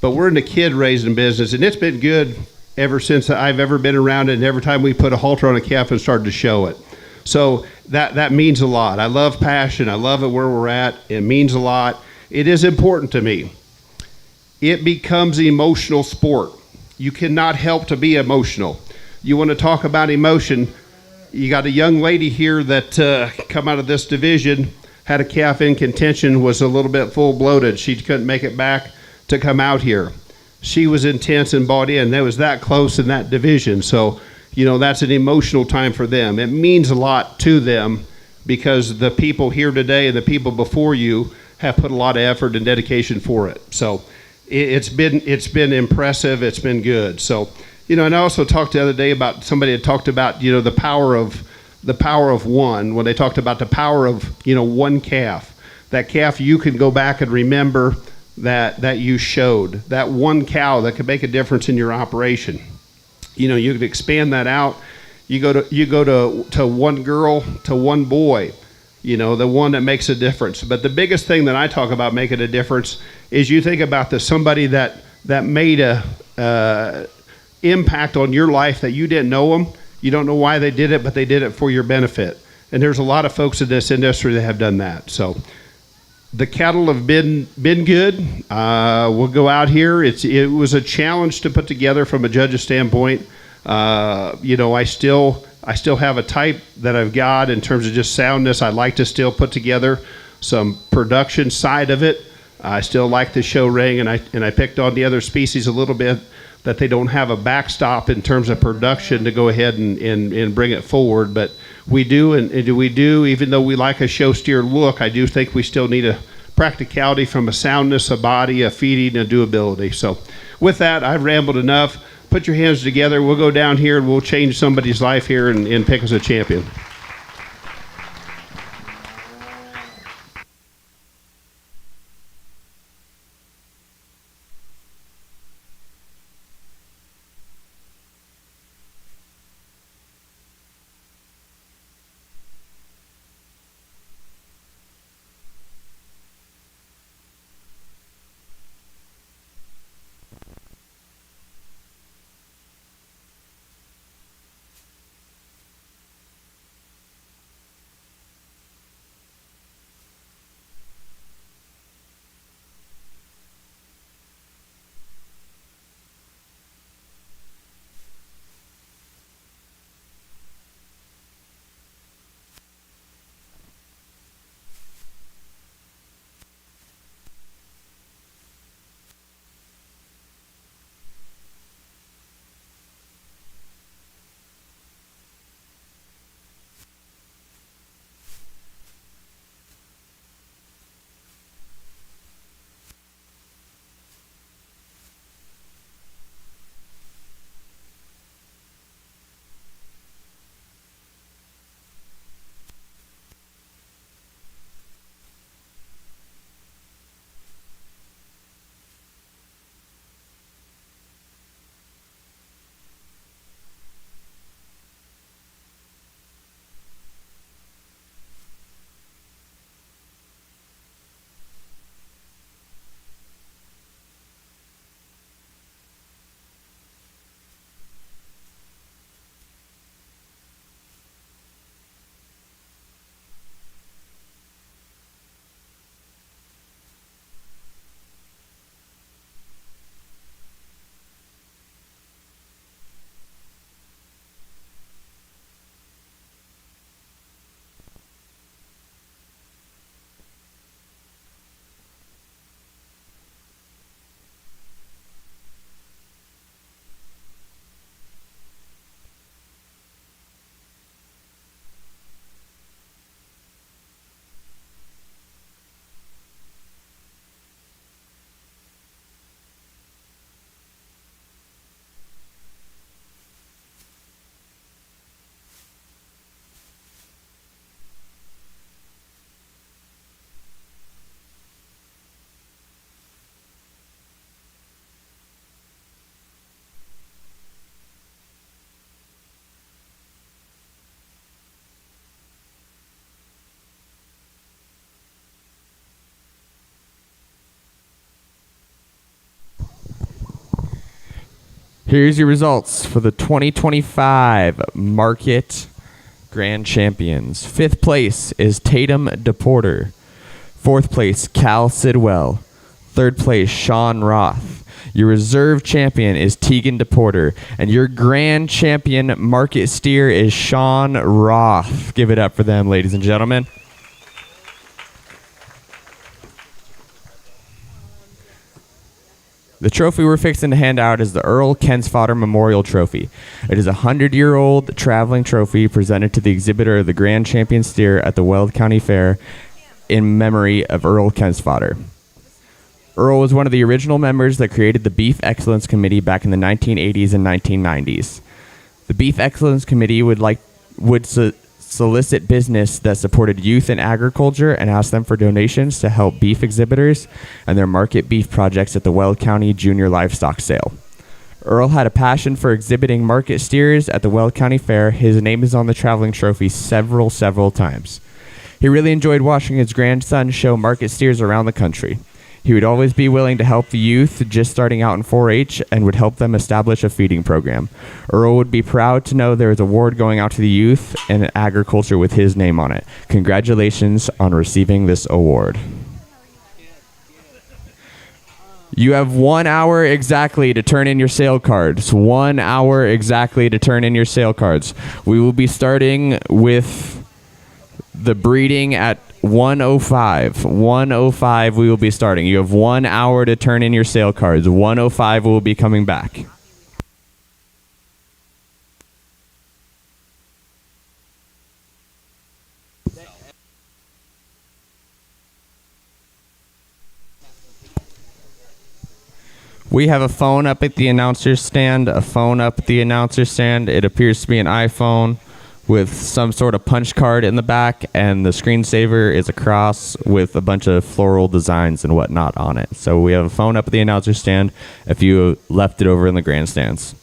But we're in the kid raising business, and it's been good ever since I've ever been around it, and every time we put a halter on a calf and started to show it. So that means a lot. I love passion. I love it where we're at. It means a lot. It is important to me. It becomes emotional sport. You cannot help to be emotional. You want to talk about emotion, you got a young lady here that come out of this division, had a calf in contention, was a little bit full bloated. She couldn't make it back to come out here. She was intense and bought in. That was that close in that division. So, you know, that's an emotional time for them. It means a lot to them because the people here today and the people before you have put a lot of effort and dedication for it. So it's been impressive. It's been good. So, you know, and I also talked the other day about somebody had talked about, you know, the power of one, when they talked about the power of, you know, one calf. That calf you can go back and remember that you showed, that one cow that could make a difference in your operation. You know, you could expand that out. You go to one girl, to one boy, you know, the one that makes a difference. But the biggest thing that I talk about making a difference is you think about somebody that made a impact on your life that you didn't know them. You don't know why they did it, but they did it for your benefit. And there's a lot of folks in this industry that have done that. So the cattle have been good. We'll go out here. It was a challenge to put together from a judge's standpoint. You know, I still have a type that I've got in terms of just soundness. I like to still put together some production side of it. I still like the show ring, and I picked on the other species a little bit that they don't have a backstop in terms of production to go ahead and bring it forward. But we do, and we do, even though we like a show steer look, I do think we still need a practicality from a soundness, a body, a feeding, a doability. So with that, I've rambled enough. Put your hands together. We'll go down here and we'll change somebody's life here and pick us a champion. Here's your results for the 2025 Market Grand Champions. 5th place is Tatum DePorter. 4th place, Cal Sidwell. 3rd place, Sean Roth. Your reserve champion is Tegan DePorter. And your grand champion market steer is Sean Roth. Give it up for them, ladies and gentlemen. The trophy we're fixing to hand out is the Earl Kensfodder Memorial Trophy. It is a 100-year-old traveling trophy presented to the exhibitor of the Grand Champion Steer at the Weld County Fair in memory of Earl Kensfodder. Earl was one of the original members that created the Beef Excellence Committee back in the 1980s and 1990s. The Beef Excellence Committee would solicit business that supported youth in agriculture and ask them for donations to help beef exhibitors and their market beef projects at the Weld County Junior Livestock Sale. Earl had a passion for exhibiting market steers at the Weld County Fair. His name is on the traveling trophy several times. He really enjoyed watching his grandson show market steers around the country. He would always be willing to help the youth just starting out in 4-H and would help them establish a feeding program. Earl would be proud to know there is an award going out to the youth in agriculture with his name on it. Congratulations on receiving this award. You have 1 hour exactly to turn in your sale cards. 1 hour exactly to turn in your sale cards. We will be starting with the breeding at 1:05. 1:05 we will be starting. You have 1 hour to turn in your sale cards. 1:05 will be coming back. We have a phone up at the announcer's stand. It appears to be an iPhone with some sort of punch card in the back, and the screensaver is a cross with a bunch of floral designs and whatnot on it. So we have a phone up at the announcer's stand if you left it over in the grandstands.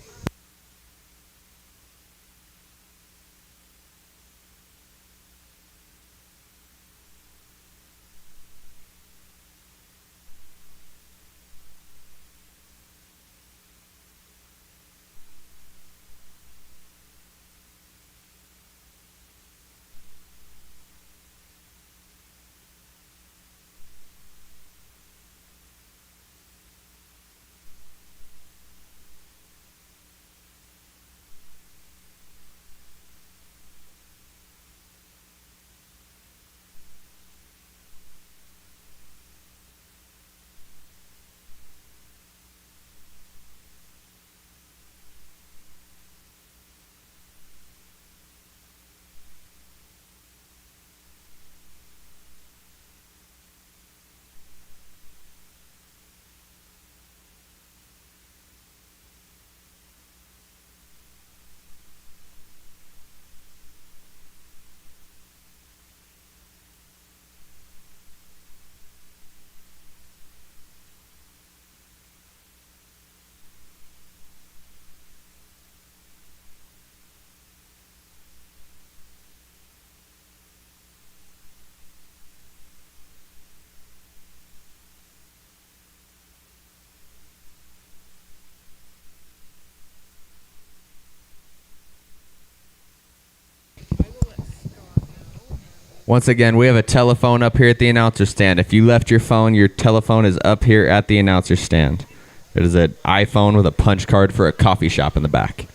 Once again, we have a telephone up here at the announcer stand. If you left your phone, your telephone is up here at the announcer stand. It is an iPhone with a punch card for a coffee shop in the back.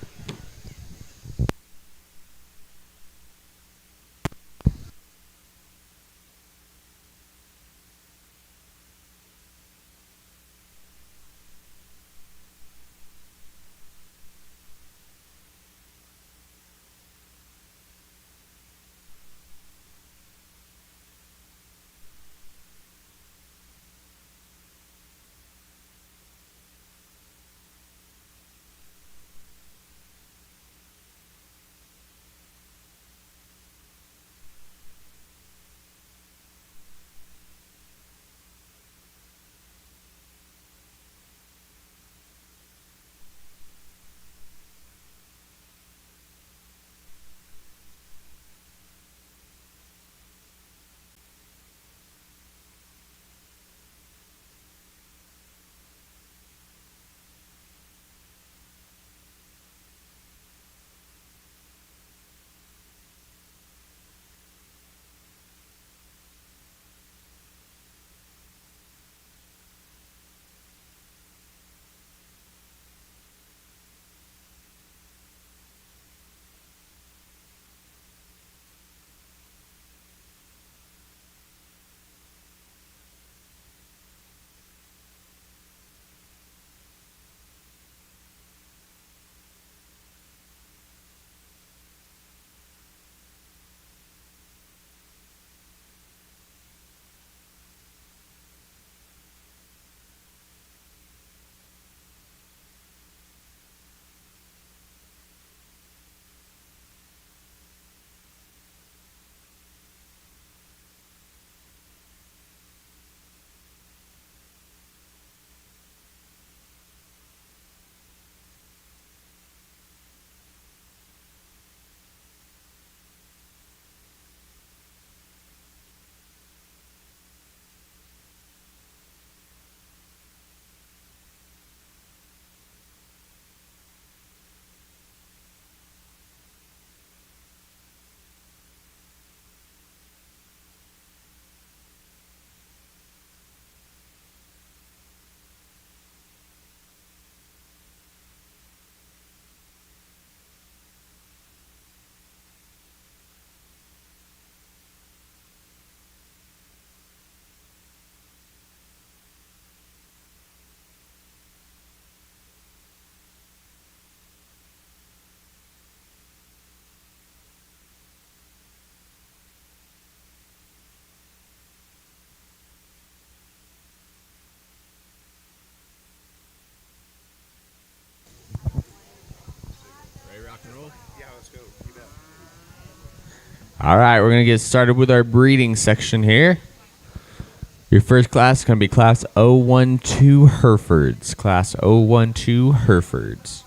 All right, we're going to get started with our breeding section here. Your first class is going to be Class 012 Herefords. Class 012 Herefords.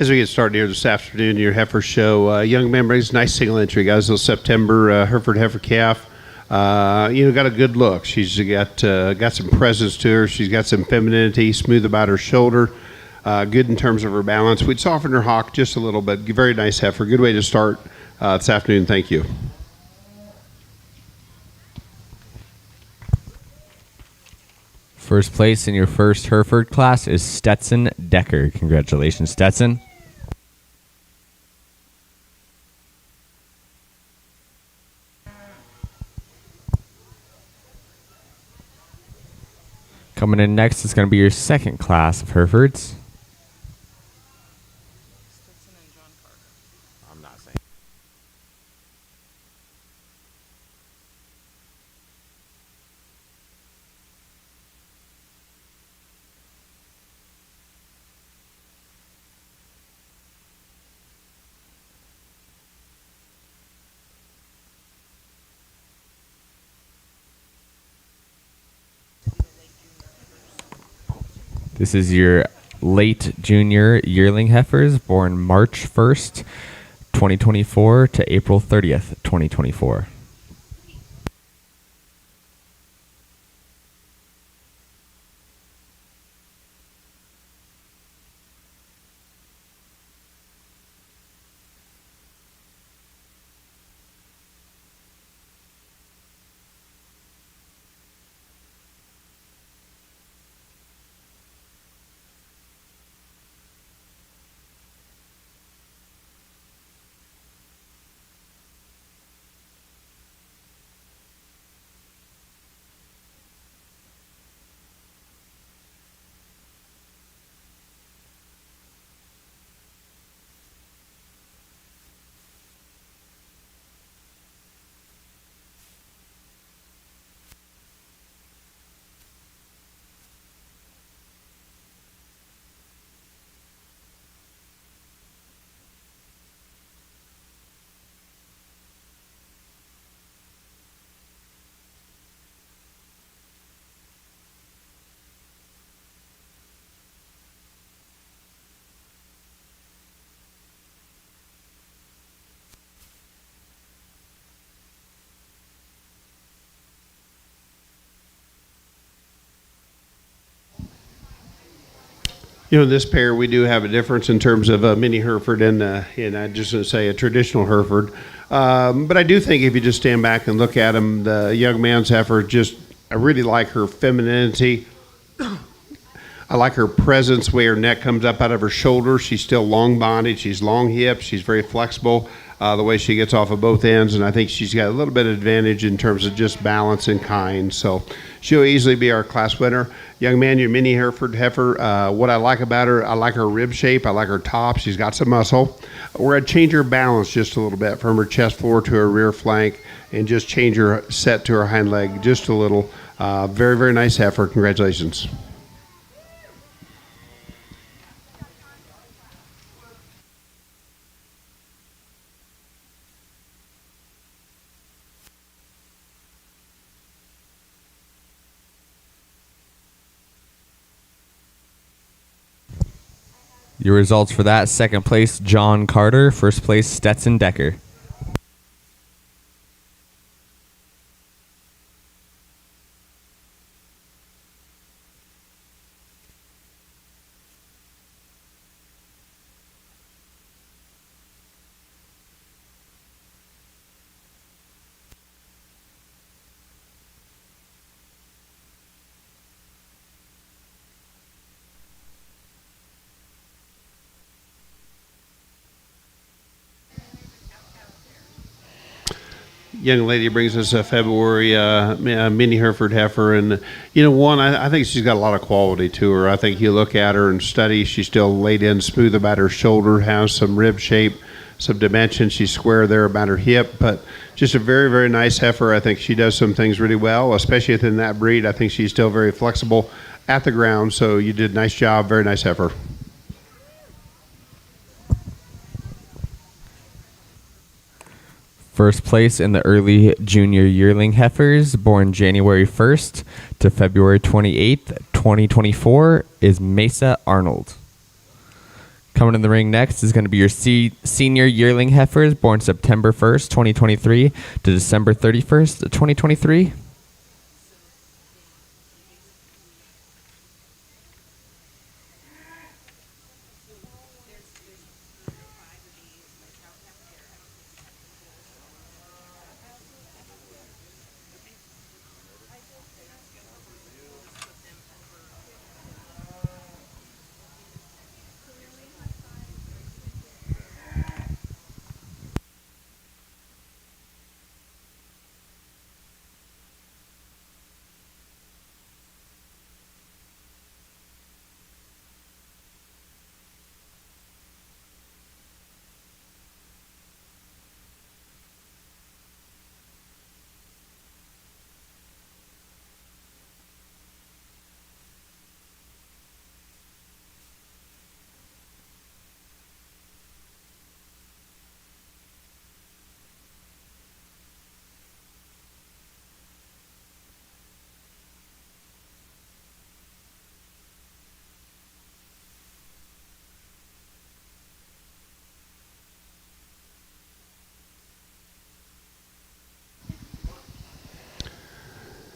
As we get started here this afternoon, your heifer show, young man brings nice single entry, guys. Till September, Hereford heifer calf. Got a good look. She's got some presence to her. She's got some femininity, smooth about her shoulder. Good in terms of her balance. We'd soften her hock just a little bit. Very nice heifer. Good way to start this afternoon. Thank you. First place in your first Hereford class is Stetson Decker. Congratulations, Stetson. Coming in next is going to be your second class of Herefords. I'm not saying. This is your late junior yearling heifers born March 1st, 2024 to April 30th, 2024. In this pair, we do have a difference in terms of a mini Hereford and I just want to say a traditional Hereford. But I do think if you just stand back and look at them, the young man's heifer I really like her femininity. I like her presence, where her neck comes up out of her shoulders. She's still long bodied. She's long hipped. She's very flexible. The way she gets off of both ends, and I think she's got a little bit of advantage in terms of just balance and kind. So she'll easily be our class winner. Young man, your mini Hereford heifer, what I like about her, I like her rib shape. I like her top. She's got some muscle. We're going to change her balance just a little bit from her chest floor to her rear flank and just change her set to her hind leg just a little. Very, very nice heifer. Congratulations. Your results for that: second place, John Carter; first place, Stetson Decker. Young lady brings us a February mini Hereford heifer, and I think she's got a lot of quality to her. I think you look at her and study; she's still laid in smooth about her shoulder, has some rib shape, some dimension. She's square there about her hip, but just a very, very nice heifer. I think she does some things really well, especially within that breed. I think she's still very flexible at the ground. So you did a nice job. Very nice heifer. First place in the early junior yearling heifers, born January 1st to February 28th, 2024, is Mesa Arnold. Coming in the ring next is going to be your senior yearling heifers, born September 1st, 2023 to December 31st, 2023.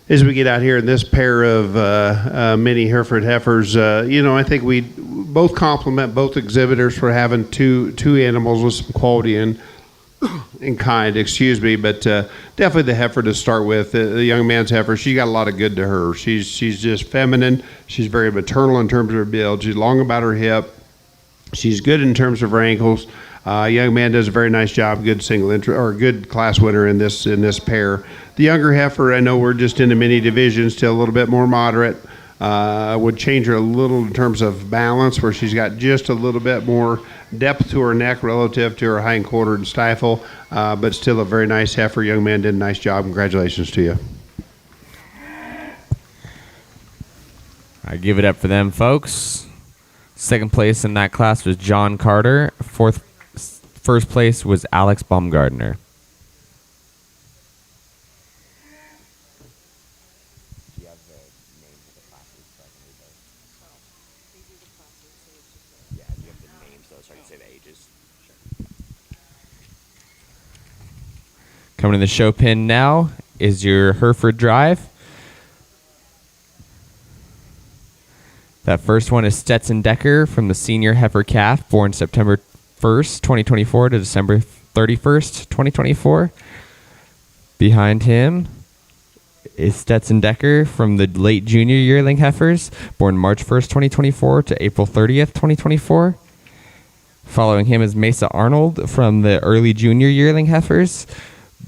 As we get out here in this pair of mini Hereford heifers, I think we both compliment both exhibitors for having two animals with some quality in kind, excuse me, but definitely the heifer to start with, the young man's heifer. She got a lot of good to her. She's just feminine. She's very maternal in terms of her build. She's long about her hip. She's good in terms of her ankles. Young man does a very nice job. Good good class winner in this pair. The younger heifer, I know we're just in the mini division, still a little bit more moderate. Would change her a little in terms of balance, where she's got just a little bit more depth to her neck relative to her hind quarter and stifle, but still a very nice heifer. Young man did a nice job. Congratulations to you. I give it up for them, folks. Second place in that class was John Carter. First place was Alex Baumgardner. Coming to the show pin now is your Hereford Drive. That first one is Stetson Decker from the senior heifer calf, born September 1st, 2024 to December 31st, 2024. Behind him is Stetson Decker from the late junior yearling heifers, born March 1st, 2024 to April 30th, 2024. Following him is Mesa Arnold from the early junior yearling heifers,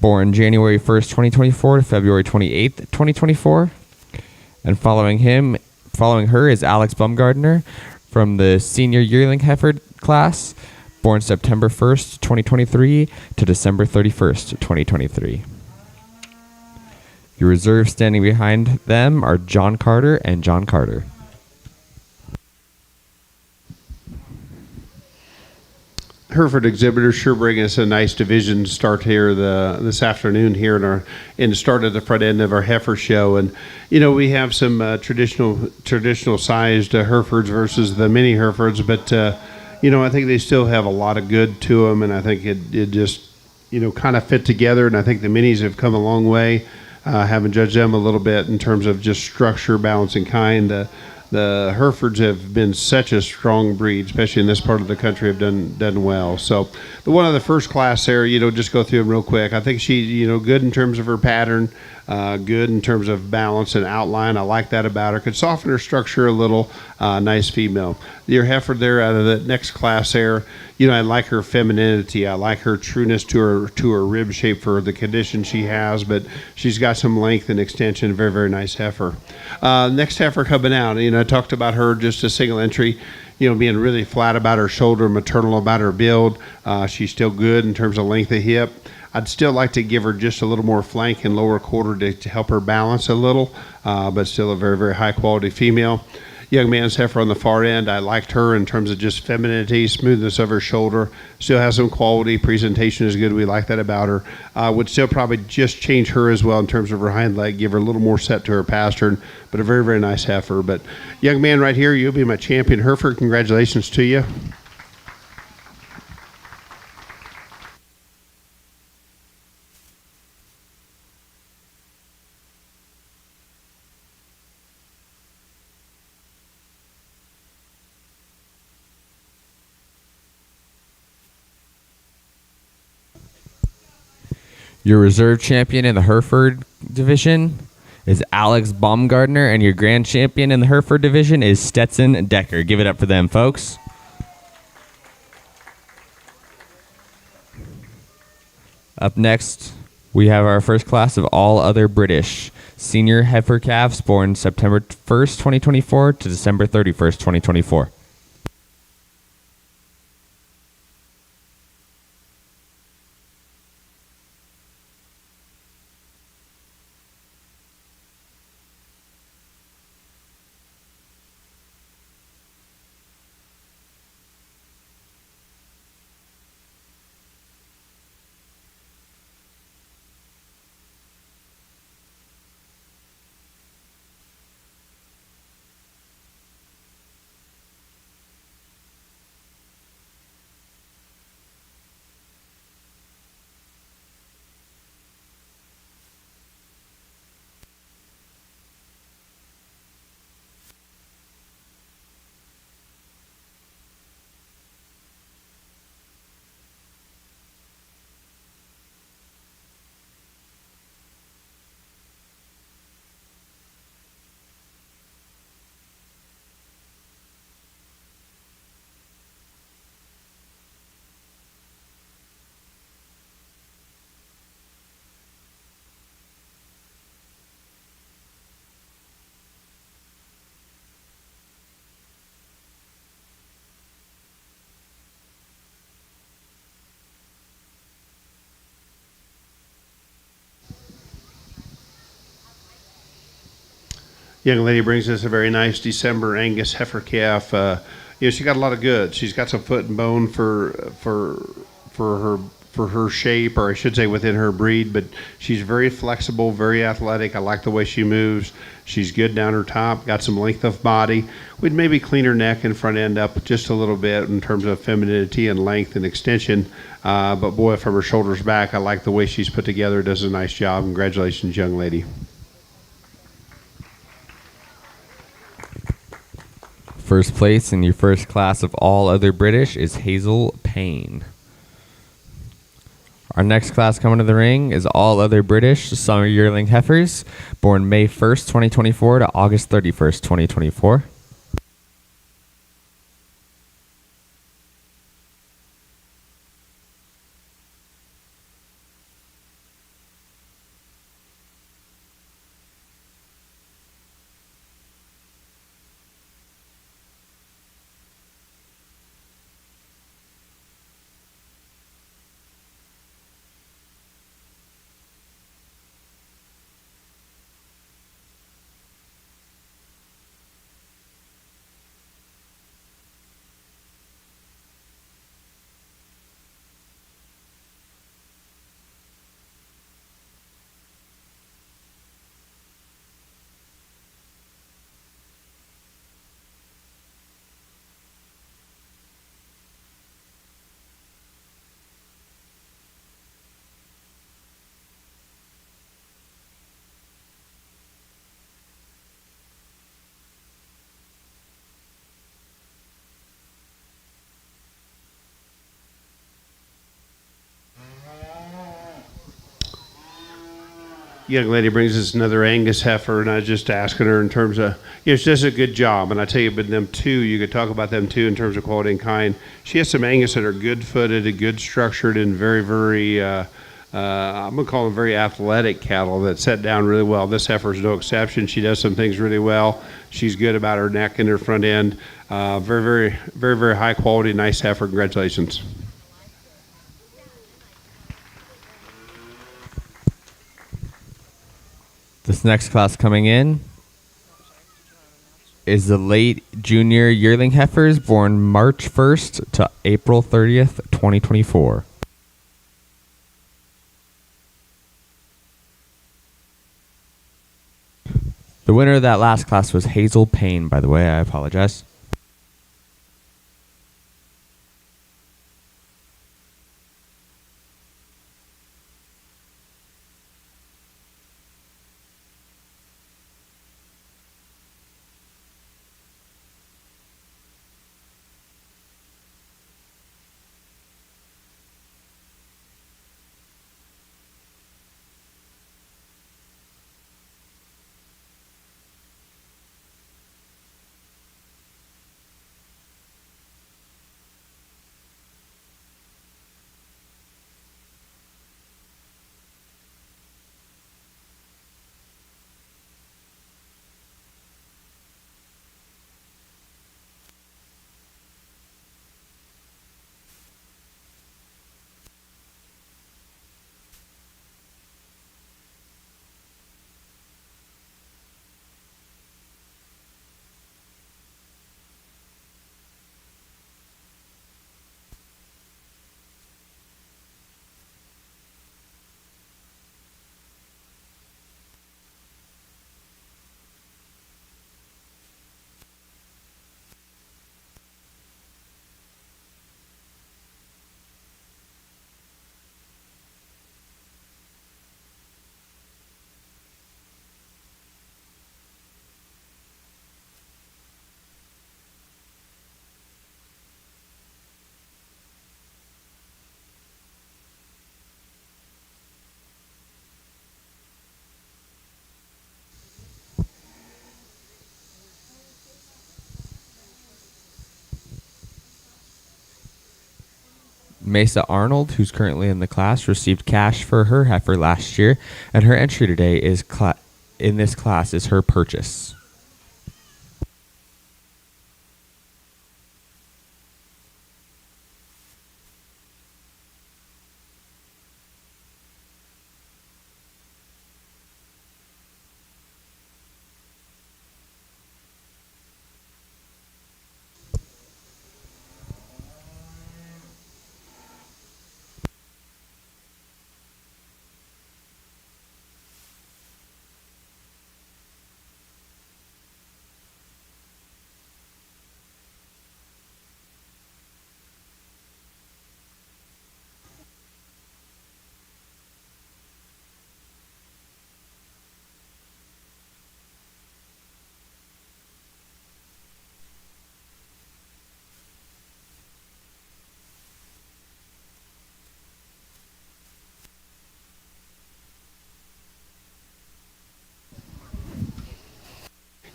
born January 1st, 2024 to February 28th, 2024. And following her is Alex Baumgardner from the senior yearling heifer class, born September 1st, 2023 to December 31st, 2023. Your reserves standing behind them are John Carter and John Carter. Hereford exhibitors sure bring us a nice division start here this afternoon here in the start of the front end of our heifer show. And we have some traditional sized Herefords versus the mini Herefords, but I think they still have a lot of good to them, and I think it just, kind of fit together. And I think the minis have come a long way. Haven't judged them a little bit in terms of just structure, balance, and kind. The Herefords have been such a strong breed, especially in this part of the country, have done well. So the one of the first class there, just go through them real quick. I think she, good in terms of her pattern, good in terms of balance and outline. I like that about her. Could soften her structure a little. Nice female. Your Hereford there out of the next class there, I like her femininity. I like her trueness to her rib shape for the condition she has, but she's got some length and extension. Very, very nice heifer. Next heifer coming out, I talked about her just a single entry, being really flat about her shoulder, maternal about her build. She's still good in terms of length of hip. I'd still like to give her just a little more flank and lower quarter to help her balance a little, but still a very, very high quality female. Young man's heifer on the far end, I liked her in terms of just femininity, smoothness of her shoulder. Still has some quality. Presentation is good. We like that about her. Would still probably just change her as well in terms of her hind leg, give her a little more set to her pastern, but a very, very nice heifer. But young man right here, you'll be my champion Hereford. Congratulations to you. Your reserve champion in the Hereford division is Alex Baumgartner, and your grand champion in the Hereford division is Stetson Decker. Give it up for them, folks. Up next, we have our first class of all other British senior heifer calves born September 1st, 2024 to December 31st, 2024. Young lady brings us a very nice December Angus heifer calf. She got a lot of goods. She's got some foot and bone for her shape, or I should say within her breed. But she's very flexible, very athletic. I like the way she moves. She's good down her top. Got some length of body. We'd maybe clean her neck and front end up just a little bit in terms of femininity and length and extension. But boy, from her shoulders back, I like the way she's put together. Does a nice job. Congratulations, young lady. First place in your first class of all other British is Hazel Payne. Our next class coming to the ring is all other British summer yearling heifers, born May 1st, 2024 to August 31st, 2024. young lady brings us another Angus heifer, and I was just asking her in terms of, she does a good job. And I tell you, but them two, you could talk about them too in terms of quality and kind. She has some Angus that are good-footed and good structured and very, very, I'm going to call them very athletic cattle that set down really well. This heifer is no exception. She does some things really well. She's good about her neck and her front end. Very, very, very, very high quality, nice heifer. Congratulations. This next class coming in is the late junior yearling heifers born March 1st to April 30th, 2024. The winner of that last class was Hazel Payne, by the way. I apologize. Mesa Arnold, who's currently in the class, received cash for her heifer last year, and her entry today is in this class is her purchase.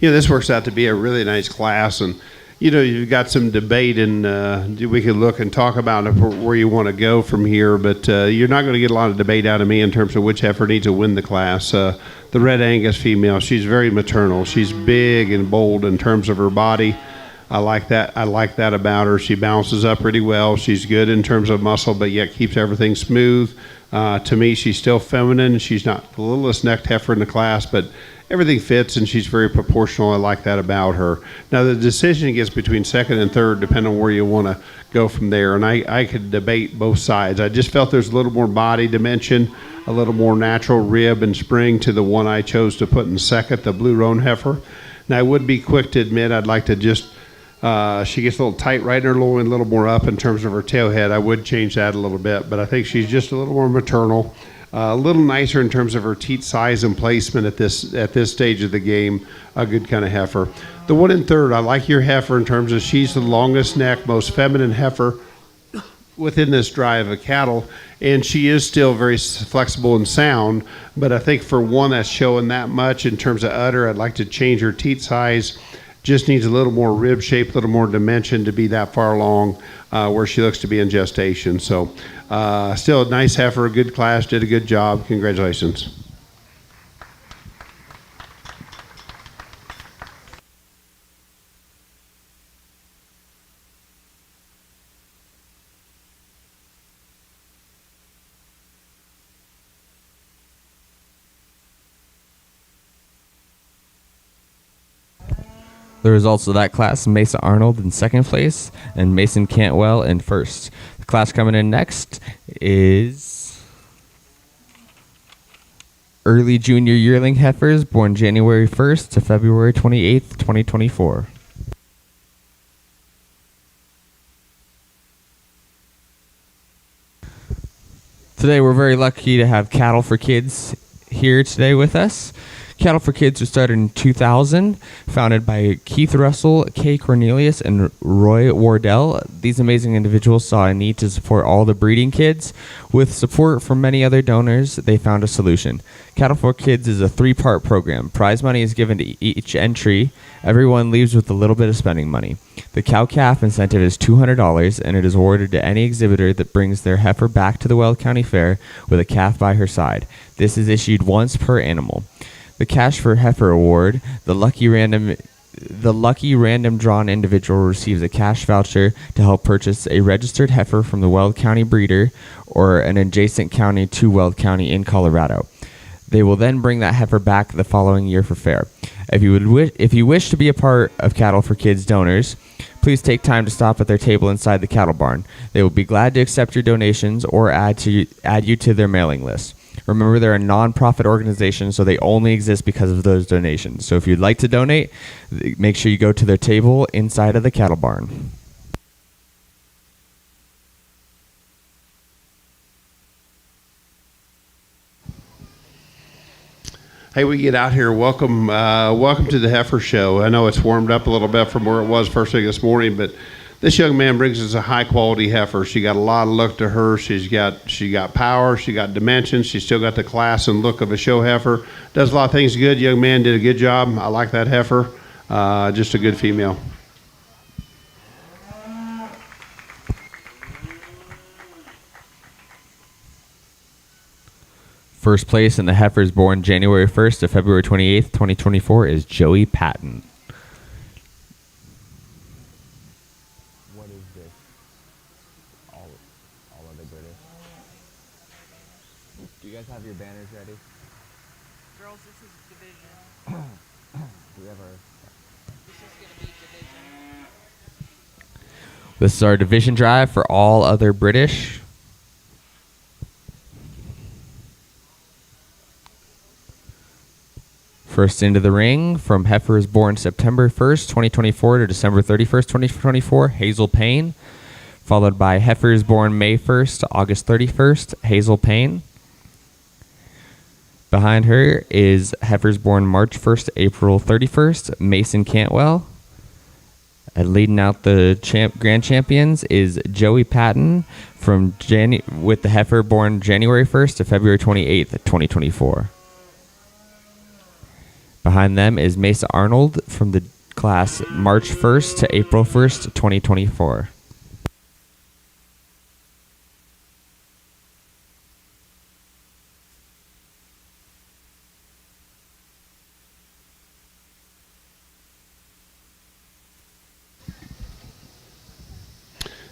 This works out to be a really nice class, and you've got some debate, and we could look and talk about where you want to go from here, but you're not going to get a lot of debate out of me in terms of which heifer needs to win the class. The Red Angus female, she's very maternal. She's big and bold in terms of her body. I like that. I like that about her. She balances up pretty well. She's good in terms of muscle, but yet keeps everything smooth. To me, she's still feminine. She's not the littlest necked heifer in the class, but everything fits, and she's very proportional. I like that about her. Now, the decision gets between second and third, depending on where you want to go from there. And I could debate both sides. I just felt there's a little more body dimension, a little more natural rib and spring to the one I chose to put in second, the Blue Roan heifer. Now, I would be quick to admit I'd like to just, she gets a little tight right in her loin, a little more up in terms of her tail head. I would change that a little bit, but I think she's just a little more maternal. A little nicer in terms of her teat size and placement at this stage of the game. A good kind of heifer. The one in third, I like your heifer in terms of she's the longest neck, most feminine heifer within this drive of cattle, and she is still very flexible and sound. But I think for one that's showing that much in terms of udder, I'd like to change her teat size. Just needs a little more rib shape, a little more dimension to be that far along where she looks to be in gestation. So still a nice heifer, a good class, did a good job. Congratulations. The results of that class, Mesa Arnold in second place and Mason Cantwell in first. The class coming in next is early junior yearling heifers born January 1st to February 28th, 2024. Today we're very lucky to have Cattle for Kids here today with us. Cattle for Kids was started in 2000, founded by Keith Russell, Kay Cornelius, and Roy Wardell. These amazing individuals saw a need to support all the breeding kids. With support from many other donors, they found a solution. Cattle for Kids is a 3-part program. Prize money is given to each entry. Everyone leaves with a little bit of spending money. The cow-calf incentive is $200, and it is awarded to any exhibitor that brings their heifer back to the Weld County Fair with a calf by her side. This is issued once per animal. The Cash for Heifer Award, the lucky random drawn individual receives a cash voucher to help purchase a registered heifer from the Weld County breeder or an adjacent county to Weld County in Colorado. They will then bring that heifer back the following year for fair. If you wish to be a part of Cattle for Kids donors, please take time to stop at their table inside the cattle barn. They will be glad to accept your donations or add you to their mailing list. Remember, they're a non-profit organization, so they only exist because of those donations. So if you'd like to donate, make sure you go to their table inside of the cattle barn. Hey, we get out here. Welcome to the Heifer Show. I know it's warmed up a little bit from where it was first thing this morning, but this young man brings us a high-quality heifer. She got a lot of look to her. She got power. She got dimension. She still got the class and look of a show heifer. Does a lot of things good. Young man did a good job. I like that heifer. Just a good female. First place in the heifers born January 1st to February 28th, 2024 is Joey Patton. What is this? All of the British. Do you guys have your banners ready? Girls, this is division. Do we have our... This is going to be division. This is our division drive for all other British. First into the ring from heifers born September 1st, 2024 to December 31st, 2024, Hazel Payne. Followed by heifers born May 1st to August 31st, Hazel Payne. Behind her is heifers born March 1st to April 31st, Mason Cantwell. And leading out the grand champions is Joey Patton with the heifer born January 1st to February 28th, 2024. Behind them is Mesa Arnold from the class March 1st to April 1st, 2024.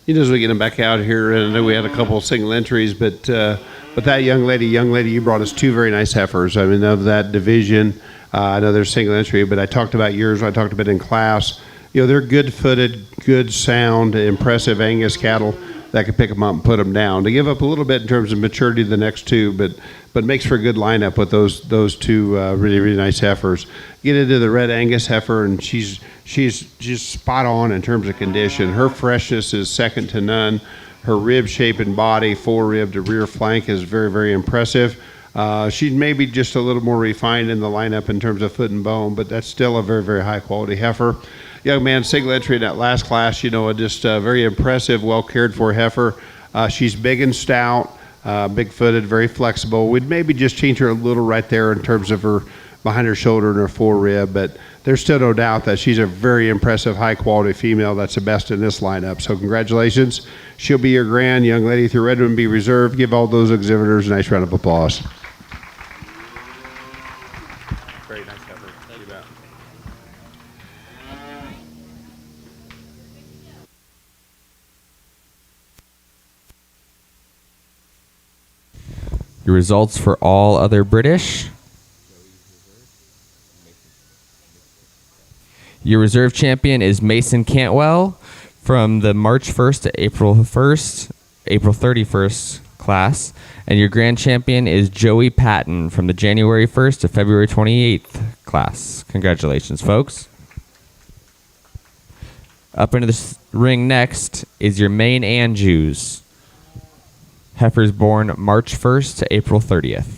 As we get them back out here, and I know we had a couple of single entries, but that young lady, you brought us 2 very nice heifers. I mean, of that division. I know there's single entry, but I talked about yours. I talked about in class. They're good-footed, good sound, impressive Angus cattle that can pick them up and put them down. They give up a little bit in terms of maturity to the next 2, but makes for a good lineup with those 2 really, really nice heifers. Get into the red Angus heifer, and she's just spot on in terms of condition. Her freshness is second to none. Her rib shape and body, fore-rib to rear flank, is very, very impressive. She's maybe just a little more refined in the lineup in terms of foot and bone, but that's still a very, very high-quality heifer. Young man, single entry in that last class, just a very impressive, well-cared-for heifer. She's big and stout, big-footed, very flexible. We'd maybe just change her a little right there in terms of her behind her shoulder and her forerib, but there's still no doubt that she's a very impressive, high-quality female that's the best in this lineup. So congratulations. She'll be your grand young lady through Redmond B Reserve. Give all those exhibitors a nice round of applause. Great, nice effort. You bet. Your results for all other British. Your reserve champion is Mason Cantwell from the March 1st to April 1st, April 31st class. And your grand champion is Joey Patton from the January 1st to February 28th class. Congratulations, folks. Up into the ring next is your main Anjos. Heifers born March 1st to April 30th.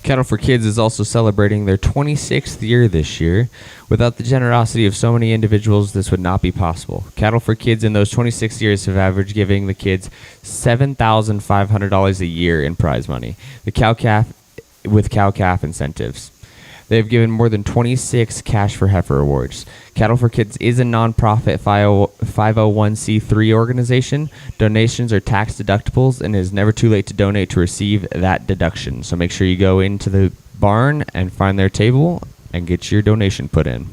Cattle for Kids is also celebrating their 26th year this year. Without the generosity of so many individuals, this would not be possible. Cattle for Kids in those 26 years have averaged giving the kids $7,500 a year in prize money. The cow-calf with cow-calf incentives. They have given more than 26 Cash for Heifer awards. Cattle for Kids is a nonprofit 501c3 organization. Donations are tax deductibles, and it is never too late to donate to receive that deduction. So make sure you go into the barn and find their table and get your donation put in.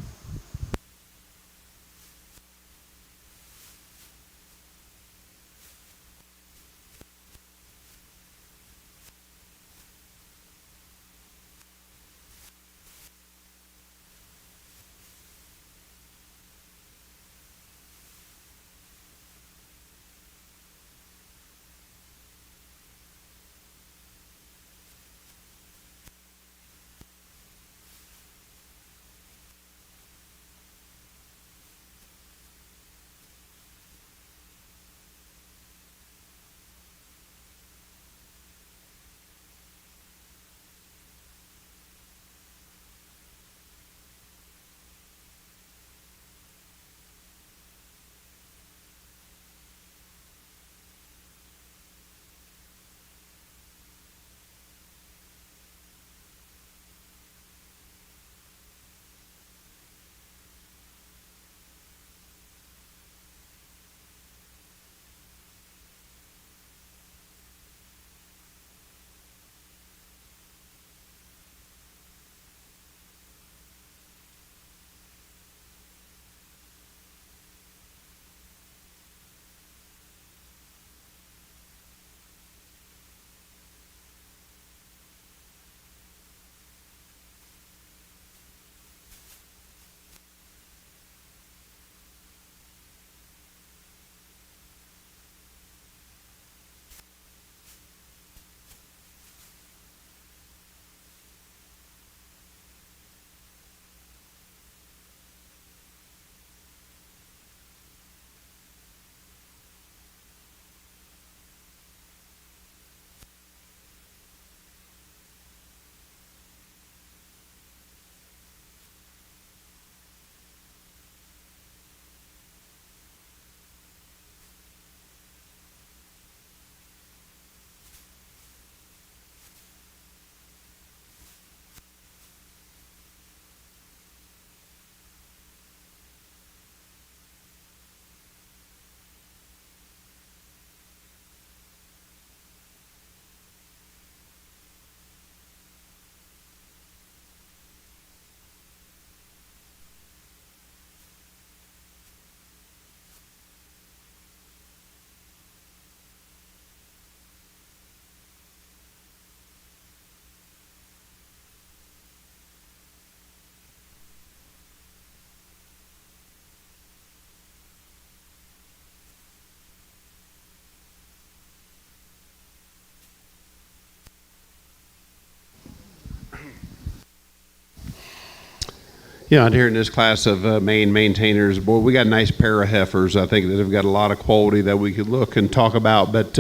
Yeah, out here in this class of main maintainers, boy, we got a nice pair of heifers. I think that have got a lot of quality that we could look and talk about. But,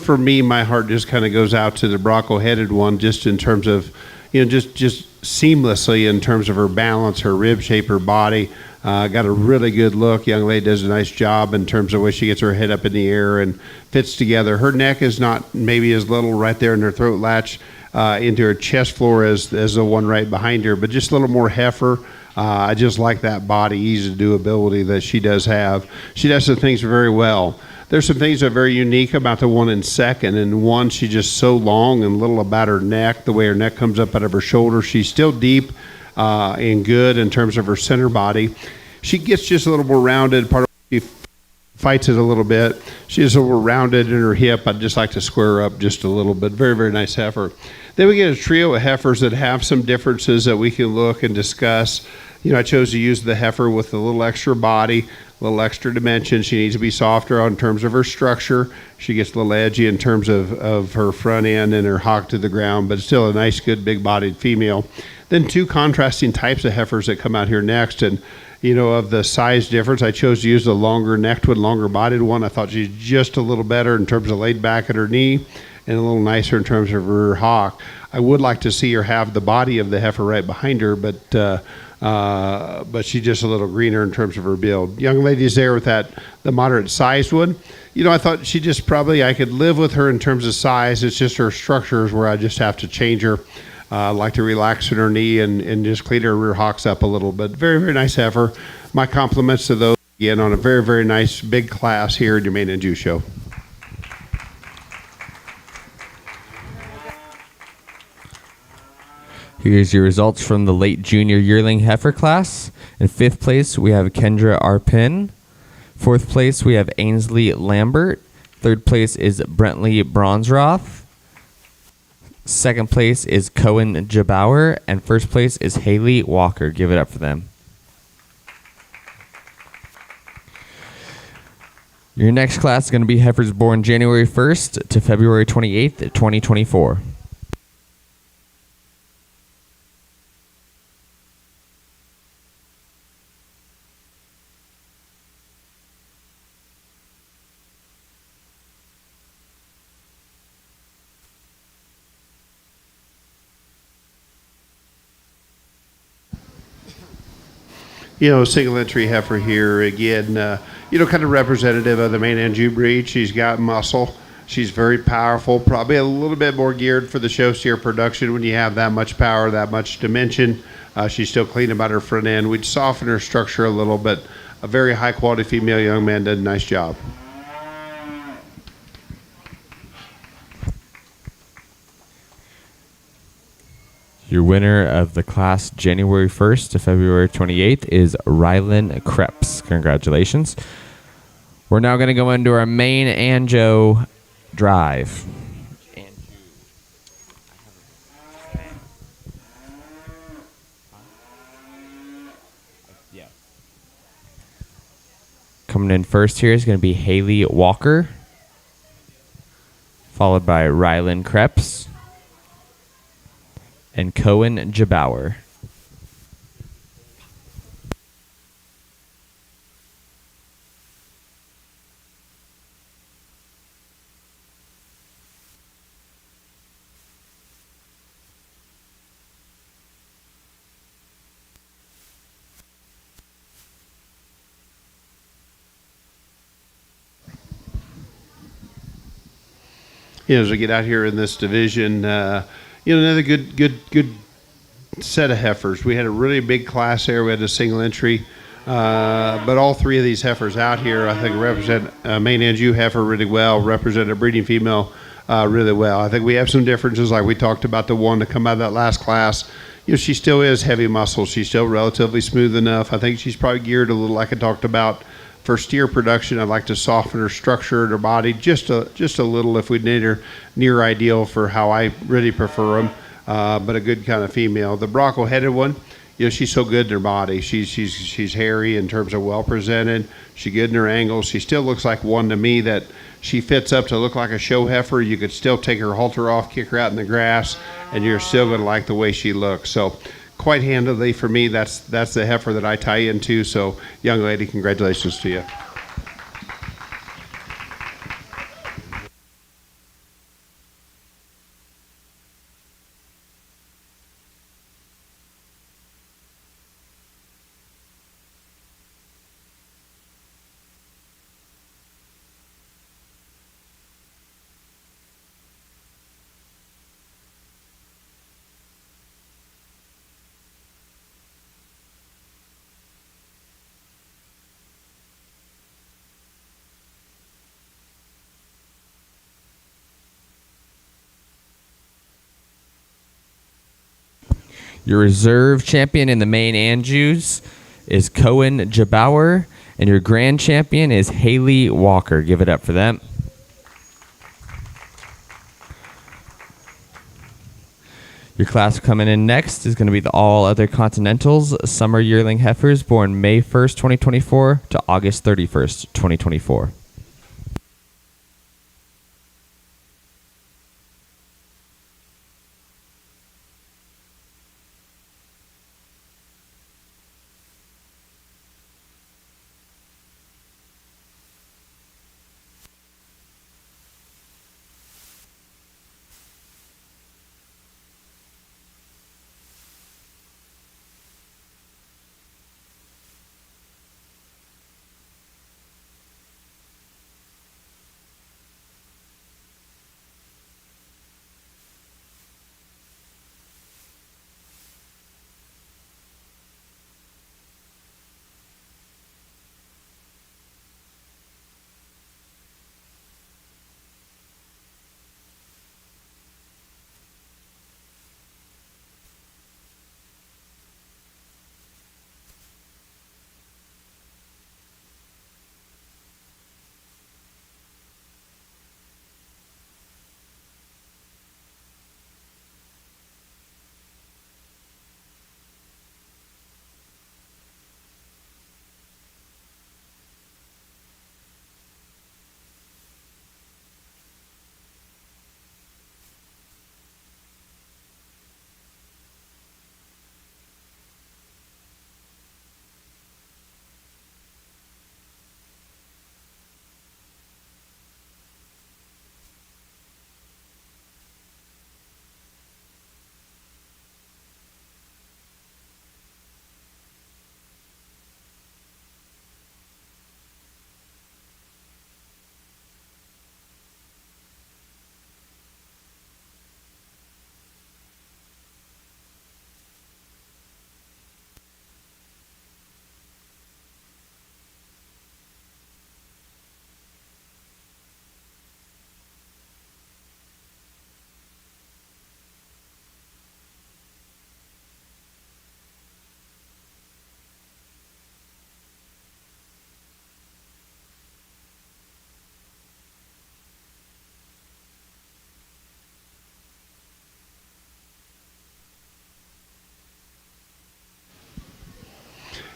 for me, my heart just kind of goes out to the Bronco-headed one just in terms of, just seamlessly in terms of her balance, her rib shape, her body. Got a really good look. Young lady does a nice job in terms of where she gets her head up in the air and fits together. Her neck is not maybe as little right there in her throat latch into her chest floor as the one right behind her, but just a little more heifer. I just like that body, ease of doability that she does have. She does some things very well. There's some things that are very unique about the one in second. And one, she's just so long and little about her neck, the way her neck comes up out of her shoulder. She's still deep and good in terms of her center body. She gets just a little more rounded. Part of she fights it a little bit. She's a little rounded in her hip. I'd just like to square her up just a little bit. Very, very nice heifer. Then we get a trio of heifers that have some differences that we can look and discuss. I chose to use the heifer with a little extra body, a little extra dimension. She needs to be softer in terms of her structure. She gets a little edgy in terms of her front end and her hock to the ground, but still a nice, good, big-bodied female. Then two contrasting types of heifers that come out here next. And, of the size difference, I chose to use the longer-necked one, longer-bodied one. I thought she's just a little better in terms of laid back at her knee and a little nicer in terms of her hock. I would like to see her have the body of the heifer right behind her, but she's just a little greener in terms of her build. Young lady's there with the moderate sized one. I thought she just probably, I could live with her in terms of size. It's just her structures where I just have to change her. I like to relax in her knee and just clean her rear hocks up a little bit. Very, very nice heifer. My compliments to those again on a very, very nice big class here at your Main and Jew show. Here's your results from the late junior yearling heifer class. In 5th place, we have Kendra Arpin. 4th place, we have Ainsley Lambert. 3rd place is Brentley Bronsroth. 2nd place is Cohen Jabauer. And 1st place is Haley Walker. Give it up for them. Your next class is going to be heifers born January 1st to February 28th, 2024. Single entry heifer here again, kind of representative of the main Anjo breed. She's got muscle. She's very powerful, probably a little bit more geared for the show steer production when you have that much power, that much dimension. She's still clean about her front end. We'd soften her structure a little, but a very high quality female young man did a nice job. Your winner of the class January 1st to February 28th is Rylan Krebs. Congratulations. We're now going to go into our main Anjo drive. Coming in first here is going to be Haley Walker, followed by Rylan Krebs and Cohen Jabauer. As we get out here in this division, another good set of heifers. We had a really big class there. We had a single entry, but all three of these heifers out here, I think, represent main Anjo heifer really well, represent a breeding female really well. I think we have some differences, like we talked about the one to come out of that last class. She still is heavy muscle. She's still relatively smooth enough. I think she's probably geared a little, like I talked about, for steer production. I'd like to soften her structure and her body just a little if we need her near ideal for how I really prefer them, but a good kind of female. The Bronco-headed one, she's so good in her body. She's hairy in terms of well presented. She's good in her angles. She still looks like one to me that she fits up to look like a show heifer. You could still take her halter off, kick her out in the grass, and you're still going to like the way she looks. So quite handily for me. That's the heifer that I tie into. So, young lady, congratulations to you. Your reserve champion in the main Anjos is Cohen Jabauer, and your grand champion is Haley Walker. Give it up for them. Your class coming in next is going to be the All Other Continentals Summer Yearling Heifers born May 1st, 2024 to August 31st, 2024.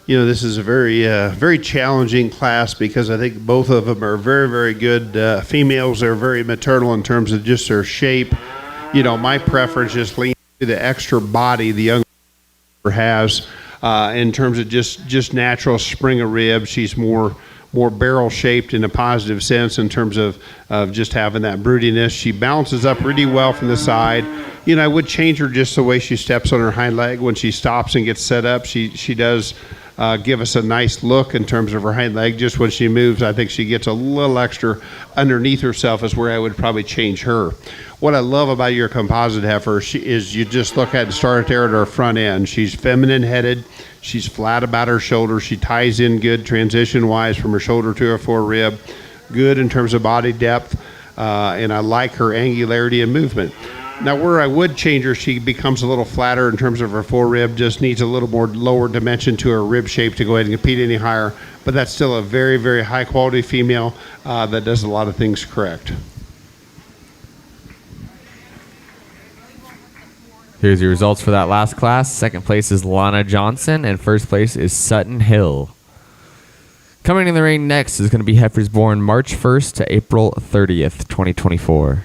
You know, this is a very challenging class because I think both of them are very, very good females. They're very maternal in terms of just their shape. You know, my preference just leans to the extra body the young has in terms of just natural spring of rib. She's more barrel shaped in a positive sense in terms of just having that broodiness. She balances up really well from the side. You know, I would change her just the way she steps on her hind leg when she stops and gets set up. She does give us a nice look in terms of her hind leg. Just when she moves, I think she gets a little extra underneath herself is where I would probably change her. What I love about your composite heifer is you just look at and start there at her front end. She's feminine headed. She's flat about her shoulder. She ties in good transition-wise from her shoulder to her forerib. Good in terms of body depth. And I like her angularity and movement. Now, where I would change her, she becomes a little flatter in terms of her forerib, just needs a little more lower dimension to her rib shape to go ahead and compete any higher. But that's still a very, very high-quality female that does a lot of things correct. Here's your results for that last class. Second place is Lana Johnson, and first place is Sutton Hill. Coming in the ring next is going to be heifers born March 1st to April 30th, 2024.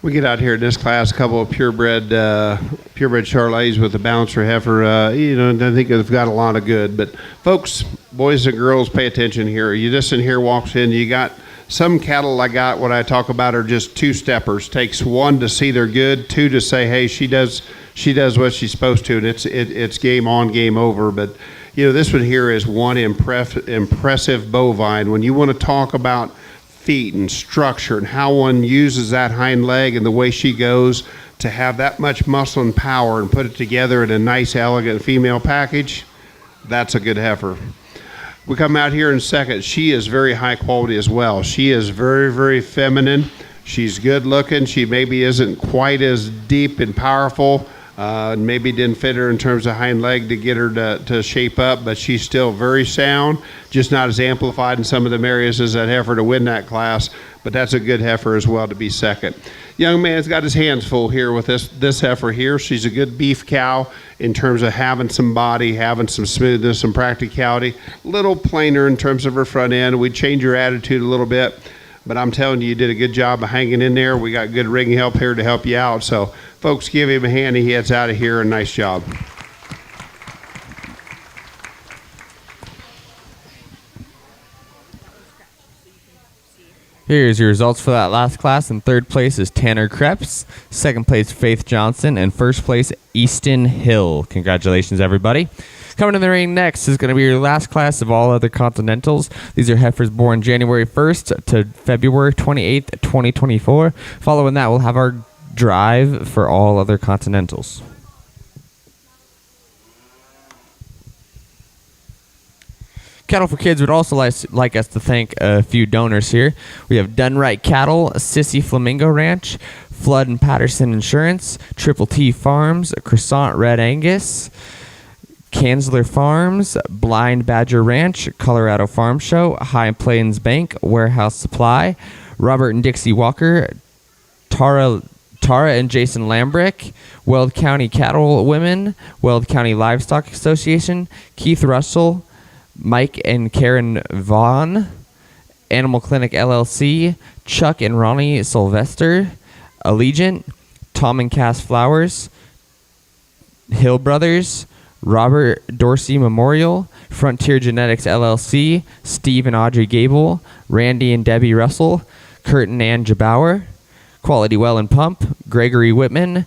We get out here in this class, a couple of purebred Charolais with a balancer heifer. And I think they've got a lot of good. But folks, boys and girls, pay attention here. You just in here walks in. You got some cattle. I got what I talk about are just two steppers. Takes one to see they're good, two to say, hey, she does what she's supposed to, and it's game on, game over. But this one here is one impressive bovine. When you want to talk about feet and structure and how one uses that hind leg and the way she goes to have that much muscle and power and put it together in a nice, elegant female package, that's a good heifer. We come out here in second. She is very high quality as well. She is very, very feminine. She's good looking. She maybe isn't quite as deep and powerful. Maybe didn't fit her in terms of hind leg to get her to shape up, but she's still very sound, just not as amplified in some of the areas as that heifer to win that class, but that's a good heifer as well to be second. Young man's got his hands full here with this heifer here. She's a good beef cow in terms of having some body, having some smoothness, some practicality, little plainer in terms of her front end. We'd change her attitude a little bit, but I'm telling you, you did a good job of hanging in there. We got good ring help here to help you out, so folks, give him a hand. He gets out of here. A nice job. Here's your results for that last class. In third place is Tanner Krebs. Second place, Faith Johnson. And first place, Easton Hill. Congratulations, everybody. Coming in the ring next is going to be your last class of all other Continentals. These are heifers born January 1st to February 28th, 2024. Following that, we'll have our drive for all other Continentals. Cattle for Kids would also like us to thank a few donors here. We have Done Right Cattle, Sissy Flamingo Ranch, Flood and Patterson Insurance, Triple T Farms, Croissant Red Angus, Kansler Farms, Blind Badger Ranch, Colorado Farm Show, High Plains Bank, Warehouse Supply, Robert and Dixie Walker, Tara and Jason Lambrick, Weld County Cattle Women, Weld County Livestock Association, Keith Russell, Mike and Karen Vaughn, Animal Clinic LLC, Chuck and Ronnie Sylvester, Allegiant, Tom and Cass Flowers, Hill Brothers, Robert Dorsey Memorial, Frontier Genetics LLC, Steve and Audrey Gable, Randy and Debbie Russell, Kurt and Ann Jabauer, Quality Well and Pump, Gregory Whitman,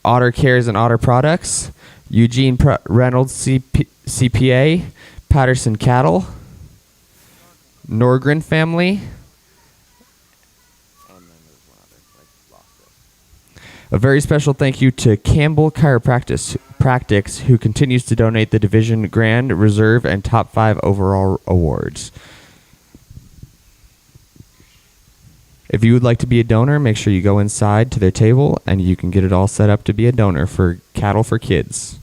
Otter Cares and Otter Products, Eugene Reynolds CPA, Patterson Cattle, Norgren Family, a very special thank you to Campbell Chiropractics, who continues to donate the Division Grand, Reserve, and Top 5 overall awards. If you would like to be a donor, make sure you go inside to their table and you can get it all set up to be a donor for Cattle for Kids.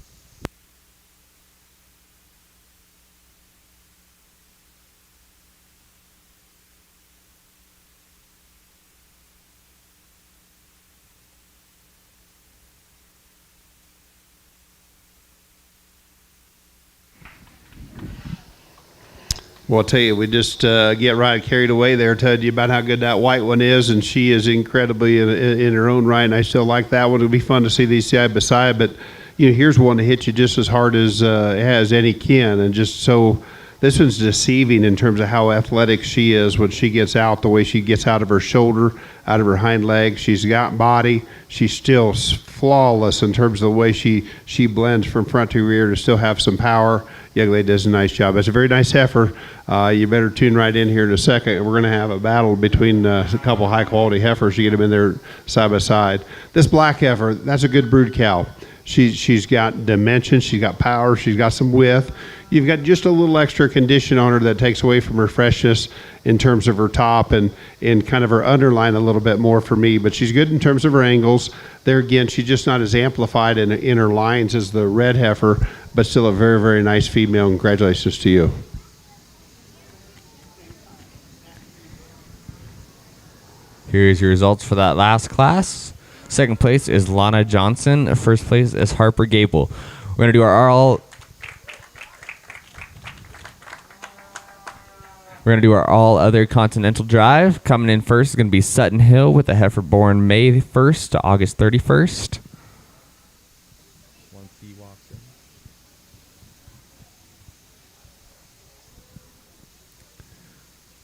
Well, I'll tell you, we just get right carried away there, telling you about how good that white one is, and she is incredibly in her own right, and I still like that one. It'll be fun to see these side by side, but here's one that hits you just as hard as it has any kin, and just so this one's deceiving in terms of how athletic she is when she gets out, the way she gets out of her shoulder, out of her hind leg. She's got body. She's still flawless in terms of the way she blends from front to rear to still have some power. Young lady does a nice job. It's a very nice heifer. You better tune right in here in a second. We're going to have a battle between a couple high-quality heifers. You get them in there side by side. This black heifer, that's a good brood cow. She's got dimension. She's got power. She's got some width. You've got just a little extra condition on her that takes away from her freshness in terms of her top and kind of her underline a little bit more for me. But she's good in terms of her angles. There again, she's just not as amplified in her lines as the red heifer, but still a very, very nice female. Congratulations to you. Here's your results for that last class. Second place is Lana Johnson. First place is Harper Gable. We're going to do our We're going to do our all other Continental drive. Coming in first is going to be Sutton Hill with a heifer born May 1st to August 31st. Once he walks in.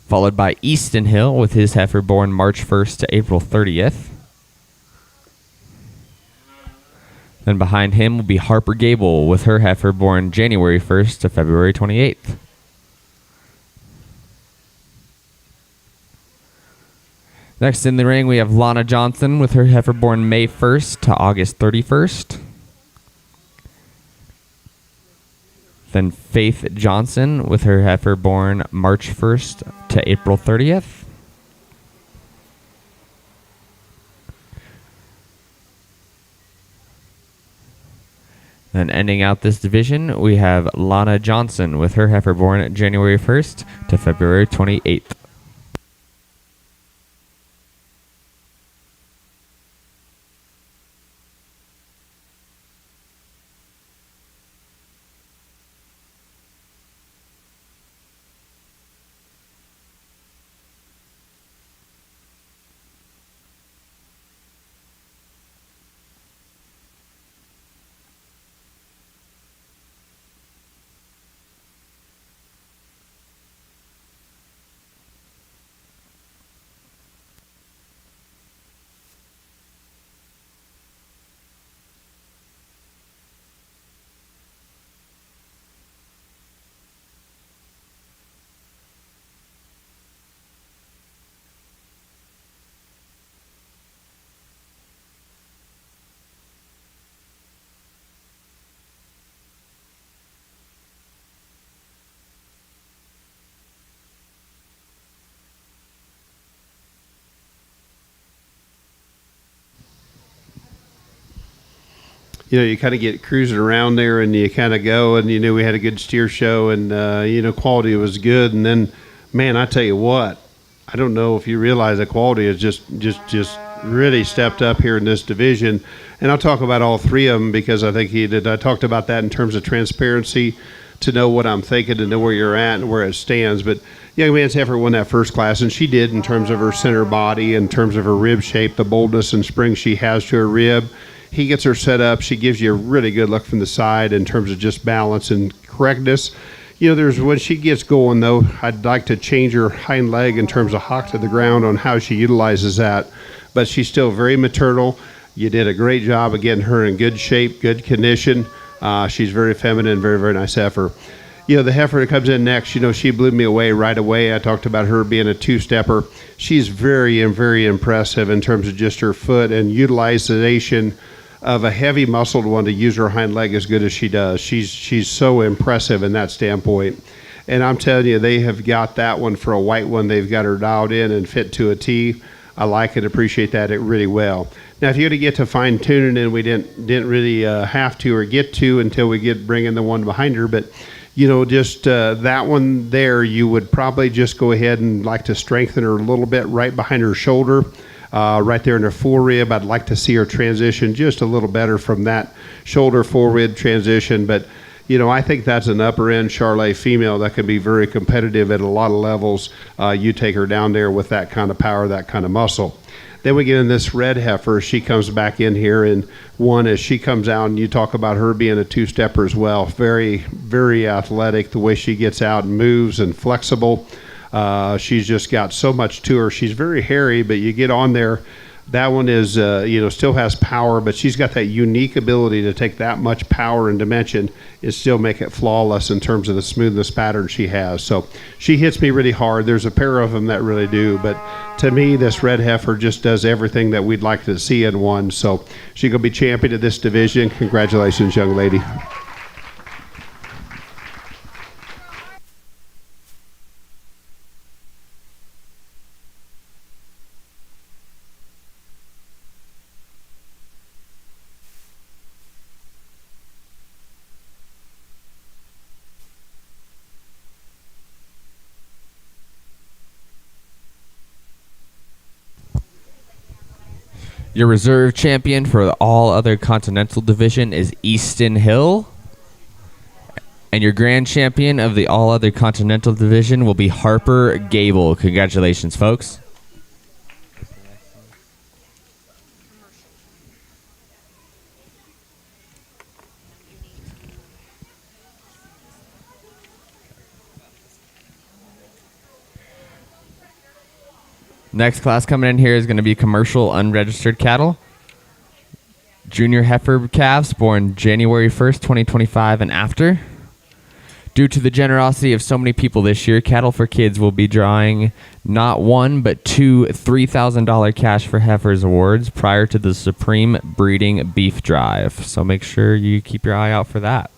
Followed by Easton Hill with his heifer born March 1st to April 30th. Then behind him will be Harper Gable with her heifer born January 1st to February 28th. Next in the ring, we have Lana Johnson with her heifer born May 1st to August 31st. Then Faith Johnson with her heifer born March 1st to April 30th. Then ending out this division, we have Lana Johnson with her heifer born January 1st to February 28th. You know, you kind of get cruising around there and you kind of go and, we had a good steer show and, quality was good. And then, man, I tell you what, I don't know if you realize the quality has just really stepped up here in this division. And I'll talk about all three of them because I think I talked about that in terms of transparency, to know what I'm thinking, to know where you're at and where it stands. But Young Man's Heifer won that first class, and she did in terms of her center body, in terms of her rib shape, the boldness and spring she has to her rib. He gets her set up. She gives you a really good look from the side in terms of just balance and correctness. When she gets going, though, I'd like to change her hind leg in terms of hock to the ground on how she utilizes that. But she's still very maternal. You did a great job of getting her in good shape, good condition. She's very feminine, very, very nice heifer. The heifer that comes in next, she blew me away right away. I talked about her being a two-stepper. She's very, very impressive in terms of just her foot and utilization of a heavy muscled one to use her hind leg as good as she does. She's so impressive in that standpoint. And I'm telling you, they have got that one for a white one. They've got her dialed in and fit to a T. I like and appreciate that really well. Now, if you're going to get to fine tuning, and we didn't really have to or get to until we get bringing the one behind her, but just that one there, you would probably just go ahead and like to strengthen her a little bit right behind her shoulder. Right there in her forerib. I'd like to see her transition just a little better from that shoulder forward transition. But, I think that's an upper end Charolais female that can be very competitive at a lot of levels. You take her down there with that kind of power, that kind of muscle. Then we get in this red heifer. She comes back in here, and one, as she comes out, and you talk about her being a two-stepper as well. Very, very athletic, the way she gets out and moves and flexible. She's just got so much to her. She's very hairy, but you get on there. That one is, still has power, but she's got that unique ability to take that much power and dimension and still make it flawless in terms of the smoothness pattern she has. So she hits me really hard. There's a pair of them that really do, but to me, this red heifer just does everything that we'd like to see in one. So she's going to be champion of this division. Congratulations, young lady. Your reserve champion for the all other Continental division is Easton Hill. And your grand champion of the all other Continental division will be Harper Gable. Congratulations, folks. Next class coming in here is going to be commercial unregistered cattle. Junior heifer calves born January 1st, 2025 and after. Due to the generosity of so many people this year, Cattle for Kids will be drawing not one, but two $3,000 cash for heifers awards prior to the Supreme Breeding Beef Drive. So make sure you keep your eye out for that.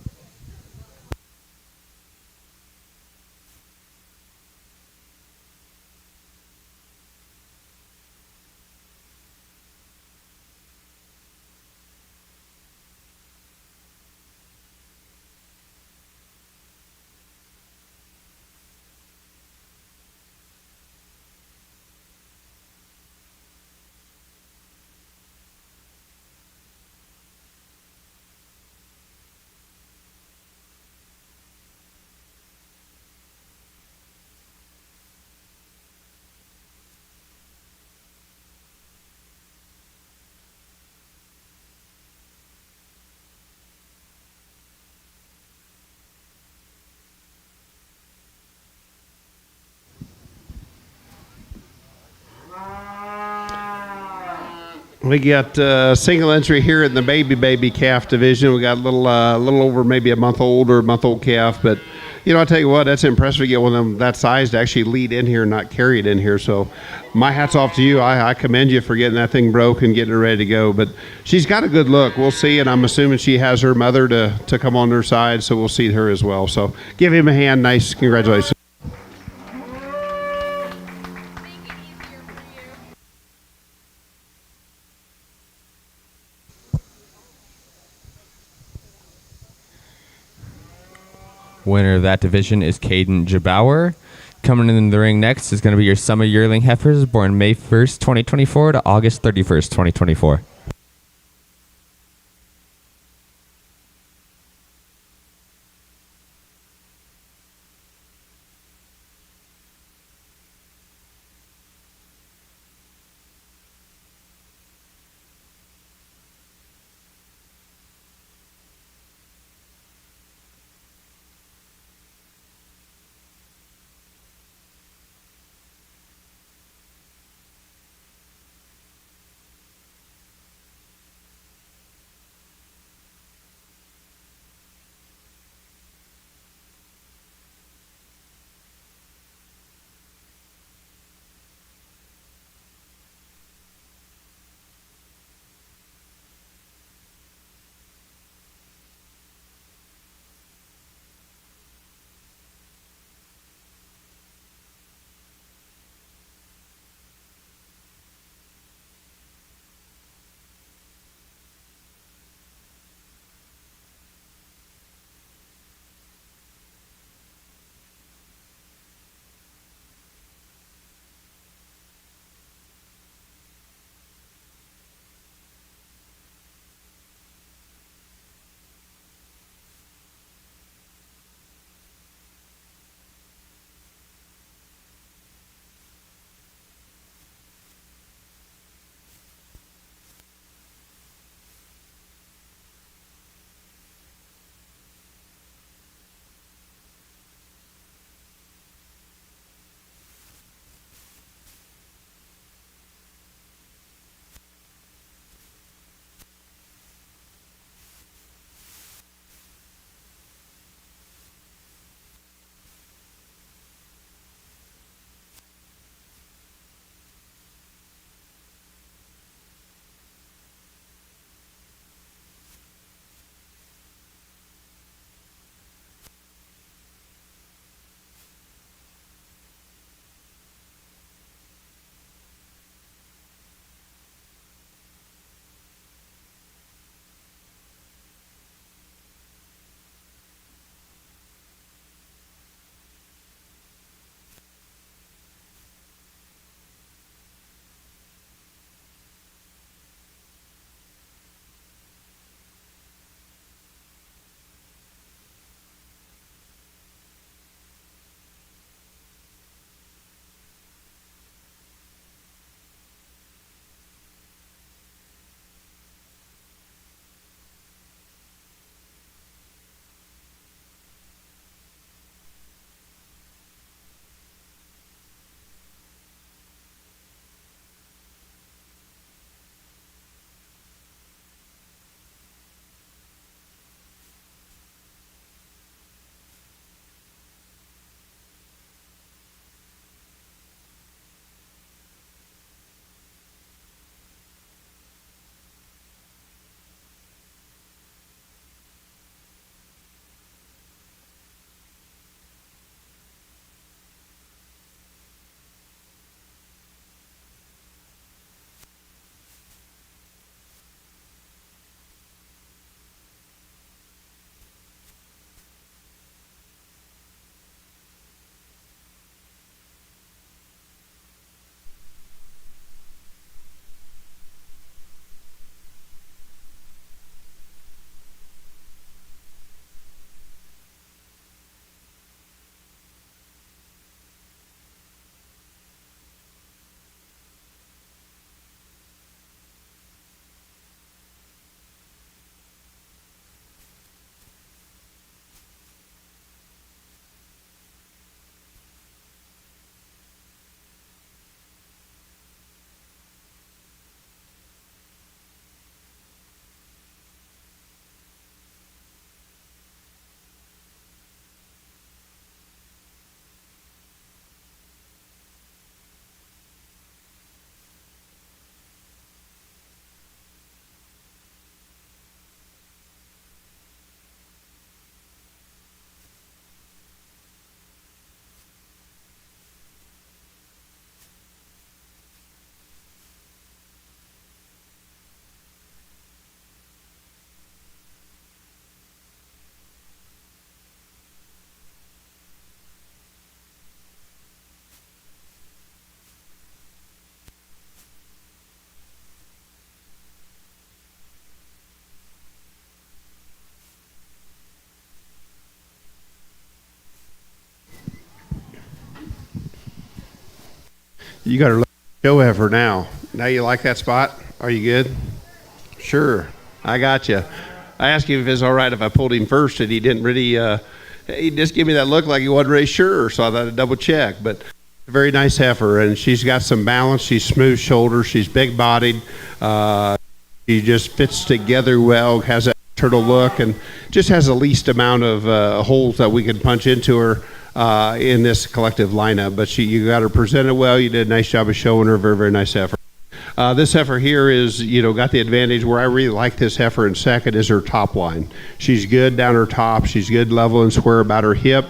We got single entry here in the baby calf division. We got a little over maybe a month old or a month old calf, but I tell you what, that's impressive to get one of them that size to actually lead in here and not carry it in here. So my hat's off to you. I commend you for getting that thing broke and getting it ready to go. But she's got a good look. We'll see, and I'm assuming she has her mother to come on her side, so we'll see her as well. So give him a hand. Nice. Congratulations. Winner of that division is Caden Jabauer. Coming in the ring next is going to be your Summer Yearling Heifers born May 1st, 2024 to August 31st, 2024. You got to show heifer now. Now you like that spot? Are you good? Sure. I got you. I asked him if it's all right if I pulled him first, and he didn't really. He just gave me that look like he wasn't really sure, so I thought I'd double check. But very nice heifer, and she's got some balance. She's smooth shoulders. She's big bodied. She just fits together well. Has that turtle look, and just has the least amount of holes that we can punch into her in this collective lineup. But you got her presented well. You did a nice job of showing her. Very, very nice heifer. This heifer here is, got the advantage where I really like this heifer in second is her top line. She's good down her top. She's good level and square about her hip.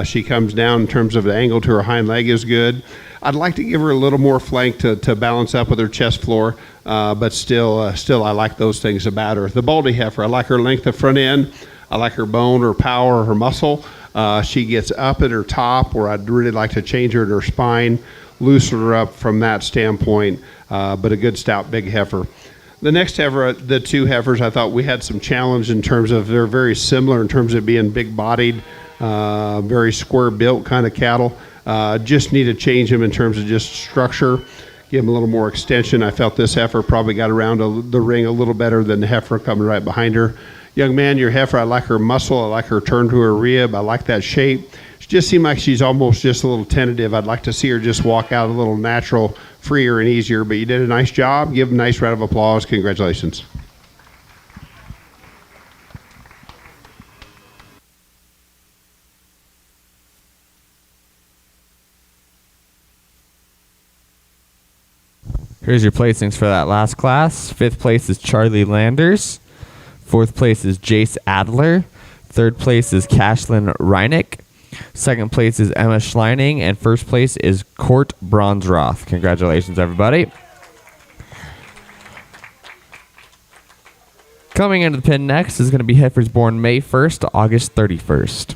She comes down in terms of the angle to her hind leg is good. I'd like to give her a little more flank to balance up with her chest floor, but still I like those things about her. The Baldy heifer, I like her length of front end. I like her bone, her power, her muscle. She gets up at her top where I'd really like to change her at her spine, loosen her up from that standpoint, but a good stout big heifer. The next heifer, the two heifers, I thought we had some challenge in terms of they're very similar in terms of being big-bodied, very square-built kind of cattle. Just need to change them in terms of just structure, give them a little more extension. I felt this heifer probably got around the ring a little better than the heifer coming right behind her. Young man, your heifer, I like her muscle. I like her turn to her rib. I like that shape. She just seemed like she's almost just a little tentative. I'd like to see her just walk out a little natural, freer and easier, but you did a nice job. Give them a nice round of applause. Congratulations. Here's your placings for that last class. 5th place is Charlie Landers. 4th place is Jace Adler. 3rd place is Cashlyn Reinick. 2nd place is Emma Schleining. And 1st place is Court Bronsroth. Congratulations, everybody. Coming into the pin next is going to be heifers born May 1st to August 31st.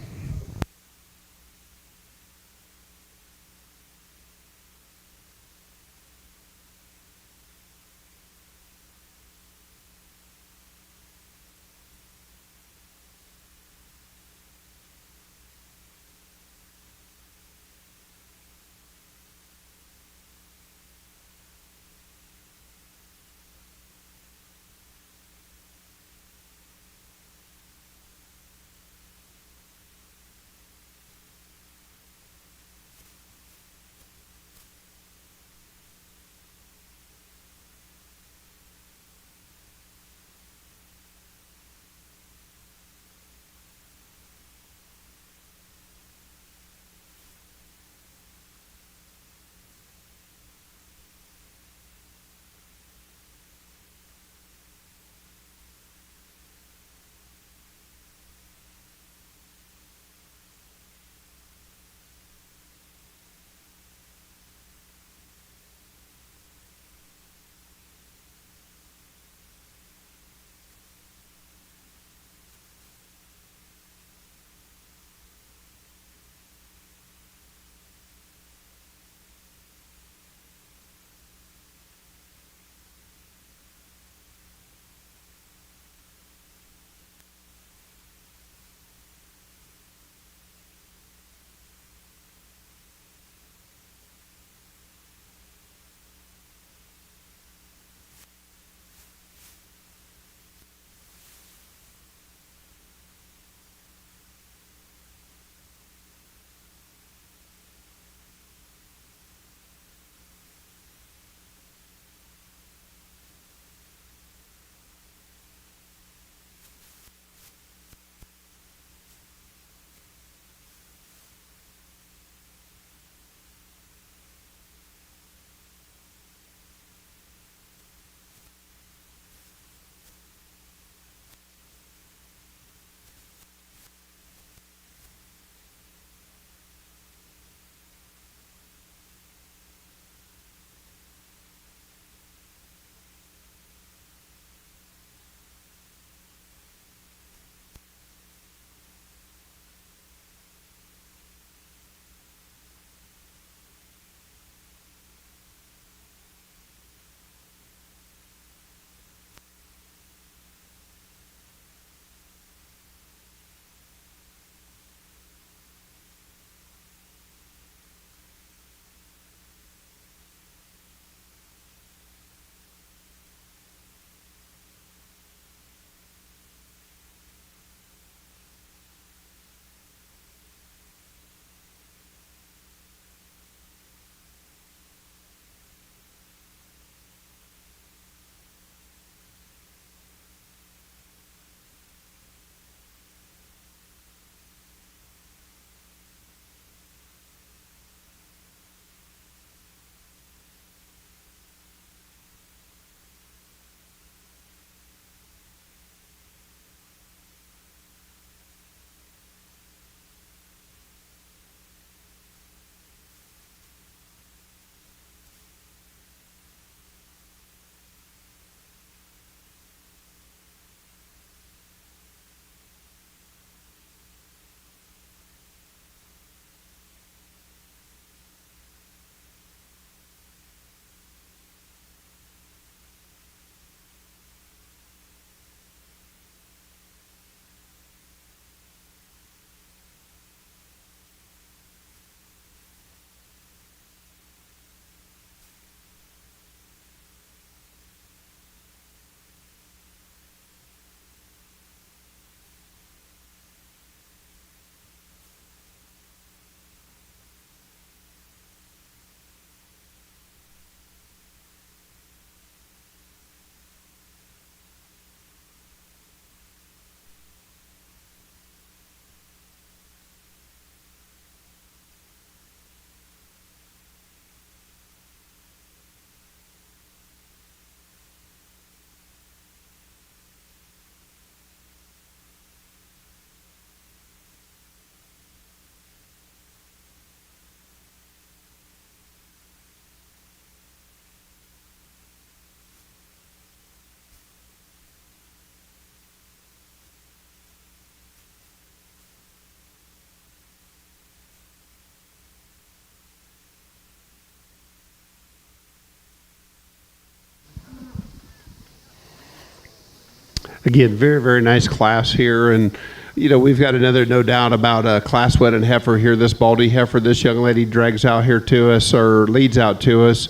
Again, very, very nice class here. And, we've got another no doubt about a class wet and heifer here. This baldy heifer, this young lady drags out here to us or leads out to us.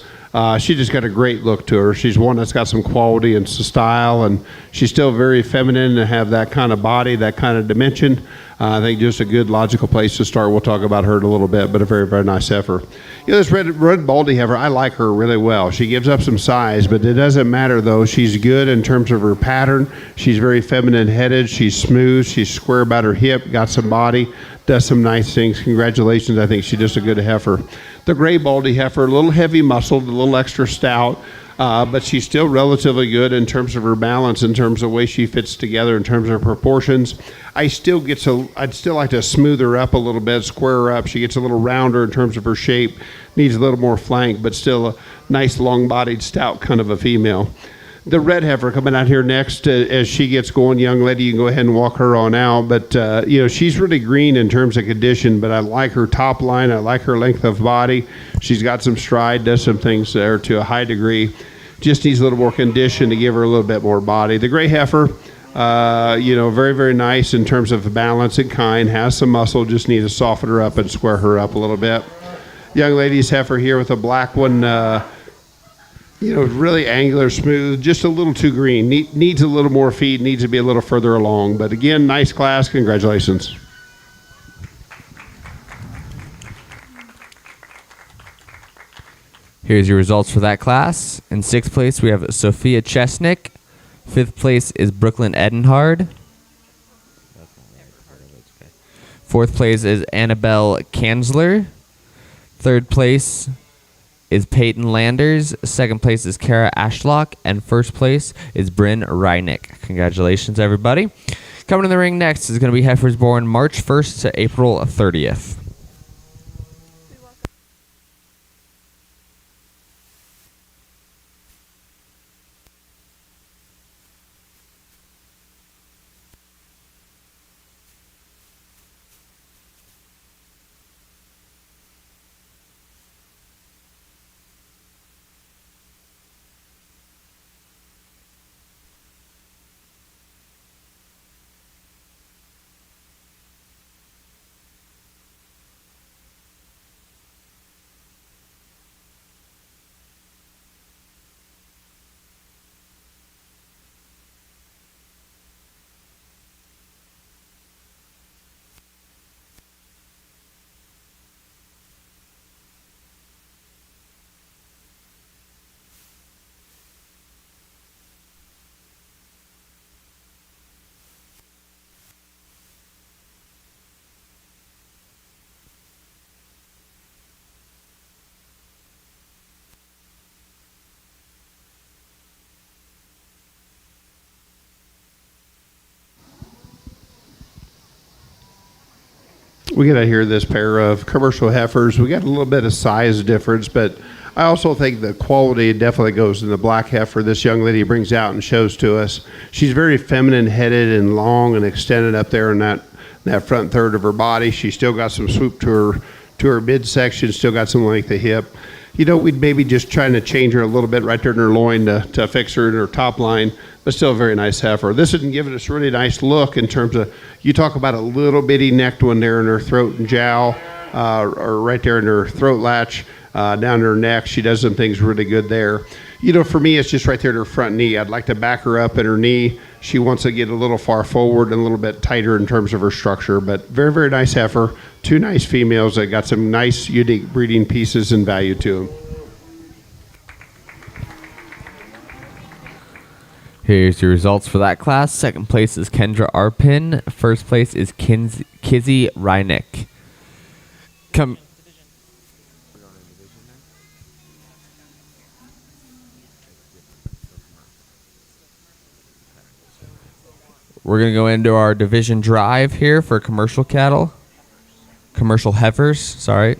She just got a great look to her. She's one that's got some quality and some style, and she's still very feminine and have that kind of body, that kind of dimension. I think just a good logical place to start. We'll talk about her in a little bit, but a very, very nice heifer. This red baldy heifer, I like her really well. She gives up some size, but it doesn't matter, though. She's good in terms of her pattern. She's very feminine-headed. She's smooth. She's square about her hip, got some body, does some nice things. Congratulations. I think she's just a good heifer. The gray baldy heifer, a little heavy-muscled, a little extra stout, but she's still relatively good in terms of her balance, in terms of the way she fits together, in terms of proportions. I'd still like to smooth her up a little bit, square her up. She gets a little rounder in terms of her shape, needs a little more flank, but still a nice long-bodied, stout kind of a female. The red heifer coming out here next, as she gets going, young lady, you can go ahead and walk her on out. But, she's really green in terms of condition, but I like her top line. I like her length of body. She's got some stride, does some things there to a high degree. Just needs a little more condition to give her a little bit more body. The gray heifer, very, very nice in terms of balance and kind, has some muscle, just need to soften her up and square her up a little bit. Young lady's heifer here with a black one, really angular, smooth, just a little too green. Needs a little more feed, needs to be a little further along. But again, nice class. Congratulations. Here's your results for that class. In 6th place, we have Sophia Chesnick. 5th place is Brooklyn Edenhard. 4th place is Annabelle Kanzler. 3rd place is Peyton Landers. 2nd place is Kara Ashlock. And 1st place is Bryn Reinick. Congratulations, everybody. Coming in the ring next is going to be heifers born March 1st to April 30th. We got to hear this pair of commercial heifers. We got a little bit of size difference, but I also think the quality definitely goes in the black heifer this young lady brings out and shows to us. She's very feminine headed and long and extended up there in that front third of her body. She's still got some swoop to her midsection, still got some length of hip. We'd maybe just trying to change her a little bit right there in her loin to fix her in her top line, but still a very nice heifer. This isn't giving us a really nice look in terms of, you talk about a little bitty necked one there in her throat and jowl, or right there in her throat latch, down her neck. She does some things really good there. For me, it's just right there at her front knee. I'd like to back her up in her knee. She wants to get a little far forward and a little bit tighter in terms of her structure, but very, very nice heifer. 2 nice females that got some nice, unique breeding pieces and value to them. Here's your results for that class. 2nd place is Kendra Arpin. 1st place is Kizzy Reinick. We're going to go into our division drive here for commercial cattle. Commercial heifers, sorry.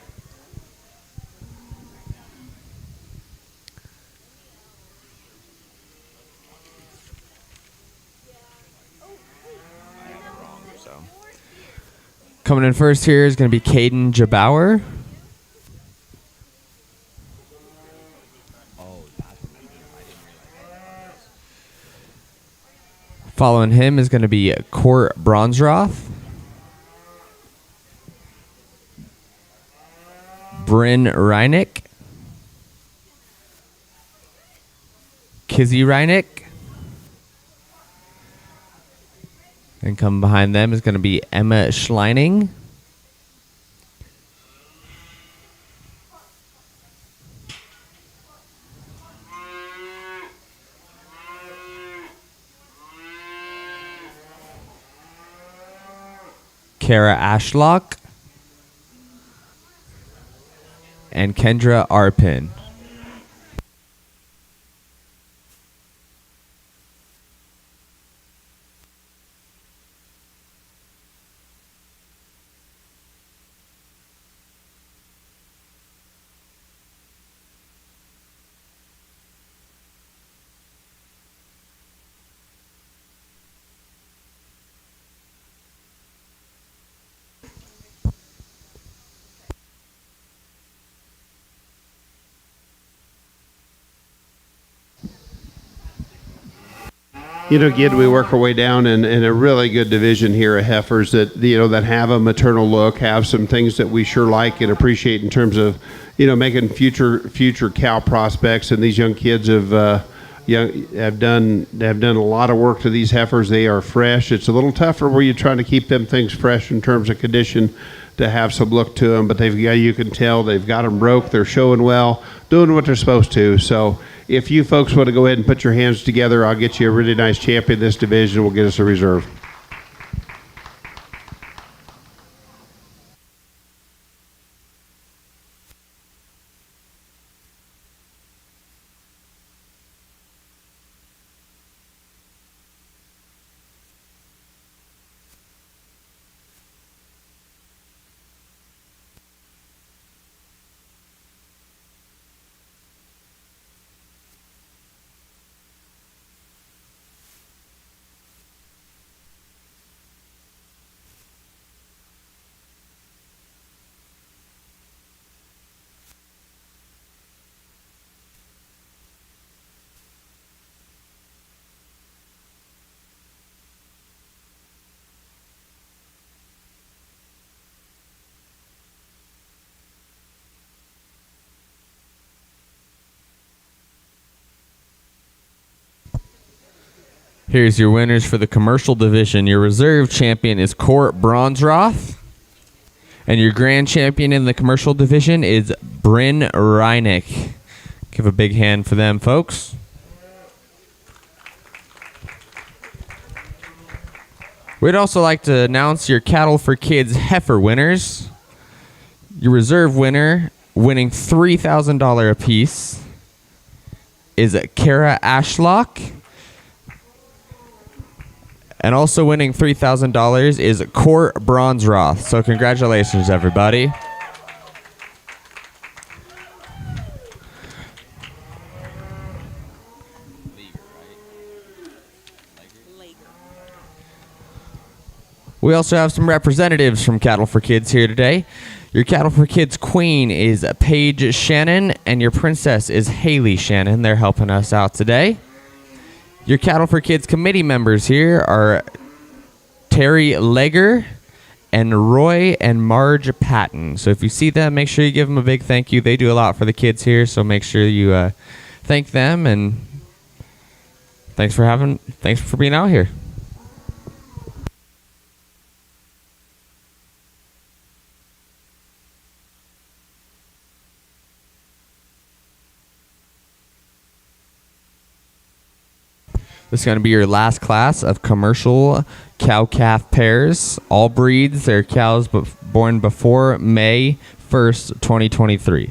Coming in first here is going to be Caden Jabauer. Following him is going to be Court Bronsroth, Bryn Reinick, Kizzy Reinick, and coming behind them is going to be Emma Schleining, Kara Ashlock, and Kendra Arpin. You know, again, we work our way down in a really good division here of heifers that, you know, that have a maternal look, have some things that we sure like and appreciate in terms of, you know, making future cow prospects. And these young kids have done a lot of work to these heifers. They are fresh. It's a little tougher where you're trying to keep them things fresh in terms of condition to have some look to them, but you can tell they've got them broke. They're showing well, doing what they're supposed to. So if you folks want to go ahead and put your hands together, I'll get you a really nice champion in this division. We'll get us a reserve. Here's your winners for the commercial division. Your reserve champion is Court Bronsroth. And your grand champion in the commercial division is Bryn Reinick. Give a big hand for them, folks. We'd also like to announce your Cattle for Kids heifer winners. Your reserve winner, winning $3,000 apiece, is Kara Ashlock. And also winning $3,000 is Court Bronsroth. So congratulations, everybody. We also have some representatives from Cattle for Kids here today. Your Cattle for Kids queen is Paige Shannon, and your princess is Haley Shannon. They're helping us out today. Your Cattle for Kids committee members here are Terry Legger and Roy and Marge Patton. So if you see them, make sure you give them a big thank you. They do a lot for the kids here, so make sure you thank them, and thanks for being out here. This is going to be your last class of commercial cow-calf pairs. All breeds. They're cows born before May 1st, 2023.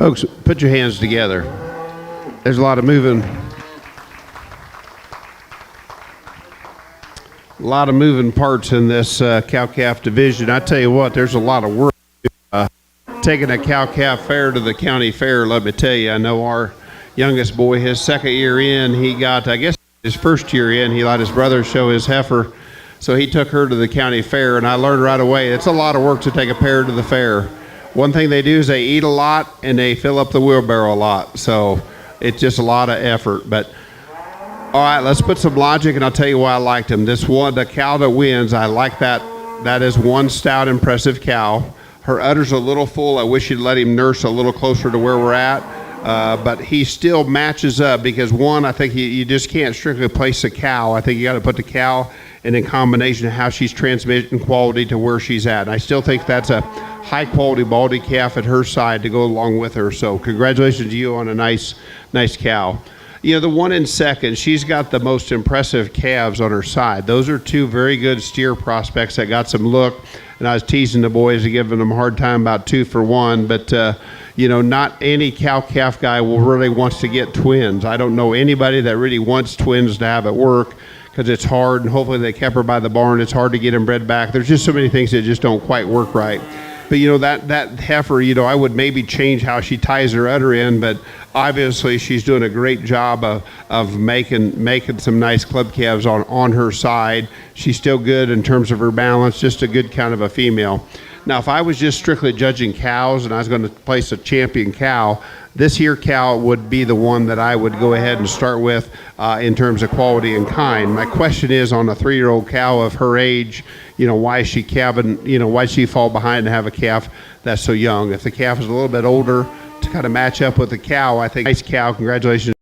Folks, put your hands together. There's a lot of moving parts in this cow-calf division. I tell you what, there's a lot of work. Taking a cow-calf fair to the county fair, let me tell you, I know our youngest boy, his second year in, he got, I guess his first year in, he let his brother show his heifer, so he took her to the county fair, and I learned right away, it's a lot of work to take a pair to the fair. One thing they do is they eat a lot, and they fill up the wheelbarrow a lot, so it's just a lot of effort, but all right, let's put some logic, and I'll tell you why I liked him. This one, the cow that wins, I like that. That is one stout, impressive cow. Her udder's a little full. I wish you'd let him nurse a little closer to where we're at. But he still matches up because, one, I think you just can't strictly place a cow. I think you got to put the cow and in combination of how she's transmitting quality to where she's at. And I still think that's a high-quality baldy calf at her side to go along with her. So congratulations to you on a nice cow. You know, the one in second, she's got the most impressive calves on her side. Those are two very good steer prospects that got some look. And I was teasing the boys and giving them a hard time about 2 for 1. But, you know, not any cow-calf guy really wants to get twins. I don't know anybody that really wants twins to have it work because it's hard. And hopefully they kept her by the barn. It's hard to get them bred back. There's just so many things that just don't quite work right. But, you know, that heifer, you know, I would maybe change how she ties her udder in, but obviously she's doing a great job of making some nice club calves on her side. She's still good in terms of her balance, just a good kind of a female. Now, if I was just strictly judging cows and I was going to place a champion cow, this here cow would be the one that I would go ahead and start with in terms of quality and kind. My question is, on a 3-year-old cow of her age, you know, why is she calving, you know, why she fall behind and have a calf that's so young? If the calf is a little bit older to kind of match up with the cow, I think nice cow, congratulations.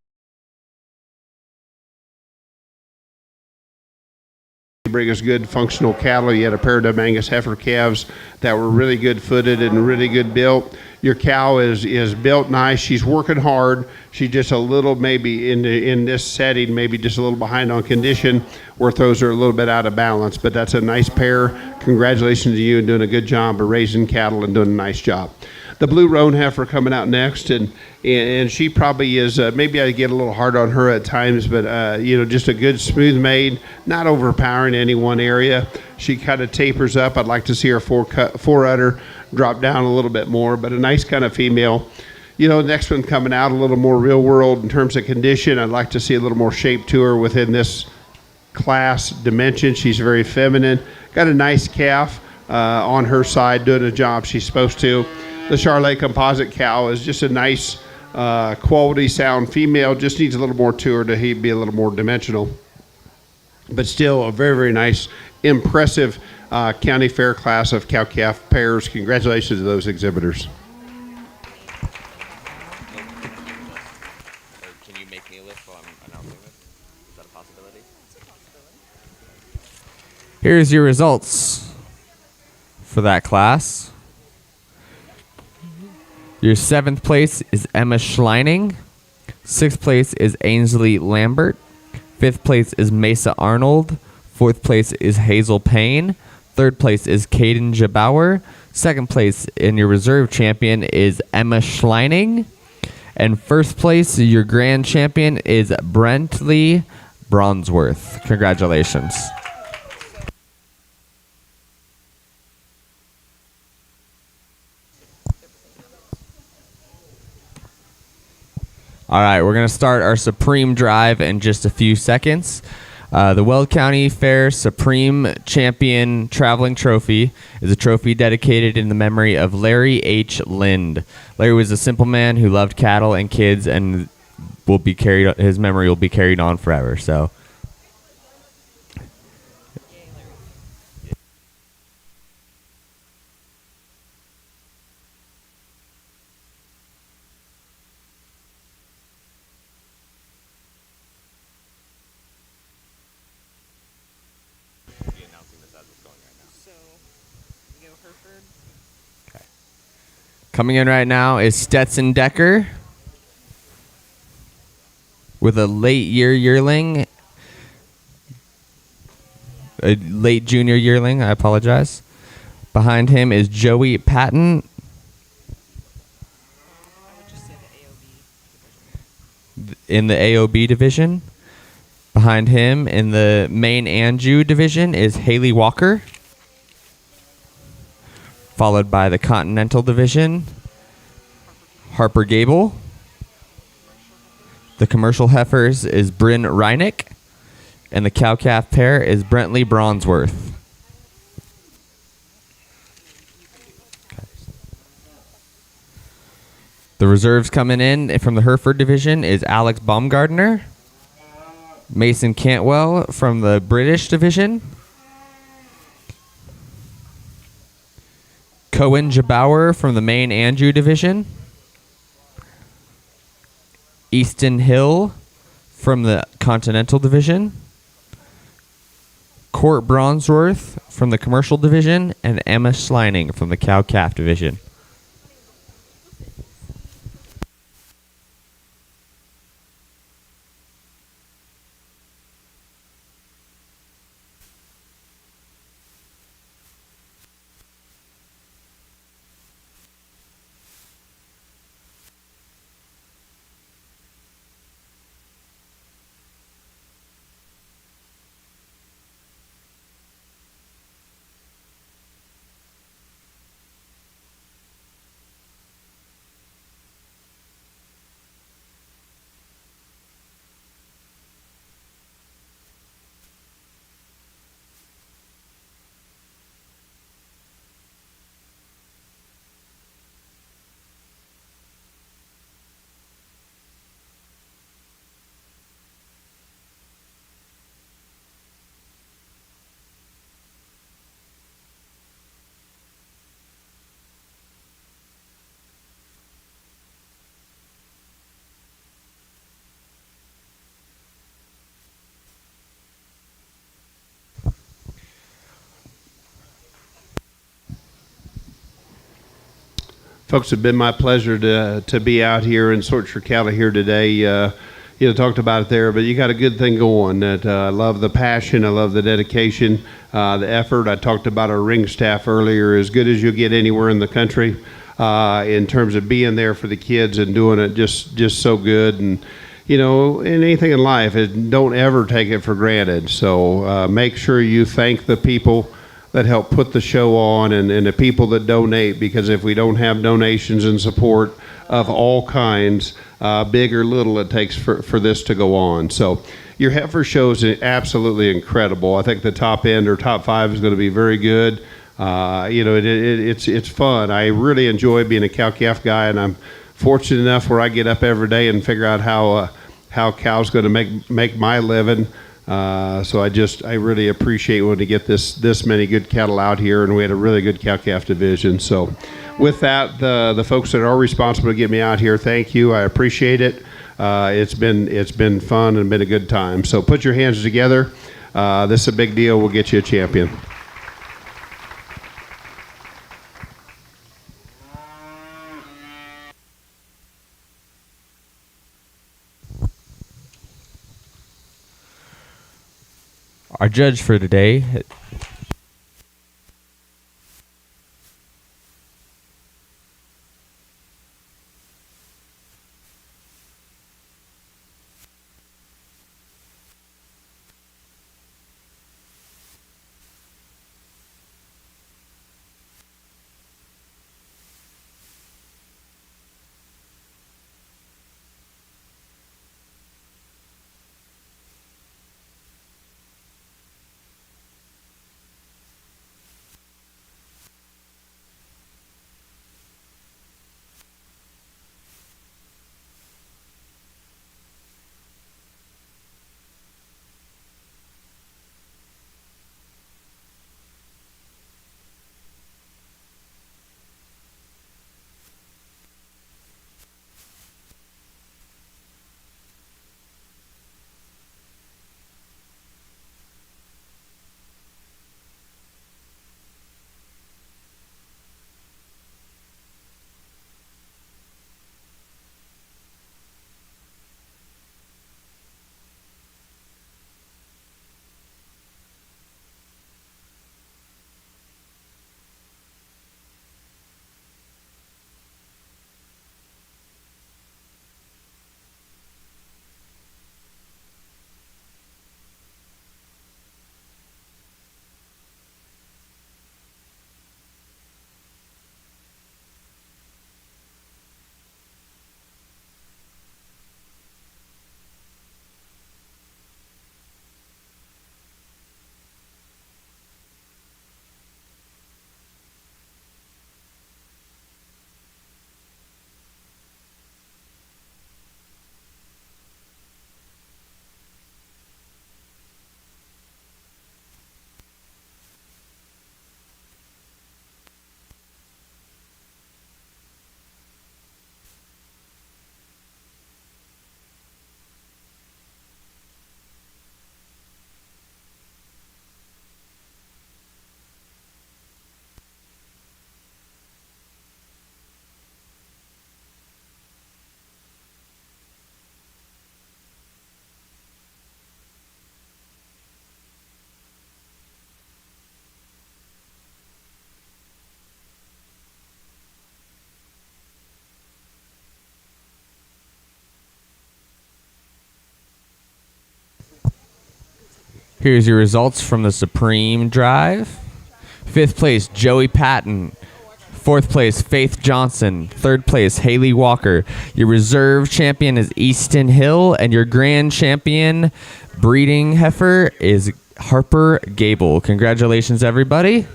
Bring us good functional cattle. You had a pair of Angus heifer calves that were really good footed and really good built. Your cow is built nice. She's working hard. She's just a little, maybe in this setting, maybe just a little behind on condition where throws are a little bit out of balance. But that's a nice pair. Congratulations to you and doing a good job of raising cattle and doing a nice job. The blue roan heifer coming out next, and she probably is, maybe I get a little hard on her at times, but, you know, just a good smooth maid, not overpowering any one area. She kind of tapers up. I'd like to see her fore udder drop down a little bit more, but a nice kind of female. You know, next one coming out a little more real world in terms of condition. I'd like to see a little more shape to her within this class dimension. She's very feminine. Got a nice calf on her side doing a job she's supposed to. The Charolais composite cow is just a nice quality sound female. Just needs a little more to her to be a little more dimensional. But still a very, very nice, impressive county fair class of cow-calf pairs. Congratulations to those exhibitors. Can you make me a list while I'm announcing this? Is that a possibility? Here's your results for that class. Your 7th place is Emma Schleining. 6th place is Ainsley Lambert. 5th place is Mesa Arnold. 4th place is Hazel Payne. 3rd place is Caden Jabauer. 2nd place in your reserve champion is Emma Schleining. And 1st place, your grand champion, is Brentley Bronsworth. Congratulations. All right, we're going to start our Supreme Drive in just a few seconds. The Weld County Fair Supreme Champion Traveling Trophy is a trophy dedicated in the memory of Larry H. Lind. Larry was a simple man who loved cattle and kids, and his memory will be carried on forever. So. So, we go Hereford. Coming in right now is Stetson Decker with a late yearling. A late junior yearling, I apologize. Behind him is Joey Patton. in the AOB division. Behind him in the main Anjo division is Haley Walker, followed by the Continental division, Harper Gable. The commercial heifers is Bryn Reinick, and the cow-calf pair is Brentley Bronsworth. The reserves coming in from the Hereford division is Alex Baumgardner, Mason Cantwell from the British division, Cohen Jabauer from the main Anjo division, Easton Hill from the Continental division, Court Bronsworth from the commercial division, and Emma Schleining from the cow-calf division. Folks, it's been my pleasure to be out here and sort your cattle here today. Talked about it there, but you got a good thing going. That I love the passion, I love the dedication, the effort. I talked about our ring staff earlier, as good as you'll get anywhere in the country, in terms of being there for the kids and doing it just so good. And in anything in life, don't ever take it for granted. So make sure you thank the people that help put the show on and the people that donate, because if we don't have donations and support of all kinds, big or little, it takes for this to go on. So your heifer show is absolutely incredible. I think the top end or top 5 is going to be very good. It's fun. I really enjoy being a cow-calf guy, and I'm fortunate enough where I get up every day and figure out how cows going to make my living. So I really appreciate when we get this many good cattle out here, and we had a really good cow-calf division. So with that, the folks that are responsible to get me out here, thank you. I appreciate it. It's been fun and been a good time. So put your hands together. This is a big deal. We'll get you a champion. Our judge for today Here's your results from the Supreme Drive. 5th place, Joey Patton. 4th place, Faith Johnson. 3rd place, Haley Walker. Your reserve champion is Easton Hill, and your grand champion breeding heifer is Harper Gable. Congratulations, everybody.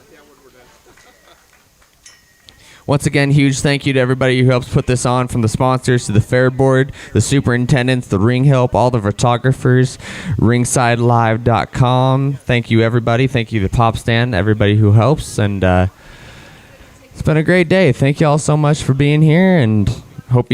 Once again, huge thank you to everybody who helps put this on, from the sponsors to the fair board, the superintendents, the ring help, all the photographers, ringsidelive.com. Thank you, everybody. Thank you, the pop stand, everybody who helps. And it's been a great day. Thank you all so much for being here, and hope you